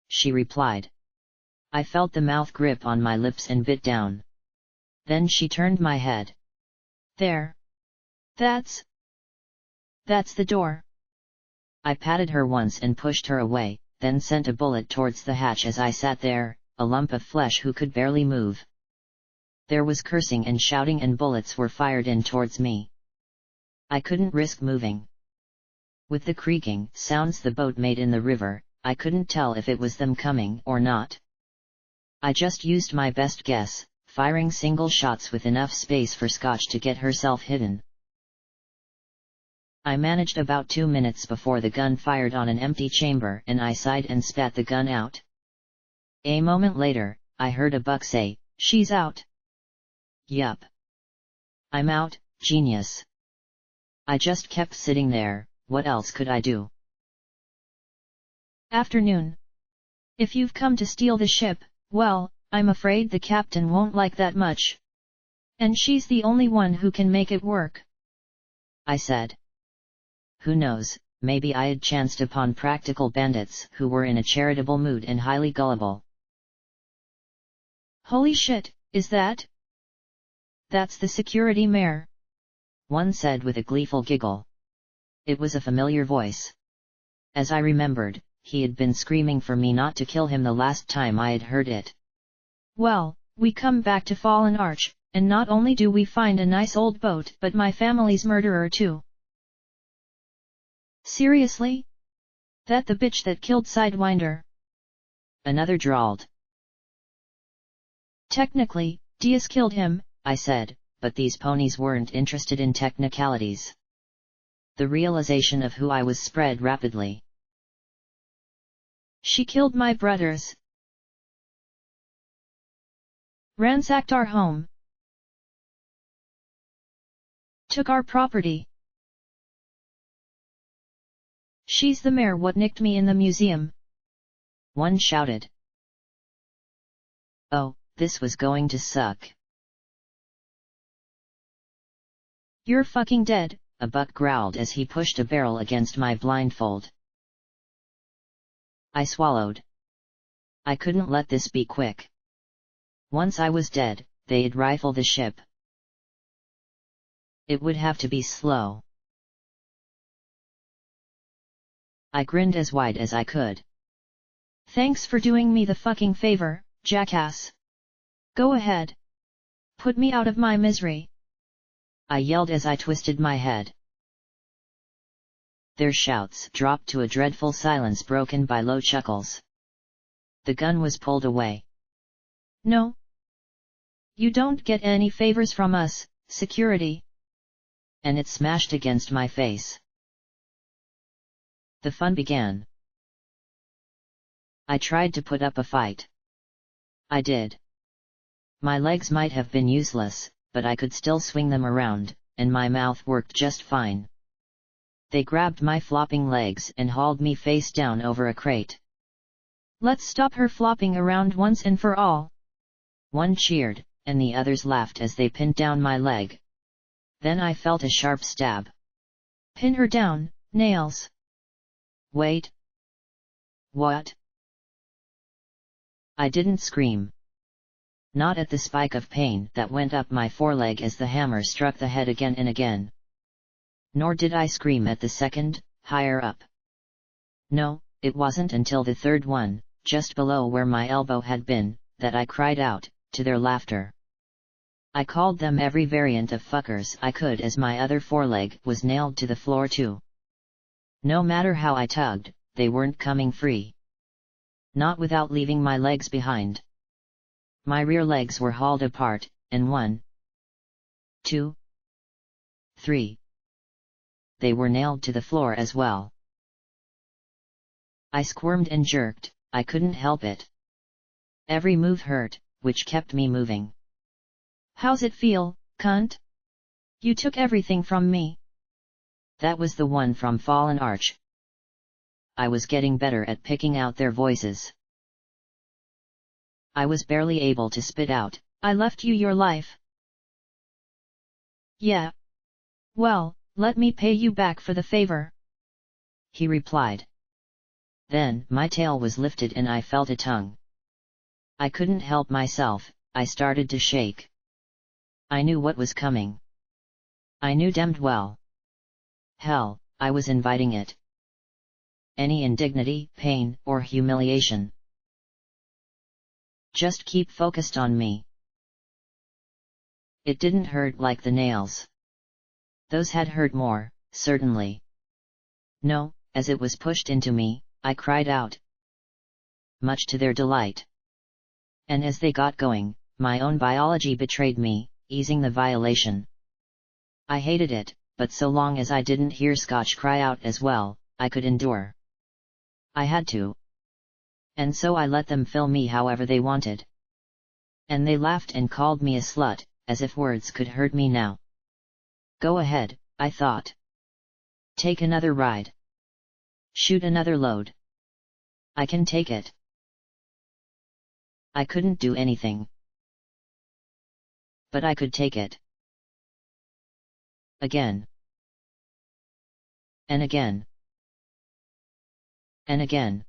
She replied. I felt the mouth grip on my lips and bit down. Then she turned my head. There. That's the door. I patted her once and pushed her away, then sent a bullet towards the hatch as I sat there, a lump of flesh who could barely move. There was cursing and shouting and bullets were fired in towards me. I couldn't risk moving. With the creaking sounds the boat made in the river, I couldn't tell if it was them coming or not. I just used my best guess, firing single shots with enough space for Scotch to get herself hidden. I managed about 2 minutes before the gun fired on an empty chamber and I sighed and spat the gun out. A moment later, I heard a buck say, "She's out." Yup. I'm out, genius. I just kept sitting there, what else could I do? Afternoon. If you've come to steal the ship, well, I'm afraid the captain won't like that much. And she's the only one who can make it work. I said. Who knows, maybe I had chanced upon practical bandits who were in a charitable mood and highly gullible. Holy shit, is that? That's the security mayor, one said with a gleeful giggle. It was a familiar voice. As I remembered, he had been screaming for me not to kill him the last time I had heard it. Well, we come back to Fallen Arch, and not only do we find a nice old boat but my family's murderer too. Seriously? That the bitch that killed Sidewinder? Another drawled. Technically, Diaz killed him, I said, but these ponies weren't interested in technicalities. The realization of who I was spread rapidly. She killed my brothers. Ransacked our home. Took our property. She's the mayor what nicked me in the museum, one shouted. Oh, this was going to suck. You're fucking dead, a buck growled as he pushed a barrel against my blindfold. I swallowed. I couldn't let this be quick. Once I was dead, they'd rifle the ship. It would have to be slow. I grinned as wide as I could. Thanks for doing me the fucking favor, jackass. Go ahead. Put me out of my misery, I yelled as I twisted my head. Their shouts dropped to a dreadful silence broken by low chuckles. The gun was pulled away. No. You don't get any favors from us, security. And it smashed against my face. The fun began. I tried to put up a fight. I did. My legs might have been useless, but I could still swing them around, and my mouth worked just fine. They grabbed my flopping legs and hauled me face down over a crate. Let's stop her flopping around once and for all. One cheered, and the others laughed as they pinned down my leg. Then I felt a sharp stab. Pin her down, nails. Wait. What? I didn't scream. Not at the spike of pain that went up my foreleg as the hammer struck the head again and again. Nor did I scream at the second, higher up. No, it wasn't until the third one, just below where my elbow had been, that I cried out, to their laughter. I called them every variant of fuckers I could as my other foreleg was nailed to the floor too. No matter how I tugged, they weren't coming free. Not without leaving my legs behind. My rear legs were hauled apart, and 1, 2, 3. They were nailed to the floor as well. I squirmed and jerked, I couldn't help it. Every move hurt, which kept me moving. How's it feel, cunt? You took everything from me. That was the one from Fallen Arch. I was getting better at picking out their voices. I was barely able to spit out, I left you your life. Yeah. Well, let me pay you back for the favor, he replied. Then my tail was lifted and I felt a tongue. I couldn't help myself, I started to shake. I knew what was coming. I knew damned well. Hell, I was inviting it. Any indignity, pain, or humiliation. Just keep focused on me. It didn't hurt like the nails. Those had hurt more, certainly. No, as it was pushed into me, I cried out. Much to their delight. And as they got going, my own biology betrayed me, easing the violation. I hated it, but so long as I didn't hear Scotch cry out as well, I could endure. I had to. And so I let them fill me however they wanted. And they laughed and called me a slut, as if words could hurt me now. Go ahead, I thought. Take another ride. Shoot another load. I can take it. I couldn't do anything. But I could take it. Again. And again. and again.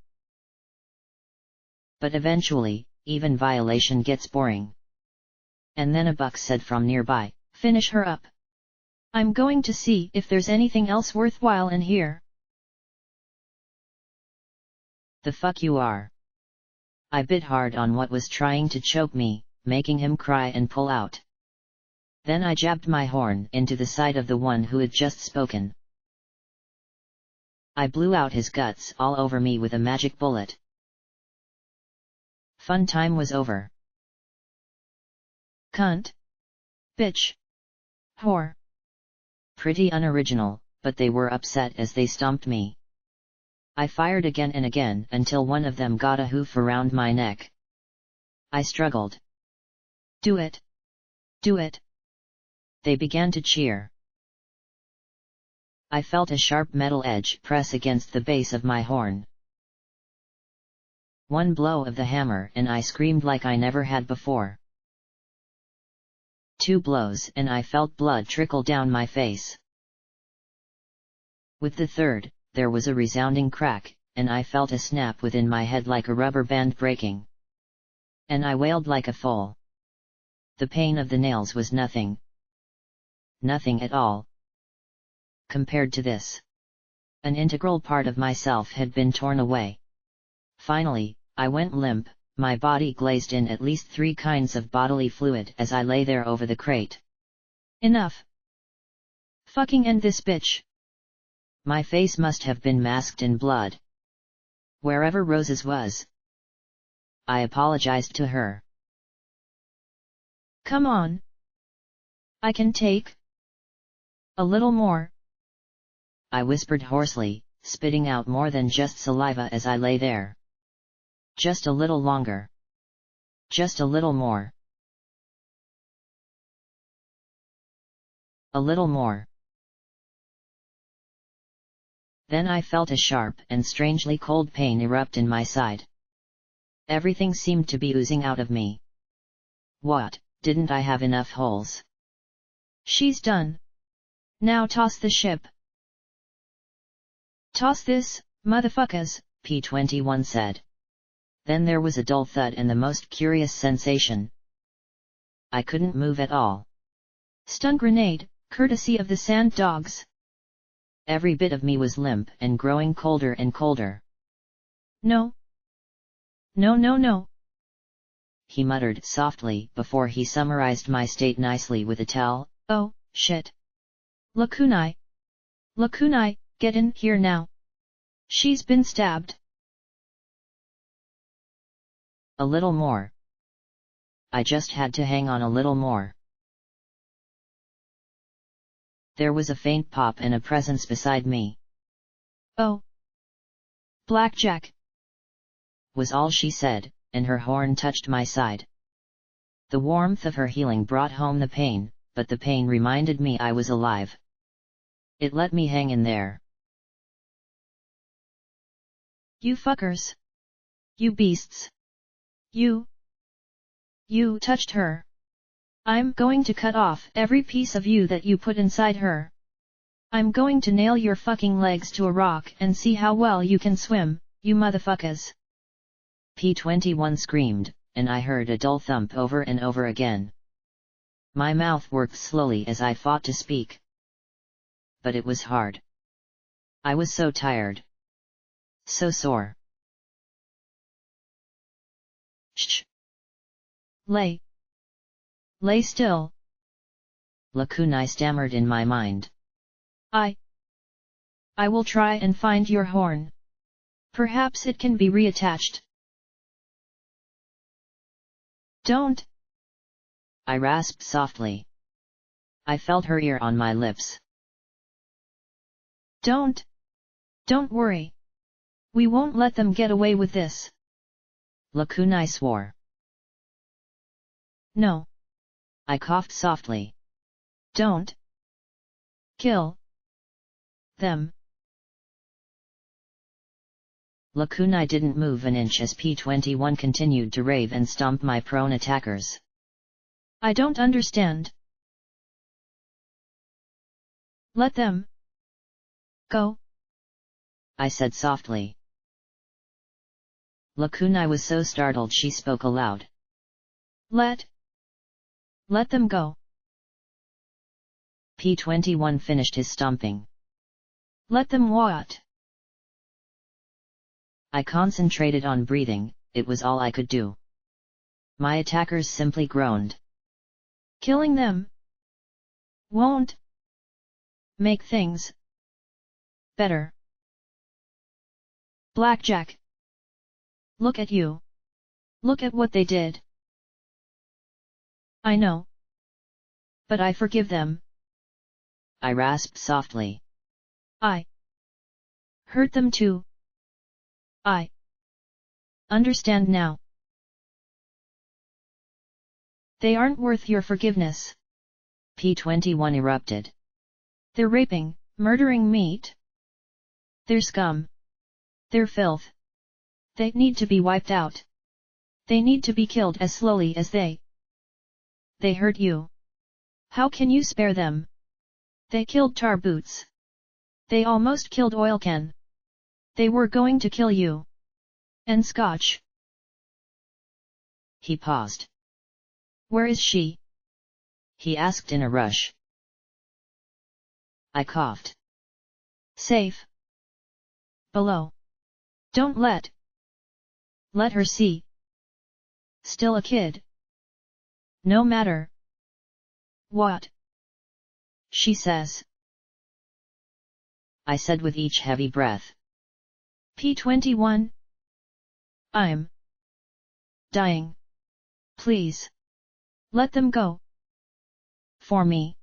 But eventually, even violation gets boring. And then a buck said from nearby, "Finish her up. I'm going to see if there's anything else worthwhile in here." "The fuck you are." I bit hard on what was trying to choke me, making him cry and pull out. Then I jabbed my horn into the side of the one who had just spoken. I blew out his guts all over me with a magic bullet. Fun time was over. "Cunt. Bitch. Whore." Pretty unoriginal, but they were upset as they stomped me. I fired again and again until one of them got a hoof around my neck. I struggled. "Do it. Do it." They began to cheer. I felt a sharp metal edge press against the base of my horn. One blow of the hammer and I screamed like I never had before. 2 blows and I felt blood trickle down my face. With the third, there was a resounding crack, and I felt a snap within my head like a rubber band breaking. And I wailed like a foal. The pain of the nails was nothing. Nothing at all. Compared to this. An integral part of myself had been torn away. Finally, I went limp, my body glazed in at least 3 kinds of bodily fluid as I lay there over the crate. "Enough. Fucking end this bitch." My face must have been masked in blood. Wherever Rose's was. I apologized to her. "Come on. I can take a little more," I whispered hoarsely, spitting out more than just saliva as I lay there. "Just a little longer. Just a little more. A little more." Then I felt a sharp and strangely cold pain erupt in my side. Everything seemed to be oozing out of me. What, didn't I have enough holes? "She's done. Now toss the ship." "Toss this, motherfuckers," P-21 said. Then there was a dull thud and the most curious sensation. I couldn't move at all. "Stun grenade, courtesy of the sand dogs." Every bit of me was limp and growing colder and colder. "No. No, no, no," he muttered softly before he summarized my state nicely with a tell, "Oh, shit. Lakunai. Lakunai, get in here now. She's been stabbed." A little more. I just had to hang on a little more. There was a faint pop and a presence beside me. "Oh. Blackjack," was all she said, and her horn touched my side. The warmth of her healing brought home the pain, but the pain reminded me I was alive. It let me hang in there. "You fuckers. You beasts. You touched her. I'm going to cut off every piece of you that you put inside her. I'm going to nail your fucking legs to a rock and see how well you can swim, you motherfuckers." P-21 screamed, and I heard a dull thump over and over again. My mouth worked slowly as I fought to speak. But it was hard. I was so tired. So sore. "Shh. Lay still," Lakunai stammered in my mind. I will try and find your horn. Perhaps it can be reattached." "Don't," I rasped softly. I felt her ear on my lips. Don't worry. We won't let them get away with this." Lakunai swore. "No." I coughed softly. "Don't kill them." Lakunai didn't move an inch as P-21 continued to rave and stomp my prone attackers. "I don't understand." "Let them go," I said softly. Lakunai was so startled she spoke aloud. Let them go. P21 finished his stomping. Let them what? I concentrated on breathing, it was all I could do. My attackers simply groaned. Killing them won't make things better. Blackjack. Look at you. Look at what they did. I know. But I forgive them. I rasped softly. I hurt them too. I understand now. They aren't worth your forgiveness. P21 erupted. They're raping, murdering meat. They're scum. They're filth. They need to be wiped out. They need to be killed as slowly as they hurt you. How can you spare them? They killed Tar Boots. They almost killed Oilcan. They were going to kill you. And Scotch. He paused. Where is she? He asked in a rush. I coughed. Safe. Below. Don't let her see. Still a kid. No matter what she says. I said with each heavy breath. P21. I'm dying. Please. Let them go. For me.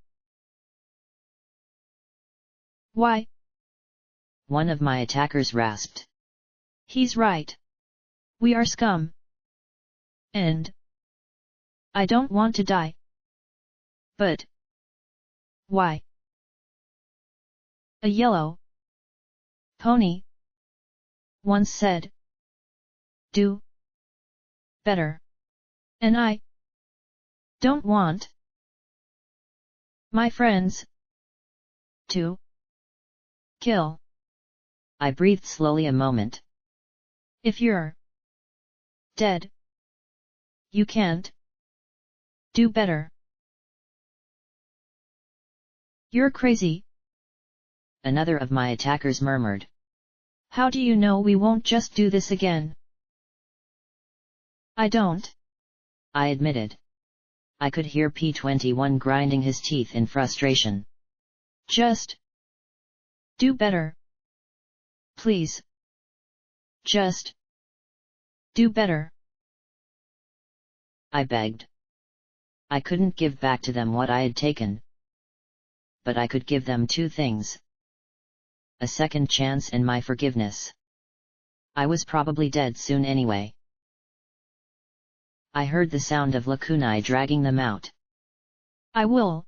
Why? One of my attackers rasped. He's right. We are scum. And I don't want to die. But why? A yellow pony once said, do better. And I don't want my friends to kill. I breathed slowly a moment. If you're dead, you can't do better. You're crazy. Another of my attackers murmured. How do you know we won't just do this again? I don't. I admitted. I could hear P21 grinding his teeth in frustration. Just do better. Please. Just do better. I begged. I couldn't give back to them what I had taken. But I could give them two things. A second chance and my forgiveness. I was probably dead soon anyway. I heard the sound of Lakunai dragging them out. I will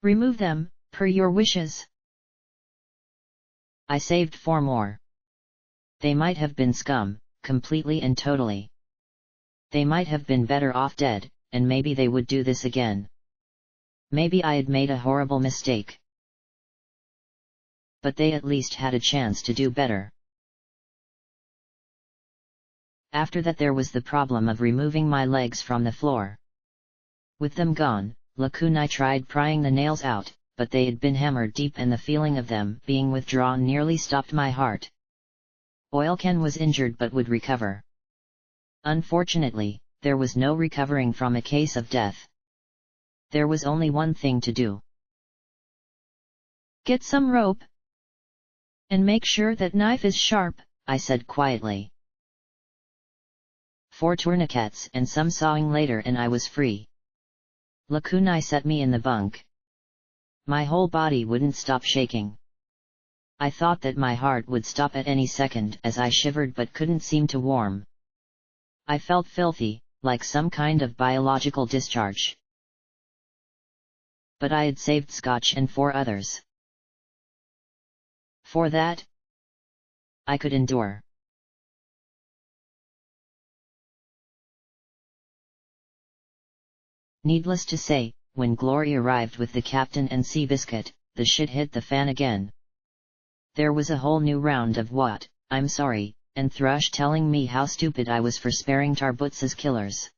remove them, per your wishes. I saved 4 more. They might have been scum, completely and totally. They might have been better off dead, and maybe they would do this again. Maybe I had made a horrible mistake. But they at least had a chance to do better. After that there was the problem of removing my legs from the floor. With them gone, Lakunai tried prying the nails out, but they had been hammered deep and the feeling of them being withdrawn nearly stopped my heart. Oilcan was injured but would recover. Unfortunately, there was no recovering from a case of death. There was only one thing to do. Get some rope. And make sure that knife is sharp, I said quietly. 4 tourniquets and some sawing later and I was free. Lakunai set me in the bunk. My whole body wouldn't stop shaking. I thought that my heart would stop at any second as I shivered but couldn't seem to warm. I felt filthy, like some kind of biological discharge. But I had saved Scotch and 4 others. For that, I could endure. Needless to say, when Glory arrived with the captain and Seabiscuit, the shit hit the fan again. There was a whole new round of what, I'm sorry, and Thrush telling me how stupid I was for sparing Tarbutz's killers.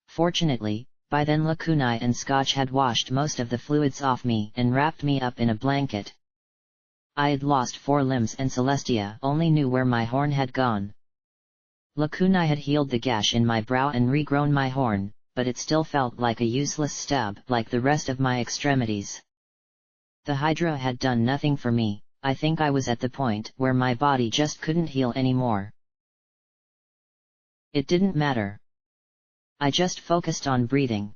Fortunately, by then Lakunai and Scotch had washed most of the fluids off me and wrapped me up in a blanket. I had lost 4 limbs and Celestia only knew where my horn had gone. Lakunai had healed the gash in my brow and regrown my horn, but it still felt like a useless stab like the rest of my extremities. The Hydra had done nothing for me. I think I was at the point where my body just couldn't heal anymore. It didn't matter. I just focused on breathing.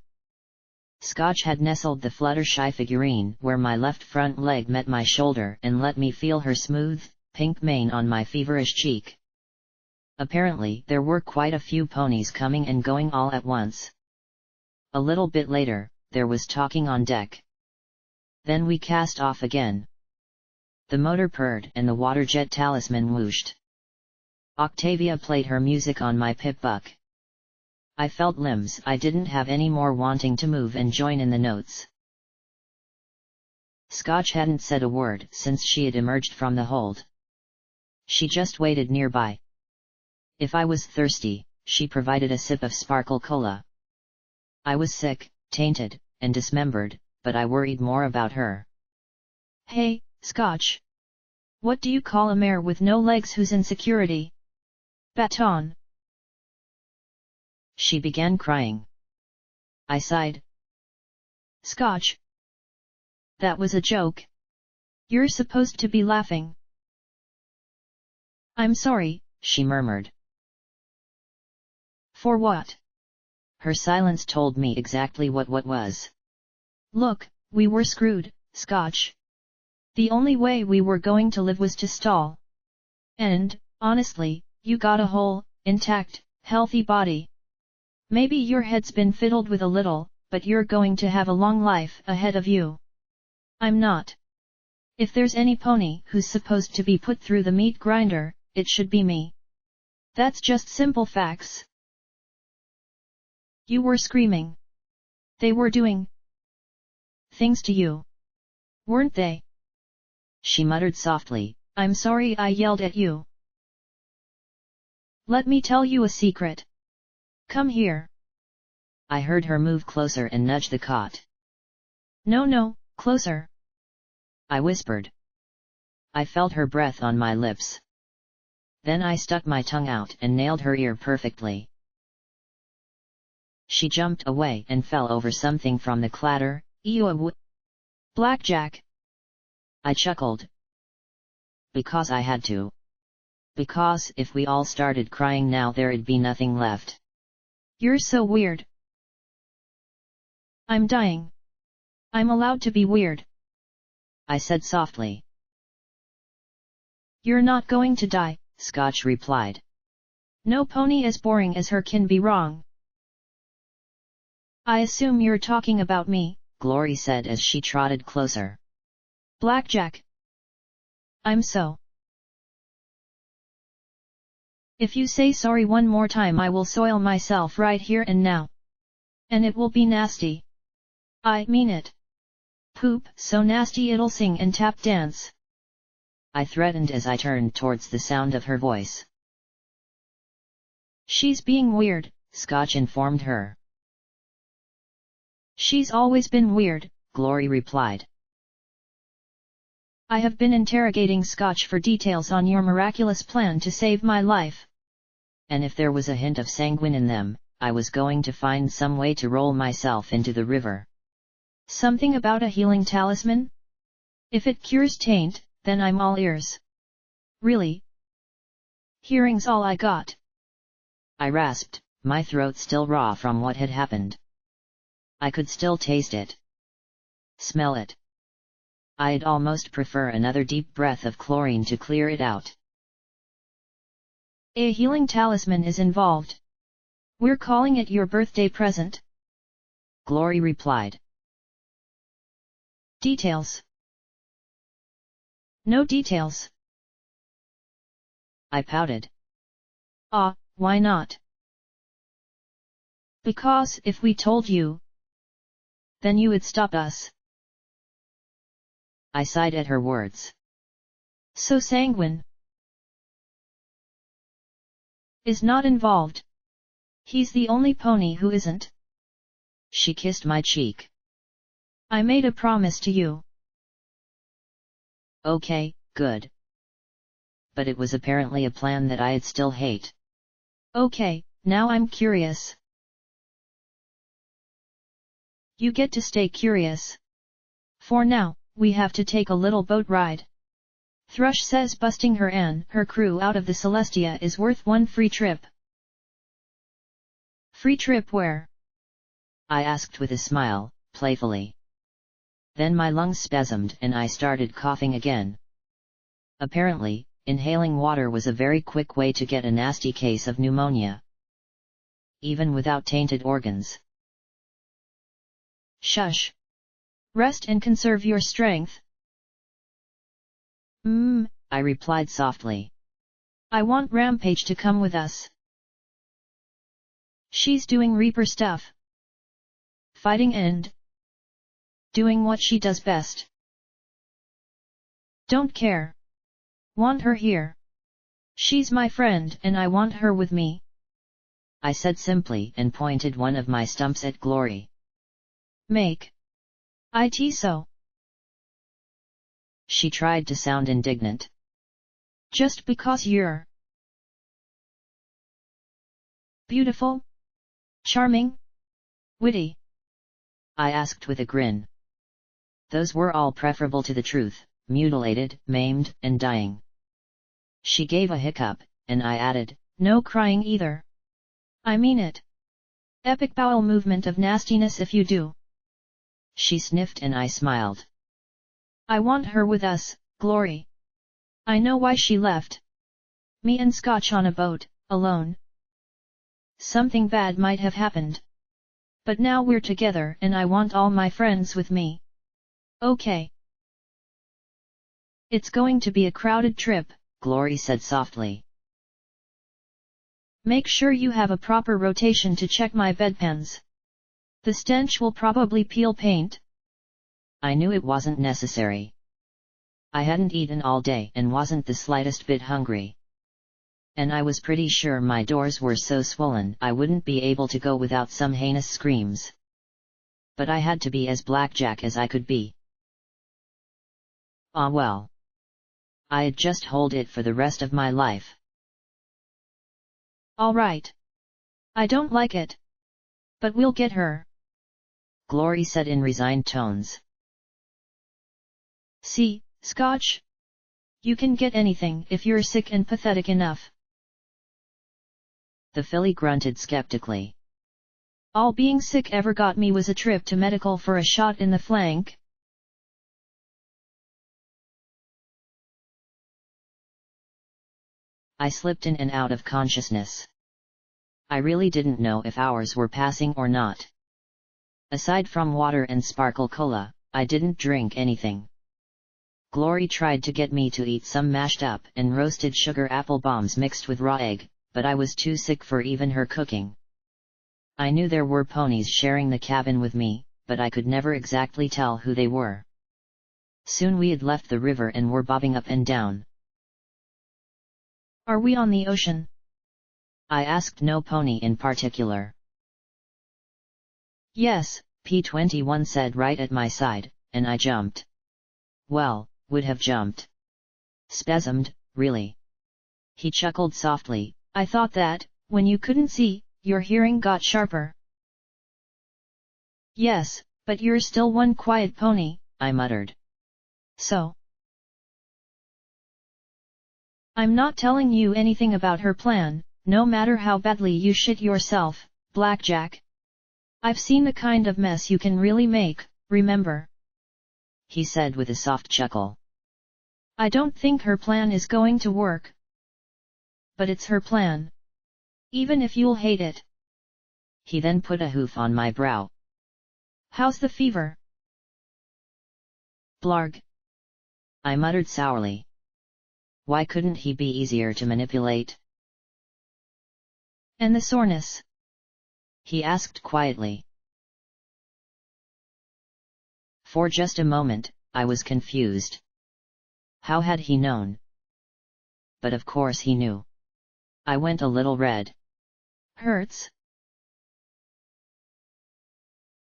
Scotch had nestled the Fluttershy figurine where my left front leg met my shoulder and let me feel her smooth, pink mane on my feverish cheek. Apparently there were quite a few ponies coming and going all at once. A little bit later, there was talking on deck. Then we cast off again. The motor purred and the water jet talisman whooshed. Octavia played her music on my pip-buck. I felt limbs I didn't have any more wanting to move and join in the notes. Scotch hadn't said a word since she had emerged from the hold. She just waited nearby. If I was thirsty, she provided a sip of sparkle cola. I was sick, tainted, and dismembered, but I worried more about her. Hey, Scotch. What do you call a mare with no legs who's in security? Baton. She began crying. I sighed. Scotch. That was a joke. You're supposed to be laughing. I'm sorry, she murmured. For what? Her silence told me exactly what was. Look, we were screwed, Scotch. The only way we were going to live was to stall. And, honestly, you got a whole, intact, healthy body. Maybe your head's been fiddled with a little, but you're going to have a long life ahead of you. I'm not. If there's any pony who's supposed to be put through the meat grinder, it should be me. That's just simple facts. You were screaming. They were doing things to you. Weren't they? She muttered softly. I'm sorry I yelled at you. Let me tell you a secret. Come here. I heard her move closer and nudge the cot. No, closer. I whispered. I felt her breath on my lips. Then I stuck my tongue out and nailed her ear perfectly. She jumped away and fell over something from the clatter. Blackjack. I chuckled. Because I had to. Because if we all started crying now there'd be nothing left. You're so weird. I'm dying. I'm allowed to be weird. I said softly. You're not going to die, Scotch replied. No pony as boring as her can be wrong. I assume you're talking about me, Glory said as she trotted closer. Blackjack. I'm so. If you say sorry one more time I will soil myself right here and now. And it will be nasty. I mean it. Poop so nasty it'll sing and tap dance. I threatened as I turned towards the sound of her voice. She's being weird, Scotch informed her. She's always been weird, Glory replied. I have been interrogating Scotch for details on your miraculous plan to save my life. And if there was a hint of sanguine in them, I was going to find some way to roll myself into the river. Something about a healing talisman? If it cures taint, then I'm all ears. Really? Hearing's all I got. I rasped, my throat still raw from what had happened. I could still taste it. Smell it. I'd almost prefer another deep breath of chlorine to clear it out. A healing talisman is involved. We're calling it your birthday present. Glory replied. Details. No details. I pouted. Why not? Because if we told you, then you would stop us. I sighed at her words. So sanguine. is not involved. He's the only pony who isn't. She kissed my cheek. I made a promise to you. Okay, good. But it was apparently a plan that I'd still hate. Okay, now I'm curious. You get to stay curious. For now, we have to take a little boat ride. Thrush says busting her crew out of the Celestia is worth one free trip. Free trip where? I asked with a smile, playfully. Then my lungs spasmed and I started coughing again. Apparently, inhaling water was a very quick way to get a nasty case of pneumonia. Even without tainted organs. Shush. Rest and conserve your strength. I replied softly. I want Rampage to come with us. She's doing Reaper stuff. Fighting and doing what she does best. Don't care. Want her here. She's my friend and I want her with me. I said simply and pointed one of my stumps at Glory. Make it so. She tried to sound indignant. Just because you're beautiful? Charming? Witty? I asked with a grin. Those were all preferable to the truth, mutilated, maimed, and dying. She gave a hiccup, and I added, no crying either. I mean it. Epic bowel movement of nastiness if you do. She sniffed and I smiled. I want her with us, Glory. I know why she left. Me and Scotch on a boat, alone. Something bad might have happened. But now we're together and I want all my friends with me. Okay. It's going to be a crowded trip, Glory said softly. Make sure you have a proper rotation to check my bedpans. The stench will probably peel paint. I knew it wasn't necessary. I hadn't eaten all day and wasn't the slightest bit hungry. And I was pretty sure my doors were so swollen I wouldn't be able to go without some heinous screams. But I had to be as blackjack as I could be. Ah well. I'd just hold it for the rest of my life. All right. I don't like it. But we'll get her. Glory said in resigned tones. See, Scotch? You can get anything if you're sick and pathetic enough. The filly grunted skeptically. All being sick ever got me was a trip to medical for a shot in the flank. I slipped in and out of consciousness. I really didn't know if hours were passing or not. Aside from water and sparkle cola, I didn't drink anything. Glory tried to get me to eat some mashed up and roasted sugar apple bombs mixed with raw egg, but I was too sick for even her cooking. I knew there were ponies sharing the cabin with me, but I could never exactly tell who they were. Soon we had left the river and were bobbing up and down. Are we on the ocean? I asked no pony in particular. Yes, P21 said right at my side, and I jumped. Well, would have jumped. Spasmed, really. He chuckled softly. I thought that, when you couldn't see, your hearing got sharper. Yes, but you're still one quiet pony, I muttered. So? I'm not telling you anything about her plan, no matter how badly you shit yourself, Blackjack. I've seen the kind of mess you can really make, remember? He said with a soft chuckle. I don't think her plan is going to work. But it's her plan. Even if you'll hate it. He then put a hoof on my brow. How's the fever? Blarg. I muttered sourly. Why couldn't he be easier to manipulate? And the soreness? He asked quietly. For just a moment, I was confused. How had he known? But of course he knew. I went a little red. Hurts?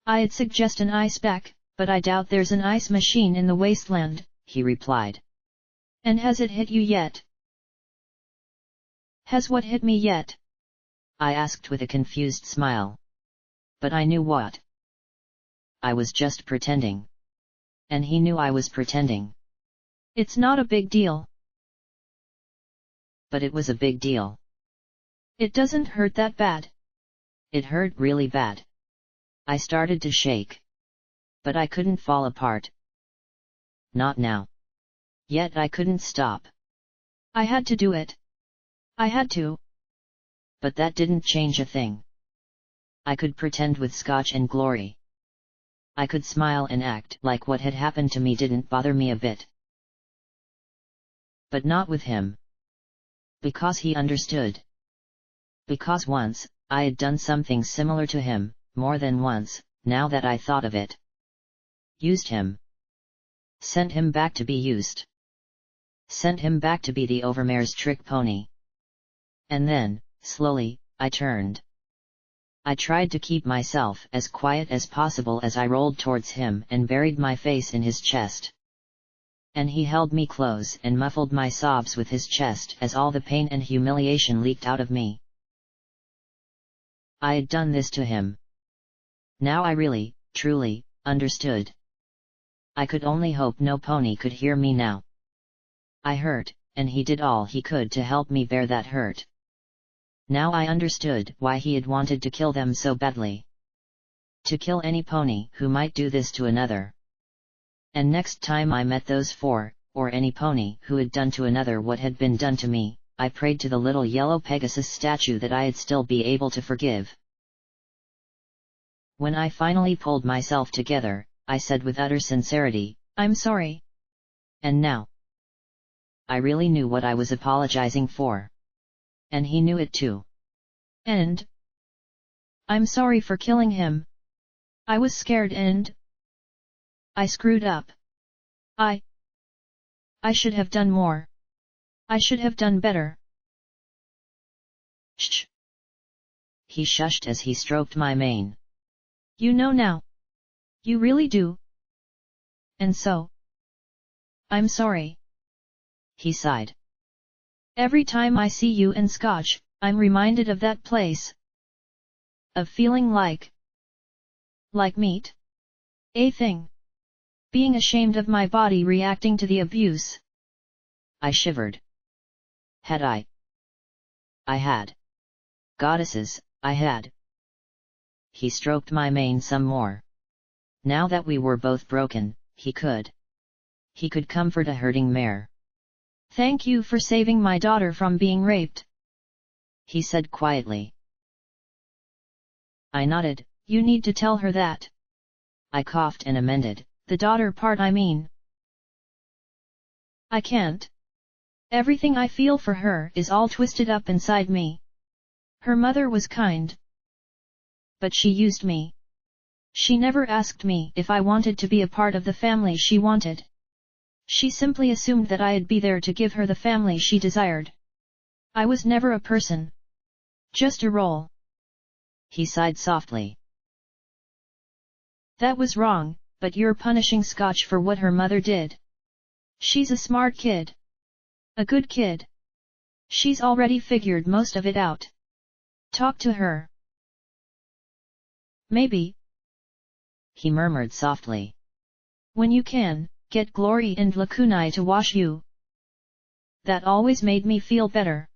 I'd suggest an ice pack, but I doubt there's an ice machine in the wasteland, he replied. And has it hit you yet? Has what hit me yet? I asked with a confused smile. But I knew what. I was just pretending. And he knew I was pretending. It's not a big deal. But it was a big deal. It doesn't hurt that bad. It hurt really bad. I started to shake. But I couldn't fall apart. Not now. Yet I couldn't stop. I had to do it. I had to. But that didn't change a thing. I could pretend with Scotch and glory. I could smile and act like what had happened to me didn't bother me a bit. But not with him. Because he understood. Because once, I had done something similar to him, more than once, now that I thought of it. Used him. Sent him back to be used. Sent him back to be the Overmare's trick pony. And then, slowly, I turned. I tried to keep myself as quiet as possible as I rolled towards him and buried my face in his chest. And he held me close and muffled my sobs with his chest as all the pain and humiliation leaked out of me. I had done this to him. Now I really, truly, understood. I could only hope no pony could hear me now. I hurt, and he did all he could to help me bear that hurt. Now I understood why he had wanted to kill them so badly. To kill any pony who might do this to another. And next time I met those four, or any pony who had done to another what had been done to me, I prayed to the little yellow Pegasus statue that I'd still be able to forgive. When I finally pulled myself together, I said with utter sincerity, "I'm sorry." And now, I really knew what I was apologizing for. And he knew it too. And I'm sorry for killing him. I was scared and I screwed up. I should have done more. I should have done better. Shh. He shushed as he stroked my mane. You know now. You really do. And so, I'm sorry. He sighed. Every time I see you and Scotch, I'm reminded of that place. Of feeling like meat. A thing. Being ashamed of my body reacting to the abuse. I shivered. Had I? I had. Goddesses, I had. He stroked my mane some more. Now that we were both broken, he could comfort a hurting mare. Thank you for saving my daughter from being raped, he said quietly. I nodded. You need to tell her that. I coughed and amended. The daughter part I mean. I can't. Everything I feel for her is all twisted up inside me. Her mother was kind. But she used me. She never asked me if I wanted to be a part of the family she wanted. She simply assumed that I'd be there to give her the family she desired. I was never a person. Just a role. He sighed softly. That was wrong, but you're punishing Scotch for what her mother did. She's a smart kid. A good kid. She's already figured most of it out. Talk to her. Maybe, he murmured softly. When you can, get Glory and Lacunai to wash you. That always made me feel better.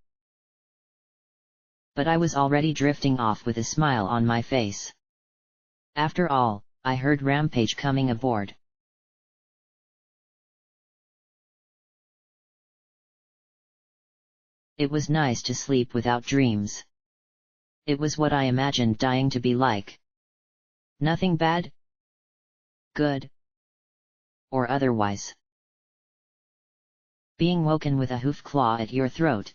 But I was already drifting off with a smile on my face. After all, I heard Rampage coming aboard. It was nice to sleep without dreams. It was what I imagined dying to be like. Nothing bad, good, or otherwise. Being woken with a hoof claw at your throat.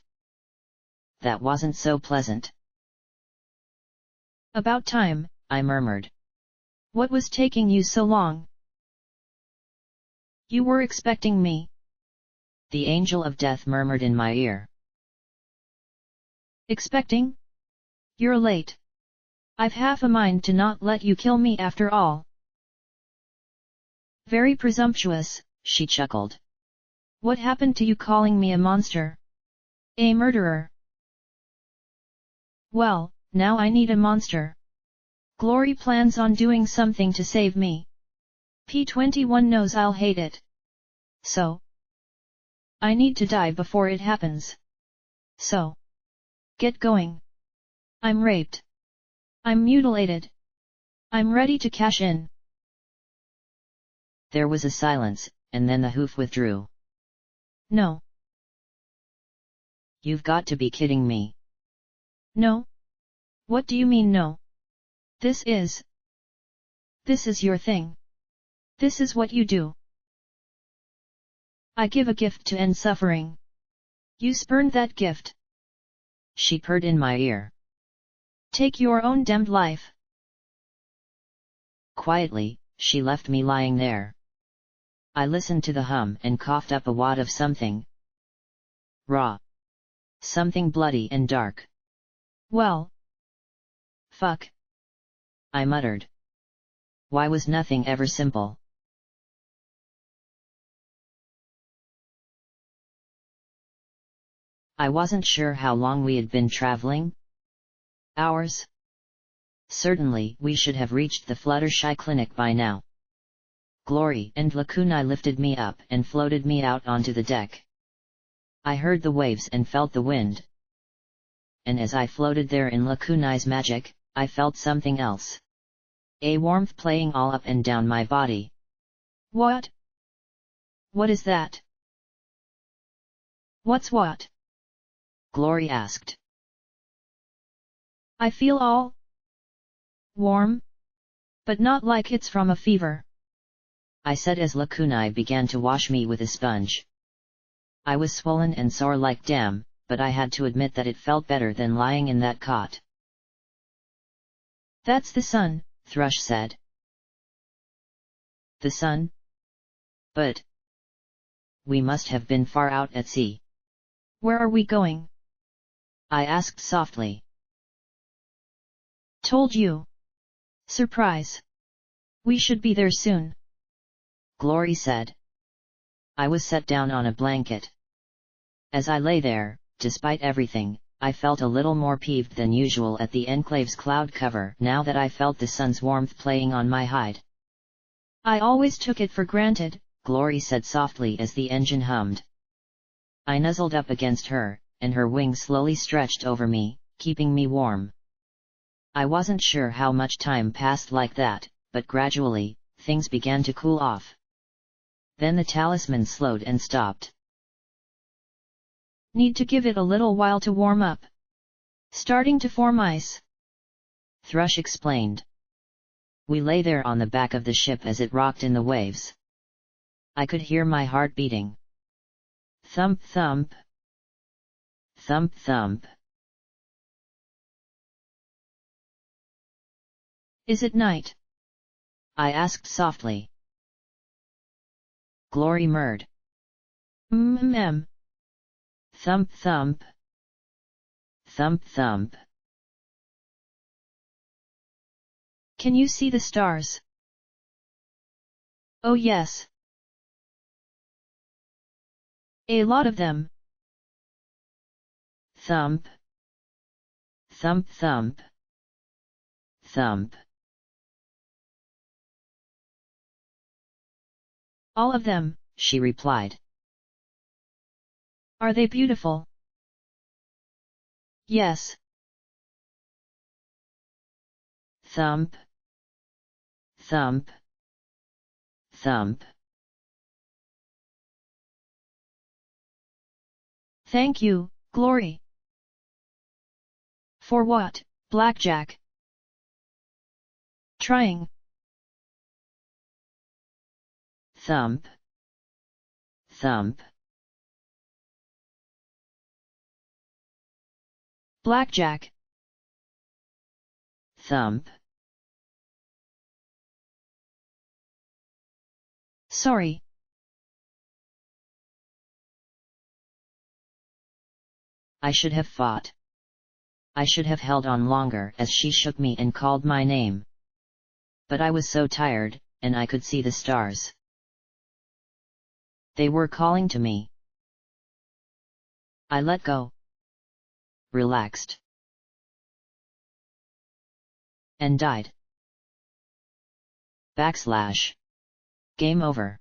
That wasn't so pleasant. About time, I murmured. What was taking you so long? You were expecting me. The angel of death murmured in my ear. Expecting? You're late. I've half a mind to not let you kill me after all. Very presumptuous, she chuckled. What happened to you calling me a monster? A murderer? Well, now I need a monster. Glory plans on doing something to save me. P21 knows I'll hate it. So, I need to die before it happens. So, get going. I'm raped. I'm mutilated. I'm ready to cash in. There was a silence, and then the hoof withdrew. No. You've got to be kidding me. No? What do you mean no? This is your thing. This is what you do. I give a gift to end suffering. You spurned that gift. She purred in my ear. Take your own damned life. Quietly, she left me lying there. I listened to the hum and coughed up a wad of something. Raw. Something bloody and dark. Well. Fuck. I muttered. Why was nothing ever simple? I wasn't sure how long we had been traveling. Hours? Certainly, we should have reached the Fluttershy clinic by now. Glory and Lakunai lifted me up and floated me out onto the deck. I heard the waves and felt the wind. And as I floated there in Lakunai's magic, I felt something else. A warmth playing all up and down my body. What? What is that? What's what? Glory asked. I feel all warm, but not like it's from a fever, I said as Lakunai began to wash me with a sponge. I was swollen and sore like damn, but I had to admit that it felt better than lying in that cot. That's the sun, Thrush said. The sun? But we must have been far out at sea. Where are we going? I asked softly. Told you. Surprise. We should be there soon. Glory said. I was set down on a blanket. As I lay there, despite everything, I felt a little more peeved than usual at the enclave's cloud cover now that I felt the sun's warmth playing on my hide. I always took it for granted, Glory said softly as the engine hummed. I nuzzled up against her, and her wings slowly stretched over me, keeping me warm. I wasn't sure how much time passed like that, but gradually, things began to cool off. Then the talisman slowed and stopped. Need to give it a little while to warm up. Starting to form ice. Thrush explained. We lay there on the back of the ship as it rocked in the waves. I could hear my heart beating. Thump thump. Thump thump. Is it night? I asked softly. Glory murmured. Mm-mm. Thump thump. Thump thump. Can you see the stars? Oh yes. A lot of them. Thump. Thump thump. Thump. All of them, she replied. Are they beautiful? Yes. Thump. Thump. Thump. Thank you, Glory. For what, Blackjack? Trying. Thump. Thump. Blackjack. Thump. Sorry. I should have fought. I should have held on longer as she shook me and called my name. But I was so tired, and I could see the stars. They were calling to me. I let go. Relaxed. And died. / Game over.